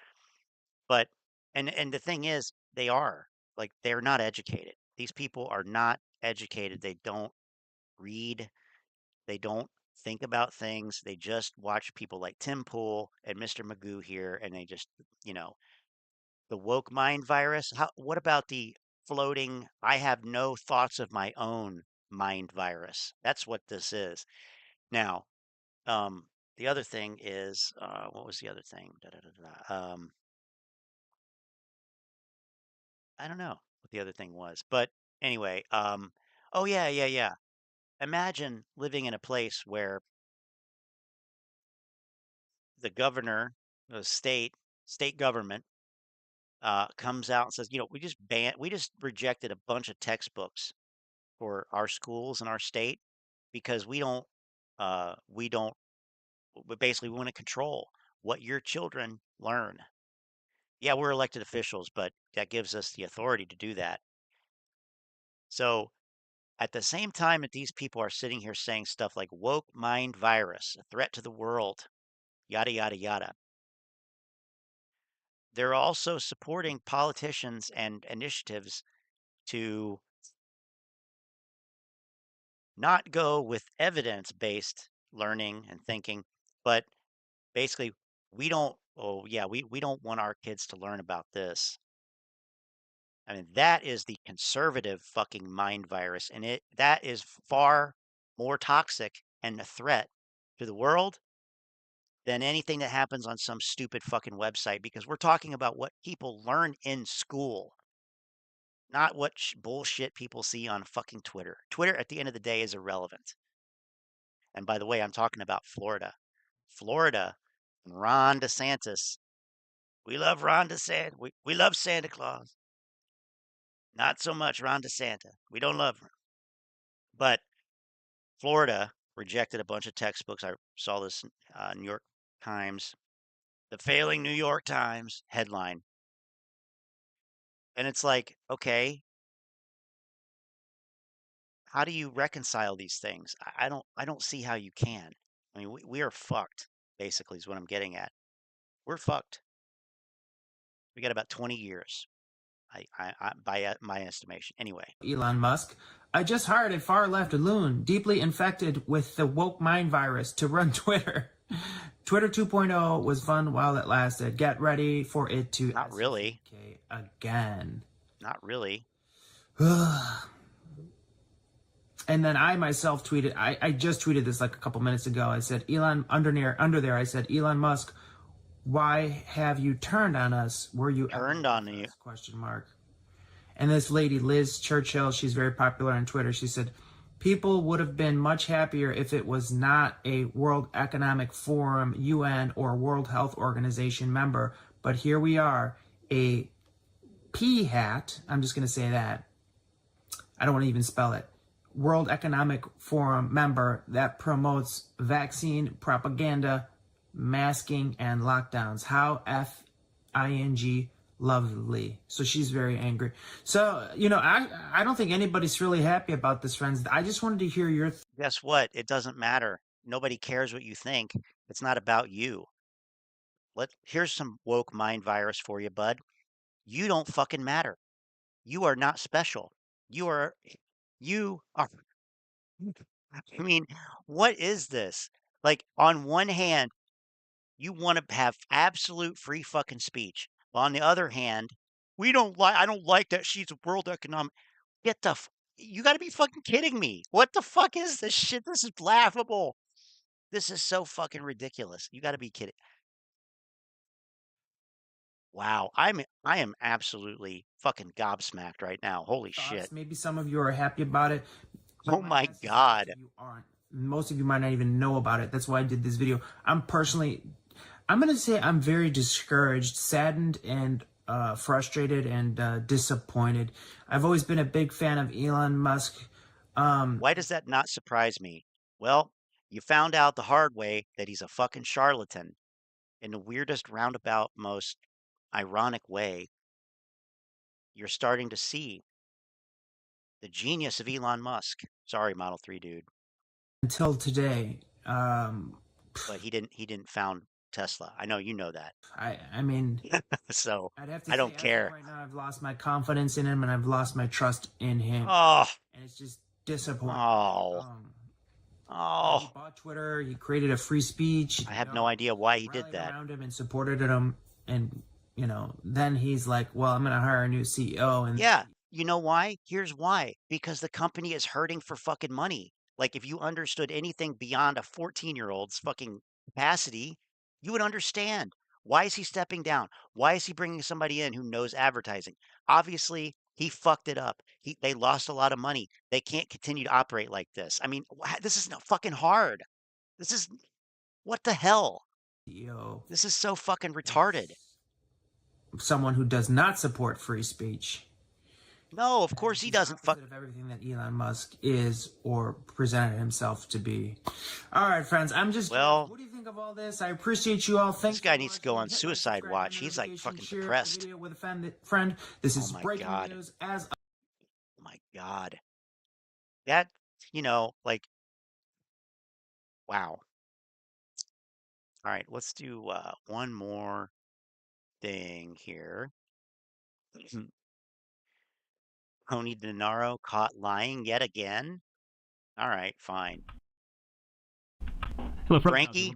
But, and the thing is, they are. Like, they're not educated. These people are not educated. They don't read. They don't think about things. They just watch people like Tim Pool and Mr. Magoo here, and they just, you know, the woke mind virus. What about the floating, I have no thoughts of my own mind virus? That's what this is. Now, the other thing is, what was the other thing? I don't know what the other thing was, but anyway, oh yeah. Imagine living in a place where the governor, the state government, comes out and says, you know, we just rejected a bunch of textbooks for our schools in our state because we basically want to control what your children learn. Yeah, we're elected officials, but that gives us the authority to do that. So at the same time that these people are sitting here saying stuff like woke mind virus, a threat to the world, yada, yada, yada, they're also supporting politicians and initiatives to not go with evidence-based learning and thinking, but basically, we don't oh yeah, we don't want our kids to learn about this. I mean, that is the conservative fucking mind virus, and that is far more toxic and a threat to the world than anything that happens on some stupid fucking website, because we're talking about what people learn in school, not what bullshit people see on fucking Twitter. Twitter, at the end of the day, is irrelevant. And by the way, I'm talking about Florida. Florida, Ron DeSantis. We love Ron DeSantis. We love Santa Claus. Not so much Ron DeSantis. We don't love him. But Florida rejected a bunch of textbooks. I saw this New York Times, the failing New York Times headline. And it's like, okay, how do you reconcile these things? I don't see how you can. I mean, we are fucked, basically, is what I'm getting at. We're fucked. We got about 20 years, by my estimation. Anyway. Elon Musk. I just hired a far-left loon deeply infected with the woke mind virus to run Twitter. Twitter 2.0 was fun while it lasted. Get ready for it to Not really. Again. Not really. And then I myself tweeted, I just tweeted this like a couple minutes ago. I said, under there, I said, Elon Musk, why have you turned on us? Were you turned on you? Question mark. And this lady, Liz Churchill, she's very popular on Twitter. She said, people would have been much happier if it was not a World Economic Forum, UN, or World Health Organization member. But here we are, a P-hat, I'm just going to say that. I don't want to even spell it. World Economic Forum member that promotes vaccine propaganda, masking, and lockdowns. How F-I-N-G lovely. So she's very angry. So, you know, I don't think anybody's really happy about this, friends. I just wanted to hear your... Guess what? It doesn't matter. Nobody cares what you think. It's not about you. Here's some woke mind virus for you, bud. You don't fucking matter. You are not special. You are... I mean, what is this? Like, on one hand, you want to have absolute free fucking speech. On the other hand, I don't like that she's a world economic. You got to be fucking kidding me. What the fuck is this shit? This is laughable. This is so fucking ridiculous. You got to be kidding. Wow, I am absolutely fucking gobsmacked right now. Holy shit. Maybe some of you are happy about it. Oh my God. You aren't. Most of you might not even know about it. That's why I did this video. I'm going to say I'm very discouraged, saddened, and frustrated and disappointed. I've always been a big fan of Elon Musk. Why does that not surprise me? Well, you found out the hard way that he's a fucking charlatan in the weirdest, roundabout, most ironic way. You're starting to see the genius of Elon Musk. Sorry, Model 3 dude. Until today. But he didn't found Tesla. I know you know that. I mean, so I'd have to I don't care. Right now, I've lost my confidence in him and I've lost my trust in him. Oh, and it's just disappointing. He bought Twitter. He created a free speech. I have no idea why he did that. Around him and supported him, and you know, then he's like, "Well, I'm going to hire a new CEO." And yeah, you know why? Here's why: because the company is hurting for fucking money. Like, if you understood anything beyond a 14-year-old's fucking capacity, you would understand. Why is he stepping down? Why is he bringing somebody in who knows advertising? Obviously, he fucked it up. They lost a lot of money. They can't continue to operate like this. I mean, this is not fucking hard. This is, what the hell? This is so fucking retarded. Someone who does not support free speech. No, of course he doesn't. Of everything that Elon Musk is or presented himself to be. All right, friends. What do you think of all this? I appreciate you all. This guy needs to go on suicide watch. He's like fucking depressed. With a friend. This is breaking news. Oh my God. That, you know, like, wow. All right, let's do one more thing here. Tony DeNaro caught lying yet again. All right, fine. Hello, Frankie.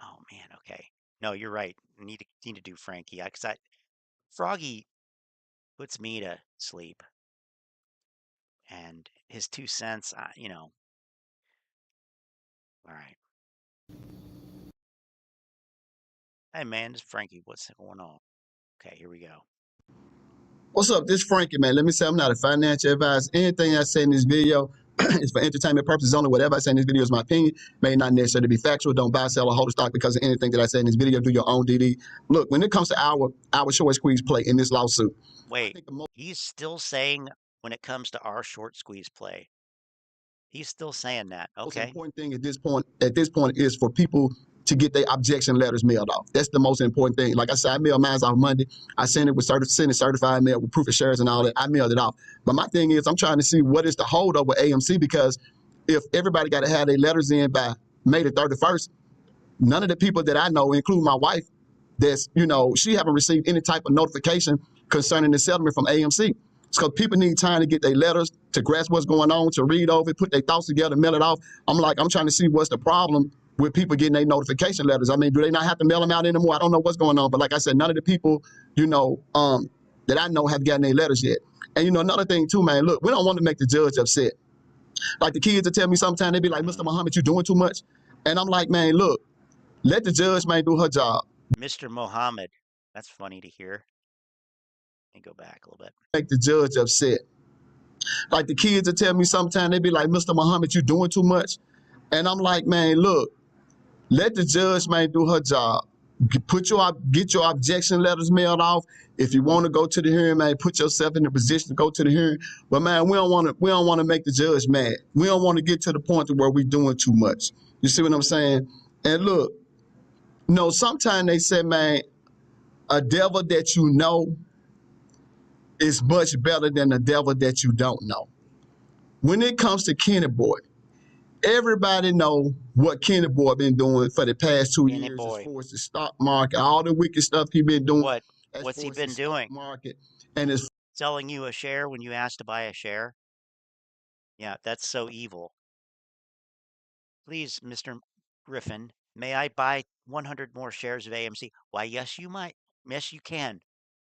Oh man, okay. No, you're right. Need to do Frankie, because Froggy puts me to sleep, and his 2 cents, all right. Hey man, this is Frankie. What's going on? Okay, here we go. What's up? This is Frankie, man. Let me say I'm not a financial advisor. Anything I say in this video is for entertainment purposes only. Whatever I say in this video is my opinion. May not necessarily be factual. Don't buy, sell, or hold a stock because of anything that I say in this video. Do your own DD. Look, when it comes to our short squeeze play in this lawsuit. Wait, he's still saying when it comes to our short squeeze play. He's still saying that. Okay. The most important thing at this point is for people to get their objection letters mailed off. That's the most important thing. Like I said, I mailed mine off Monday. I sent it with certified mail with proof of shares and all that. I mailed it off. But my thing is, I'm trying to see what is the holdup with AMC, because if everybody got to have their letters in by May the 31st, none of the people that I know, including my wife, she haven't received any type of notification concerning the settlement from AMC. Because people need time to get their letters, to grasp what's going on, to read over it, put their thoughts together, mail it off. I'm trying to see what's the problem with people getting their notification letters. I mean, do they not have to mail them out anymore? I don't know what's going on. But like I said, none of the people, that I know have gotten their letters yet. And, another thing too, man, look, we don't want to make the judge upset. Like the kids will tell me sometimes, they be like, Mr. Muhammad, you're doing too much. And I'm like, man, look, let the judge, man, do her job. Mr. Muhammad, that's funny to hear. Let me go back a little bit. Make the judge upset. Like the kids will tell me sometimes, they be like, Mr. Muhammad, you're doing too much. And I'm like, man, look, let the judge, man, do her job. Get your objection letters mailed off. If you want to go to the hearing, man, put yourself in the position to go to the hearing. But man, we don't want to make the judge mad. We don't want to get to the point where we're doing too much. You see what I'm saying? And look, sometimes they say, man, a devil that you know is much better than a devil that you don't know. When it comes to Kenny Boy, everybody know what Kenny Boy been doing for the past 2 years as far as the stock market, all the wicked stuff he been doing. What's he been doing? Market and it's selling you a share when you asked to buy a share. Yeah, that's so evil. Please, Mr. Griffin, may I buy 100 more shares of AMC? Why, yes, you might. Yes, you can.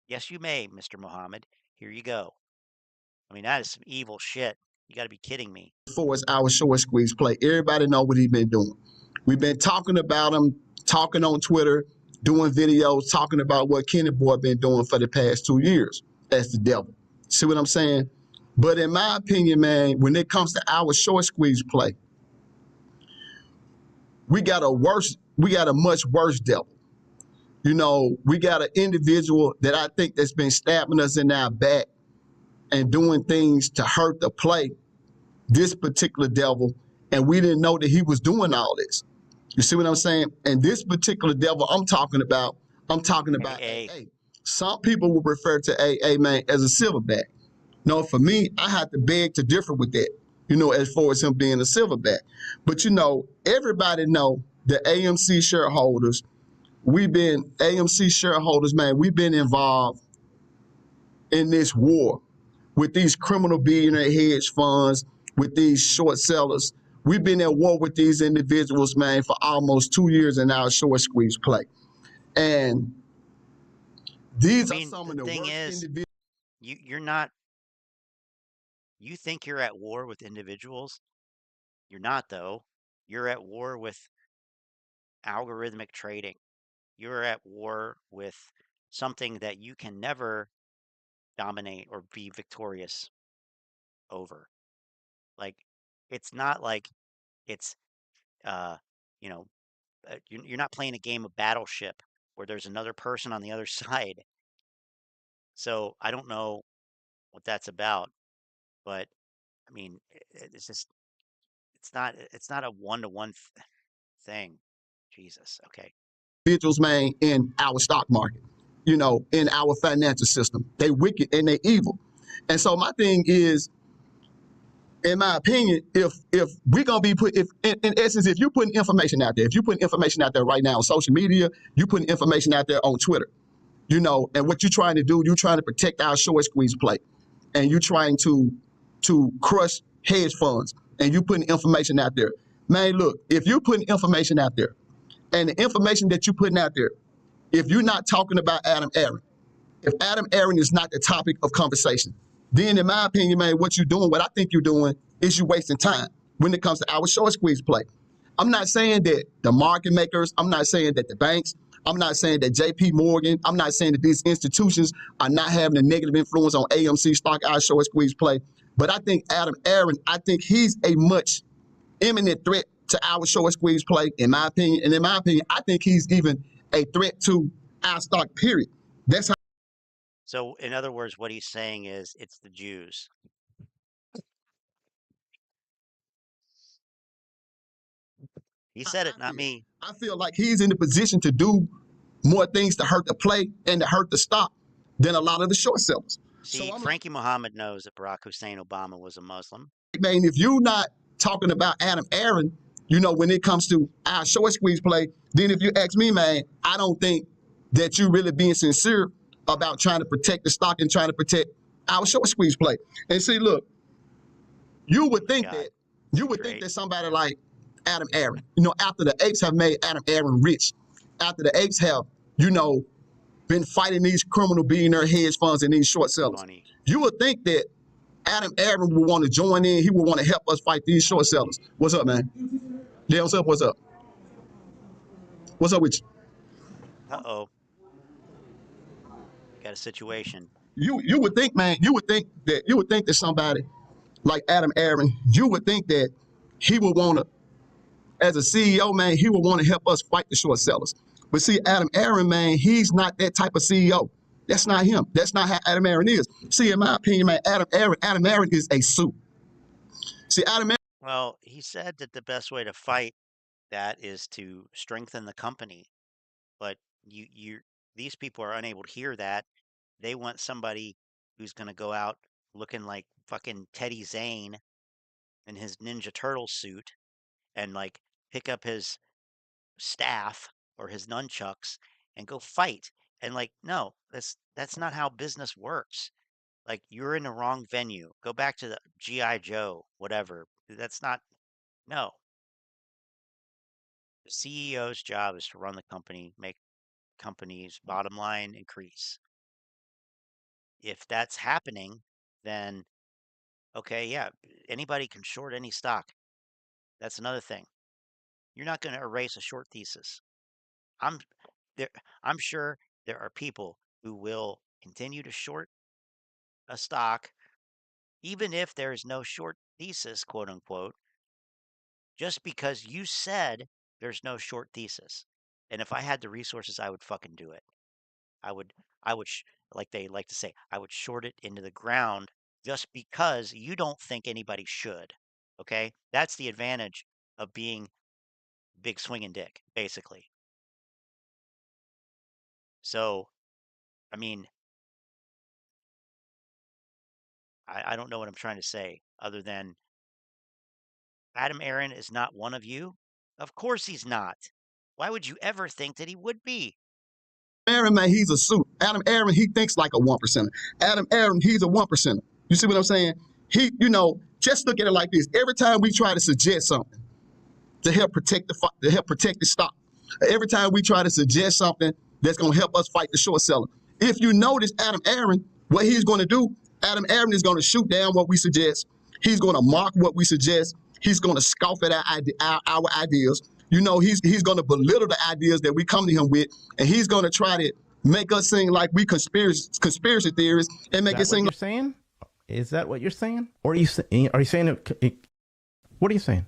Yes, you may, Mr. Muhammad. Here you go. I mean, that is some evil shit. You got to be kidding me. For our short squeeze play, everybody know what he's been doing. We've been talking about him, talking on Twitter, doing videos, talking about what Kenny Boy been doing for the past 2 years as the devil. See what I'm saying? But in my opinion, man, when it comes to our short squeeze play, we got a much worse devil. We got an individual that I think that's been stabbing us in our back and doing things to hurt the play, this particular devil, and we didn't know that he was doing all this. You see what I'm saying? And this particular devil I'm talking about AA. Some people will refer to AA, man, as a silverback. No, for me, I have to beg to differ with that, as far as him being a silverback. But, everybody know the AMC shareholders, AMC shareholders, man, we've been involved in this war with these criminal billionaire hedge funds, with these short sellers. We've been at war with these individuals, man, for almost 2 years in our short squeeze play. And these are some of the thing worst is, individuals. You're not, you think you're at war with individuals? You're not, though. You're at war with algorithmic trading. You're at war with something that you can never dominate or be victorious over. Like, it's not like it's, you're not playing a game of Battleship where there's another person on the other side. So I don't know what that's about, but I mean, it's just, it's not a one-to-one thing. Jesus. Okay. Individuals, man, in our stock market, in our financial system. They wicked and they evil. And so my thing is, in my opinion, if we're gonna be in essence, if you're putting information out there, right now on social media, you're putting information out there on Twitter, and what you're trying to do, you're trying to protect our short squeeze play, and you're trying to crush hedge funds, and you're putting information out there. Man, look, if you're putting information out there, and the information that you're putting out there if you're not talking about Adam Aron, if Adam Aron is not the topic of conversation, then in my opinion, man, what you're doing, what I think you're doing, is you're wasting time when it comes to our short squeeze play. I'm not saying that the market makers, I'm not saying that the banks, I'm not saying that JP Morgan, I'm not saying that these institutions are not having a negative influence on AMC stock, our short squeeze play. But I think Adam Aron, I think he's a much imminent threat to our short squeeze play, in my opinion. And in my opinion, I think he's even a threat to our stock, period. That's how. So, in other words, what he's saying is it's the Jews. He said it, not me. I feel like he's in the position to do more things to hurt the play and to hurt the stock than a lot of the short sellers. See, Frankie Muhammad knows that Barack Hussein Obama was a Muslim. Man, if you're not talking about Adam Aron, you know, when it comes to our short squeeze play, then if you ask me, man, I don't think that you're really being sincere about trying to protect the stock and trying to protect our short squeeze play. And see, look, you would think that somebody like Adam Aron, you know, after the Apes have made Adam Aron rich, after the Apes have, you know, been fighting these criminal billionaire hedge funds and these short sellers, you would think that Adam Aron would want to join in. He would want to help us fight these short sellers. What's up, man? Yeah, what's up? What's up? What's up with you? Uh-oh. Got a situation. You would think, man, you would think that somebody like Adam Aron, you would think that he would want to, as a CEO, man, he would want to help us fight the short sellers. But see, Adam Aron, man, he's not that type of CEO. That's not him. That's not how Adam Aron is. See, in my opinion, man, Adam Aron is a suit. See, Adam Aron. Well, he said that the best way to fight that is to strengthen the company. But these people are unable to hear that. They want somebody who's going to go out looking like fucking Teddy Zane in his Ninja Turtle suit and like pick up his staff or his nunchucks and go fight. And like, no, that's not how business works. Like, you're in the wrong venue. Go back to the G.I. Joe, whatever. That's not, no. The CEO's job is to run the company, make companies' bottom line increase. If that's happening, then okay, yeah, anybody can short any stock. That's another thing. You're not going to erase a short thesis. I'm sure there are people who will continue to short a stock even if there is no short thesis, quote unquote, just because you said there's no short thesis. And if I had the resources, I would fucking do it. I would, like they like to say, I would short it into the ground just because you don't think anybody should. Okay? That's the advantage of being big swinging dick, basically. So, I mean, I don't know what I'm trying to say other than Adam Aron is not one of you. Of course he's not. Why would you ever think that he would be? Aron, man, he's a suit. Adam Aron, he thinks like a 1%. Adam Aron, he's a 1%. You see what I'm saying? He, you know, just look at it like this. Every time we try to suggest something to help protect the stock, every time we try to suggest something that's going to help us fight the short seller, if you notice Adam Aron, what he's going to do, Adam Aron is going to shoot down what we suggest. He's going to mock what we suggest. He's going to scoff at our ideas. You know, he's going to belittle the ideas that we come to him with, and he's going to try to make us seem like we conspiracy theorists and make it seem. What you're saying? Is that what you're saying? Or are you saying it? What are you saying?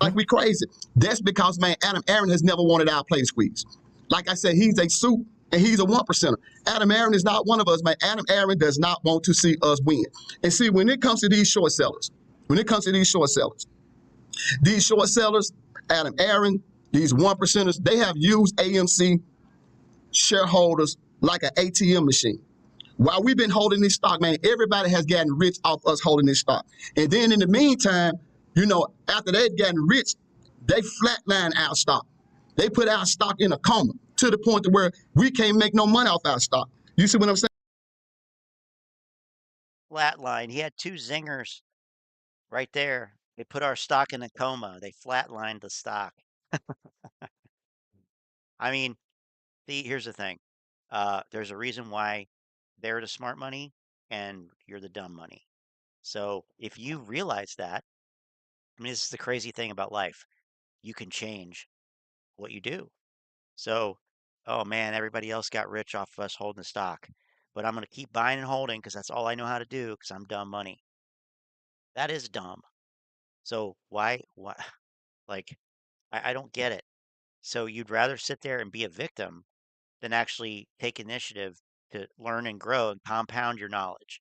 Like we crazy. That's because, man, Adam Aron has never wanted our play to squeeze. Like I said, he's a suit and he's a 1%er. Adam Aron is not one of us, man. Adam Aron does not want to see us win. And see, when it comes to these short sellers, Adam Aron, these 1%ers, they have used AMC shareholders like an ATM machine. While we've been holding this stock, man, everybody has gotten rich off us holding this stock. And then in the meantime, you know, after they've gotten rich, they flatline our stock. They put our stock in a coma to the point to where we can't make no money off our stock. You see what I'm saying? Flatline. He had two zingers right there. They put our stock in a coma. They flatlined the stock. I mean, Here's the thing. There's a reason why they're the smart money and you're the dumb money. So if you realize that, I mean, this is the crazy thing about life. You can change what you do. So, oh man, everybody else got rich off of us holding the stock, but I'm going to keep buying and holding because that's all I know how to do because I'm dumb money. That is dumb. So why, like, I don't get it. So you'd rather sit there and be a victim than actually take initiative to learn and grow and compound your knowledge.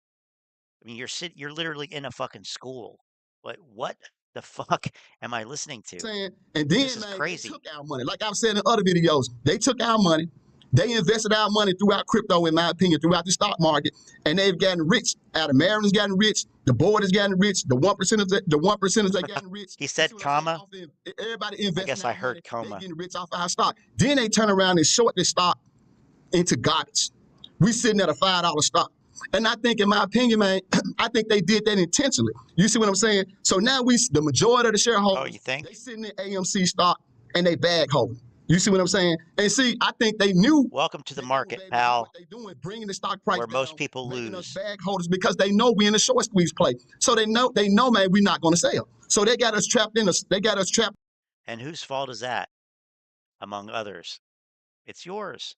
I mean, you're literally in a fucking school. What the fuck am I listening to? Saying, and then this is man, crazy. They took our money. Like I've said in other videos, they took our money. They invested our money throughout crypto, in my opinion, throughout the stock market, and they've gotten rich. Adam Aron has gotten rich. The board has gotten rich. The 1%ers are getting rich. He said, comma. Everybody investing. I guess I heard money, coma. They getting rich off our stock. Then they turn around and short this stock into garbage. We sitting at a $5 stock. And I think, in my opinion, man, I think they did that intentionally. You see what I'm saying? So now the majority of the shareholders, you think? they sitting in AMC stock and they bag holding. You see what I'm saying? And see, I think they knew. Welcome to the market, pal. What they doing, bringing the stock price where down, most people making lose. us bag holders because they know we in a short squeeze play. So they know, man, we're not going to sell. So they got us trapped in. They got us trapped. And whose fault is that? Among others, it's yours.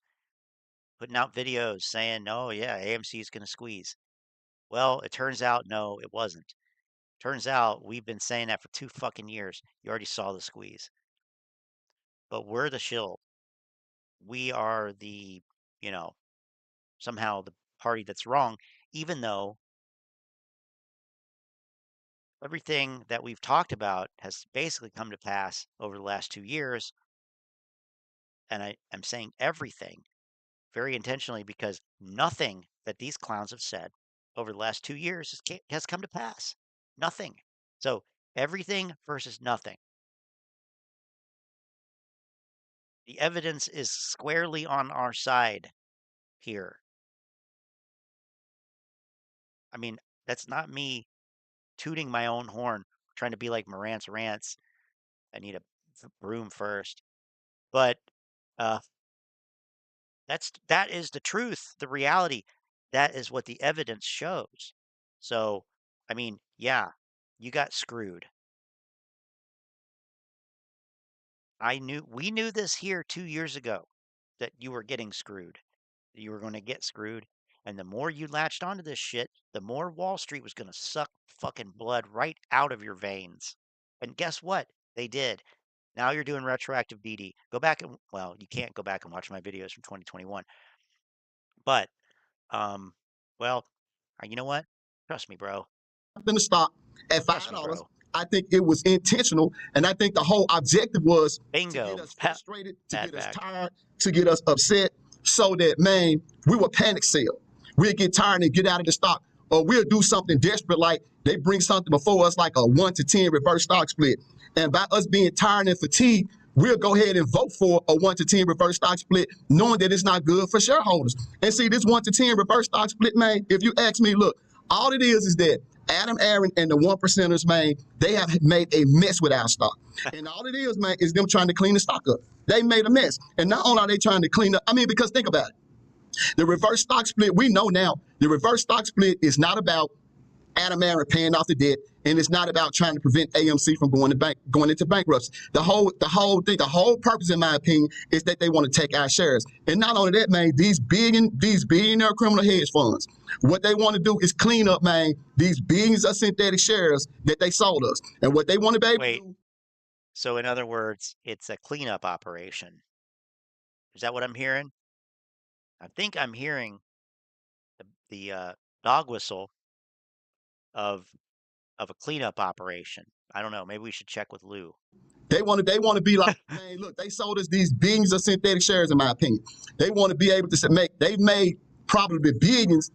Putting out videos saying, "Oh yeah, AMC is going to squeeze." Well, it turns out no, it wasn't. Turns out we've been saying that for 2 fucking years. You already saw the squeeze. But we're the shill. We are the, somehow the party that's wrong, even though everything that we've talked about has basically come to pass over the last 2 years. And I'm saying everything very intentionally because nothing that these clowns have said over the last 2 years has come to pass. Nothing. So everything versus nothing. The evidence is squarely on our side here. I mean, that's not me tooting my own horn, trying to be like Morant's rants. I need a broom first. But that is the truth, the reality. That is what the evidence shows. So, I mean, yeah, you got screwed. We knew this here 2 years ago that you were getting screwed. That you were going to get screwed. And the more you latched onto this shit, the more Wall Street was going to suck fucking blood right out of your veins. And guess what? They did. Now you're doing retroactive BD. Go back and, well, you can't go back and watch my videos from 2021. But, well, you know what? Trust me, bro. In the stock at $5. I think it was intentional, and I think the whole objective was bingo, to get us frustrated, to get us tired, to get us upset, so that, man, we will panic sell. We'll get tired and get out of the stock, or we'll do something desperate like they bring something before us like a 1 to 10 reverse stock split. And by us being tired and fatigued, we'll go ahead and vote for a 1 to 10 reverse stock split, knowing that it's not good for shareholders. And see, this 1 to 10 reverse stock split, man, if you ask me, look, all it is that Adam Aron and the 1%ers, man, they have made a mess with our stock. And all it is, man, is them trying to clean the stock up. They made a mess. And not only are they trying to clean up, I mean, because think about it. The reverse stock split, we know now, the reverse stock split is not about Adam Aron paying off the debt, and it's not about trying to prevent AMC from going into bankruptcy. The whole purpose, in my opinion, is that they want to take our shares. And not only that, man, these billionaire criminal hedge funds, what they want to do is clean up, man, these billions of synthetic shares that they sold us. And what they want to be able to do. So in other words, it's a cleanup operation. Is that what I'm hearing? I think I'm hearing the dog whistle of a cleanup operation. I don't know. Maybe we should check with Lou. They want to be like, man, look, they sold us these billions of synthetic shares, in my opinion. They want to be able to they've made probably billions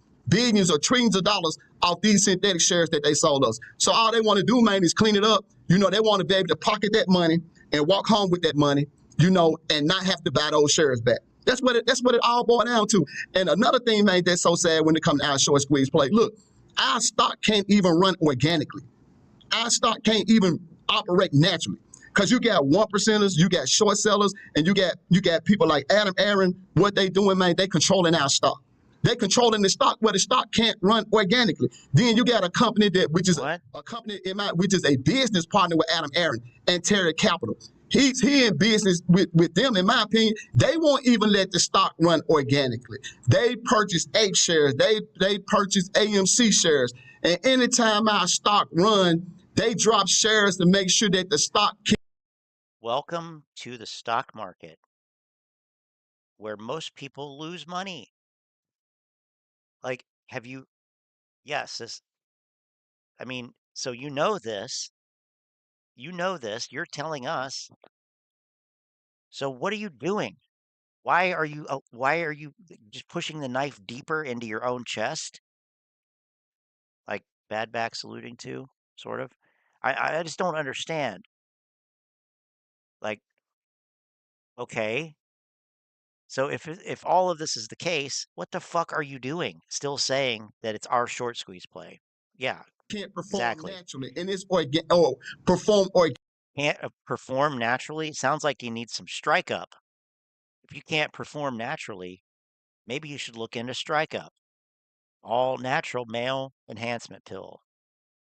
or trillions of dollars off these synthetic shares that they sold us. So all they want to do, man, is clean it up. They want to be able to pocket that money and walk home with that money, and not have to buy those shares back. That's what it all boils down to. And another thing, man, that's so sad when it comes to our short squeeze play. Look, our stock can't even run organically. Our stock can't even operate naturally. Because you got 1%ers, you got short sellers, and you got people like Aron. What they doing, man? They controlling our stock. They controlling the stock where the stock can't run organically. Then you got a company which is a company which is a business partner with Aron and Terry Capital. He in business with them, in my opinion. They won't even let the stock run organically. They purchase Apes shares. They purchase AMC shares. And anytime our stock run, they drop shares to make sure that the stock can. Welcome to the stock market, where most people lose money. Like, have you? Yes, I mean, so you know this. You know this. You're telling us. So what are you doing? Why are you just pushing the knife deeper into your own chest? Like Bbbyq's alluding to, sort of. I just don't understand. Like, okay. So if all of this is the case, what the fuck are you doing? Still saying that it's our short squeeze play? Yeah, Can't perform exactly. naturally, and it's perform can't perform naturally. Sounds like you need some strike up. If you can't perform naturally, maybe you should look into strike up. All natural male enhancement pill.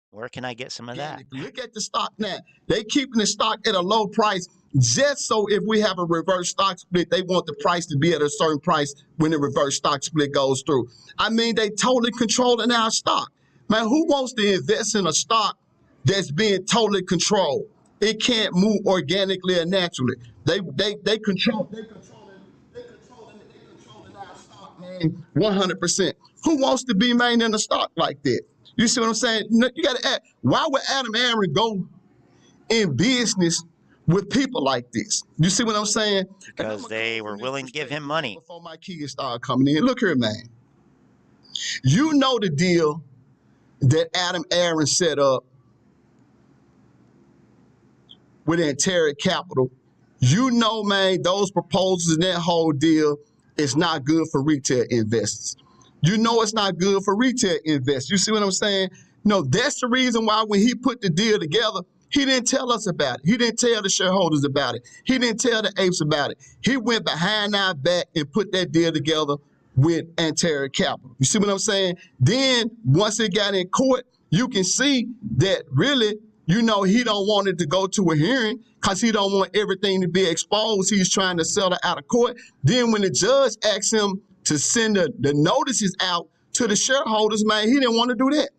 Where can I get some of that? Look at the stock now. They keeping the stock at a low price just so if we have a reverse stock split, they want the price to be at a certain price when the reverse stock split goes through. I mean, they totally controlling our stock. Man, who wants to invest in a stock that's being totally controlled? It can't move organically or naturally. They controlling our stock, man, 100%. Who wants to be in a stock like that? You see what I'm saying? You got to ask, why would Aron go in business with people like this? You see what I'm saying? Because they were willing to give him money. Before my kids started coming in, look here, man. You know the deal that Aron set up with Terry Capital. You know, man, those proposals and that whole deal is not good for retail investors. You know it's not good for retail investors. You see what I'm saying? No, that's the reason why when he put the deal together, he didn't tell us about it. He didn't tell the shareholders about it. He didn't tell the Apes about it. He went behind our back and put that deal together with Terry Capital. You see what I'm saying? Then once it got in court, you can see that really, you know, he don't want it to go to a hearing because he don't want everything to be exposed. He's trying to settle out of court. Then when the judge asked him to send the notices out to the shareholders, man, he didn't want to do that.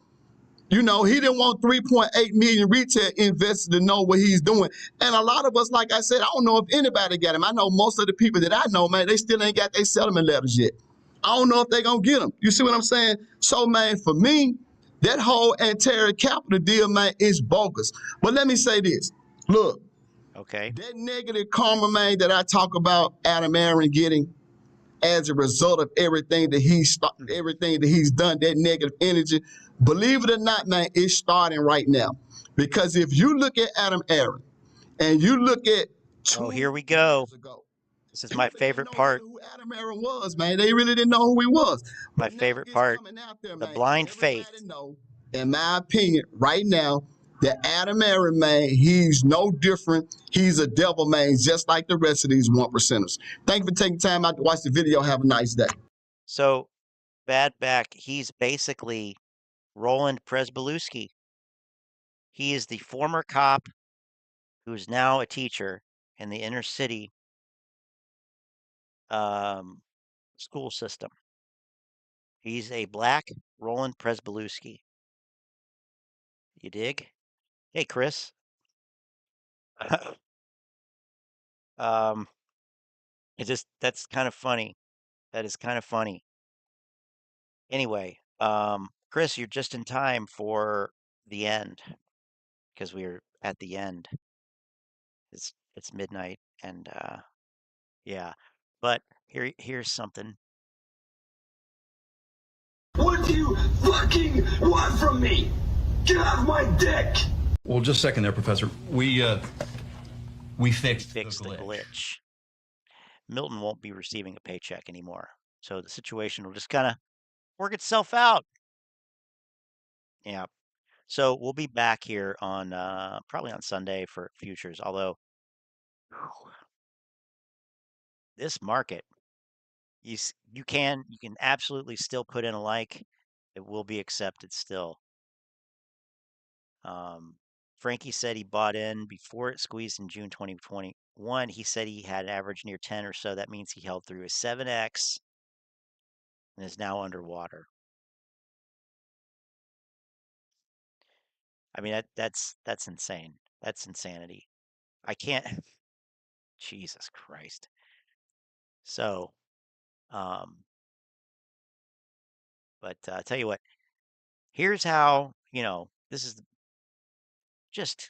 You know, he didn't want 3.8 million retail investors to know what he's doing. And a lot of us, like I said, I don't know if anybody got him. I know most of the people that I know, man, they still ain't got their settlement letters yet. I don't know if they're going to get them. You see what I'm saying? So, man, for me, that whole Terry Capital deal, man, is bogus. But let me say this. Look. Okay. That negative karma, man, that I talk about Aron getting as a result of everything that he's done, that negative energy, believe it or not, man, it's starting right now. Because if you look at Aron and you look at here we go. This is my favorite part. Who Aron was, man. They really didn't know who he was. My favorite part, the blind faith. In my opinion, right now, that Aron, man, he's no different. He's a devil, man, just like the rest of these 1%ers. Thank you for taking time out to watch the video. Have a nice day. So, Bbbyq, he's basically Roland Presbalewski. He is the former cop who is now a teacher in the inner city school system. He's a black Roland Presbalewski. You dig? Hey, Chris. That's kind of funny. That is kind of funny. Anyway, Chris, you're just in time for the end because we're at the end. It's midnight and yeah. But here's something. What do you fucking want from me? Get off my dick! Well, just a second there, Professor. We fixed the glitch. Milton won't be receiving a paycheck anymore. So the situation will just kind of work itself out. Yeah. So we'll be back here on probably on Sunday for futures. Although this market, you can absolutely still put in a like. It will be accepted still. Frankie said he bought in before it squeezed in June 2021. He said he had averaged near 10 or so. That means he held through a 7x and is now underwater. I mean, that's insane. That's insanity. I can't. Jesus Christ. So, but I tell you what, here's how, this is just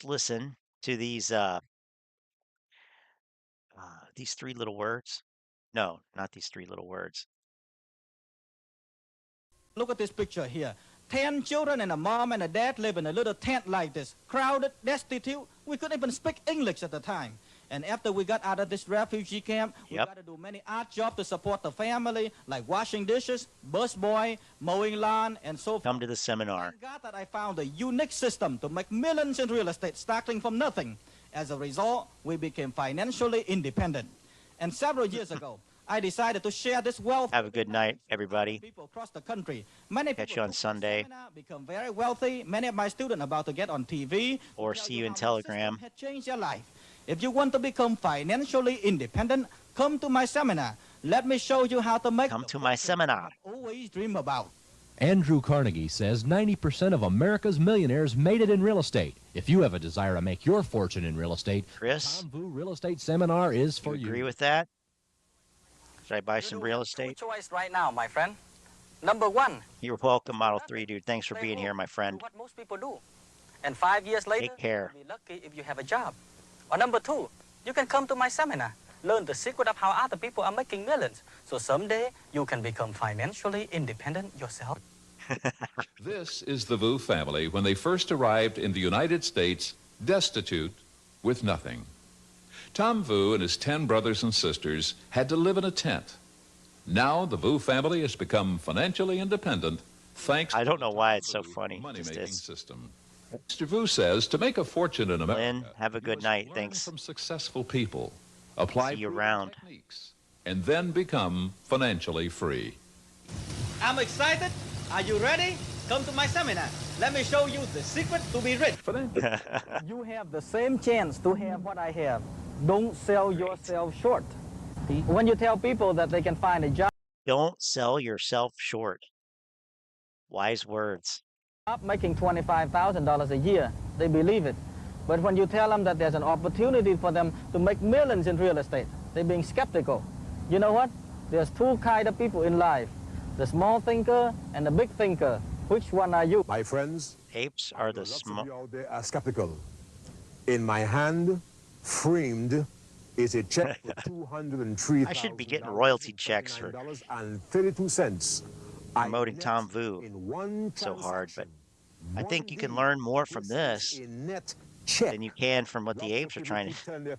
listen to these 3 little words. No, not these 3 little words. Look at this picture here. 10 children and a mom and a dad live in a little tent like this. Crowded, destitute. We couldn't even speak English at the time. And after we got out of this refugee camp, we got to do many odd jobs to support the family, like washing dishes, busboy, mowing lawn, and so forth. Come to the seminar. Thank God that I found a unique system to make millions in real estate, starting from nothing. As a result, we became financially independent. And several years ago, I decided to share this wealth. Have a good night, everybody. People across the country. Many Catch you on Sunday. Become very wealthy. Many of my students are about to get on TV. Or see you in Telegram. Had changed your life. If you want to become financially independent, come to my seminar. Let me show you how to make. Come to my seminar. Always dream about. Andrew Carnegie says 90% of America's millionaires made it in real estate. If you have a desire to make your fortune in real estate, Chris, Tom Vu Real Estate Seminar is for you. Agree with that? Should I buy some real estate? Choice right now, my friend. Number 1. You're welcome, Model 3, dude. Thanks for being here, my friend. What most people do. And 5 years later, take care. You'll be lucky if you have a job. Or number 2, you can come to my seminar. Learn the secret of how other people are making millions. So someday, you can become financially independent yourself. This is the Vu family when they first arrived in the United States, destitute, with nothing. Tom Vu and his 10 brothers and sisters had to live in a tent. Now the Vu family has become financially independent thanks I don't know why it's so funny. money-making system. Mr. Vu says to make a fortune in America, Lynn, have a good night. learn Thanks. from successful people, apply See you proven around. techniques, and then become financially free. I'm excited. Are you ready? Come to my seminar. Let me show you the secret to be rich. You have the same chance to have what I have. Don't sell yourself short. When you tell people that they can find a job, Don't sell yourself short. Wise words. making $25,000 a year, they believe it. But when you tell them that there's an opportunity for them to make millions in real estate, they're being skeptical. You know what? There's 2 kinds of people in life. The small thinker and the big thinker. Which one are you? My friends, apes are the small. They are skeptical. In my hand, framed, is a check for $203,000. I should be getting royalty checks for and 32 cents. promoting Tom Vu so hard, but I think you can learn more from this than you can from what the apes are trying to.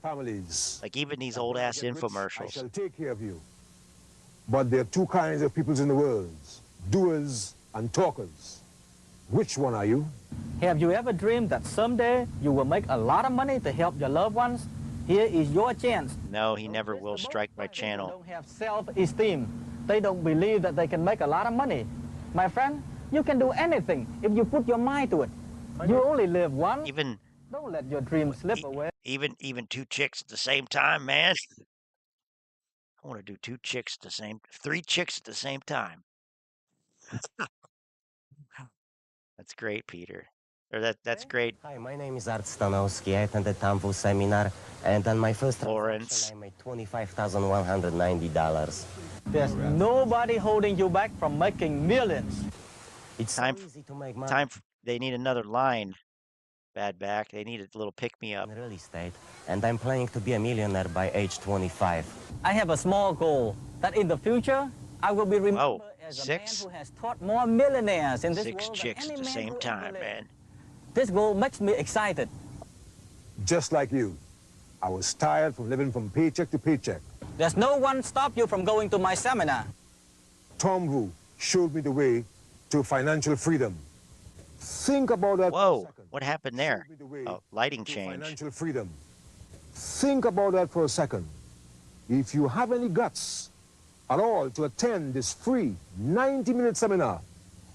Like even these old ass infomercials. I shall take care of you. But there are 2 kinds of people in the world, doers and talkers. Which one are you? Have you ever dreamed that someday you will make a lot of money to help your loved ones? Here is your chance. No, he never will strike my channel. They don't have self-esteem. They don't believe that they can make a lot of money. My friend, you can do anything if you put your mind to it. You only live once. Don't let your dreams slip away. Even 2 chicks at the same time, man. I want to do 3 chicks at the same time. That's great, Peter. Or that's great. Hi, my name is Art Stanowski. I attended Tom Vu seminar, and on my first Lawrence, I made $25,190. There's nobody holding you back from making millions. It's time. so easy to make money. They need another line. Bad back. They need a little pick me up. In real estate, and I'm planning to be a millionaire by age 25. I have a small goal that in the future I will be remembered as a man 6? who has taught more millionaires in this 6 world chicks than at any the man same who ever time, lived. man. This goal makes me excited. Just like you. I was tired from living from paycheck to paycheck. There's no one stop you from going to my seminar. Tom Vu showed me the way to financial freedom. Think about that. Whoa, for a second. what happened there? Show me the way Oh, lighting to change. financial freedom. Think about that for a second. If you have any guts at all to attend this free 90-minute seminar,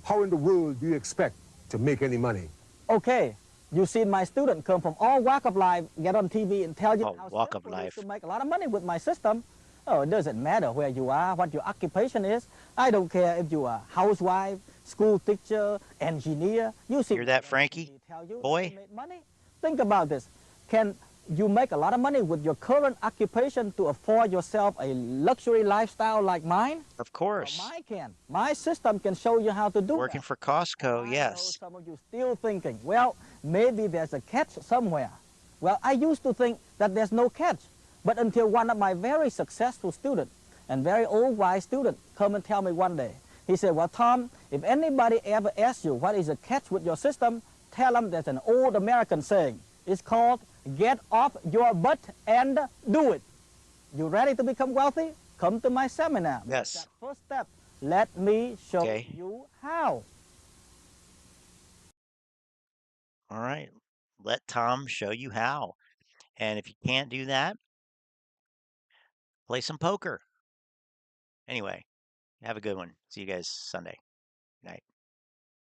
how in the world do you expect to make any money? Okay, you see my student come from all walk of life, get on TV and tell you how walk of simple it is life. to make a lot of money with my system. Oh, it doesn't matter where you are, what your occupation is. I don't care if you are a housewife, school teacher, engineer. You see, Hear that, Frankie? Boy? make money. Think about this. Can you make a lot of money with your current occupation to afford yourself a luxury lifestyle like mine? Of course. Well, mine can. My system can show you how to do Working that. for Costco, I yes. know some of you still thinking, well, maybe there's a catch somewhere. Well, I used to think that there's no catch. But until one of my very successful students and very old wise student come and tell me one day, he said, well, Tom, if anybody ever asks you what is a catch with your system, tell them there's an old American saying. It's called, get off your butt and do it. You ready to become wealthy? Come to my seminar. Yes. That first step. Let me show Okay. you how. All right. Let Tom show you how. And if you can't do that, play some poker. Anyway, have a good one. See you guys Sunday. Good night.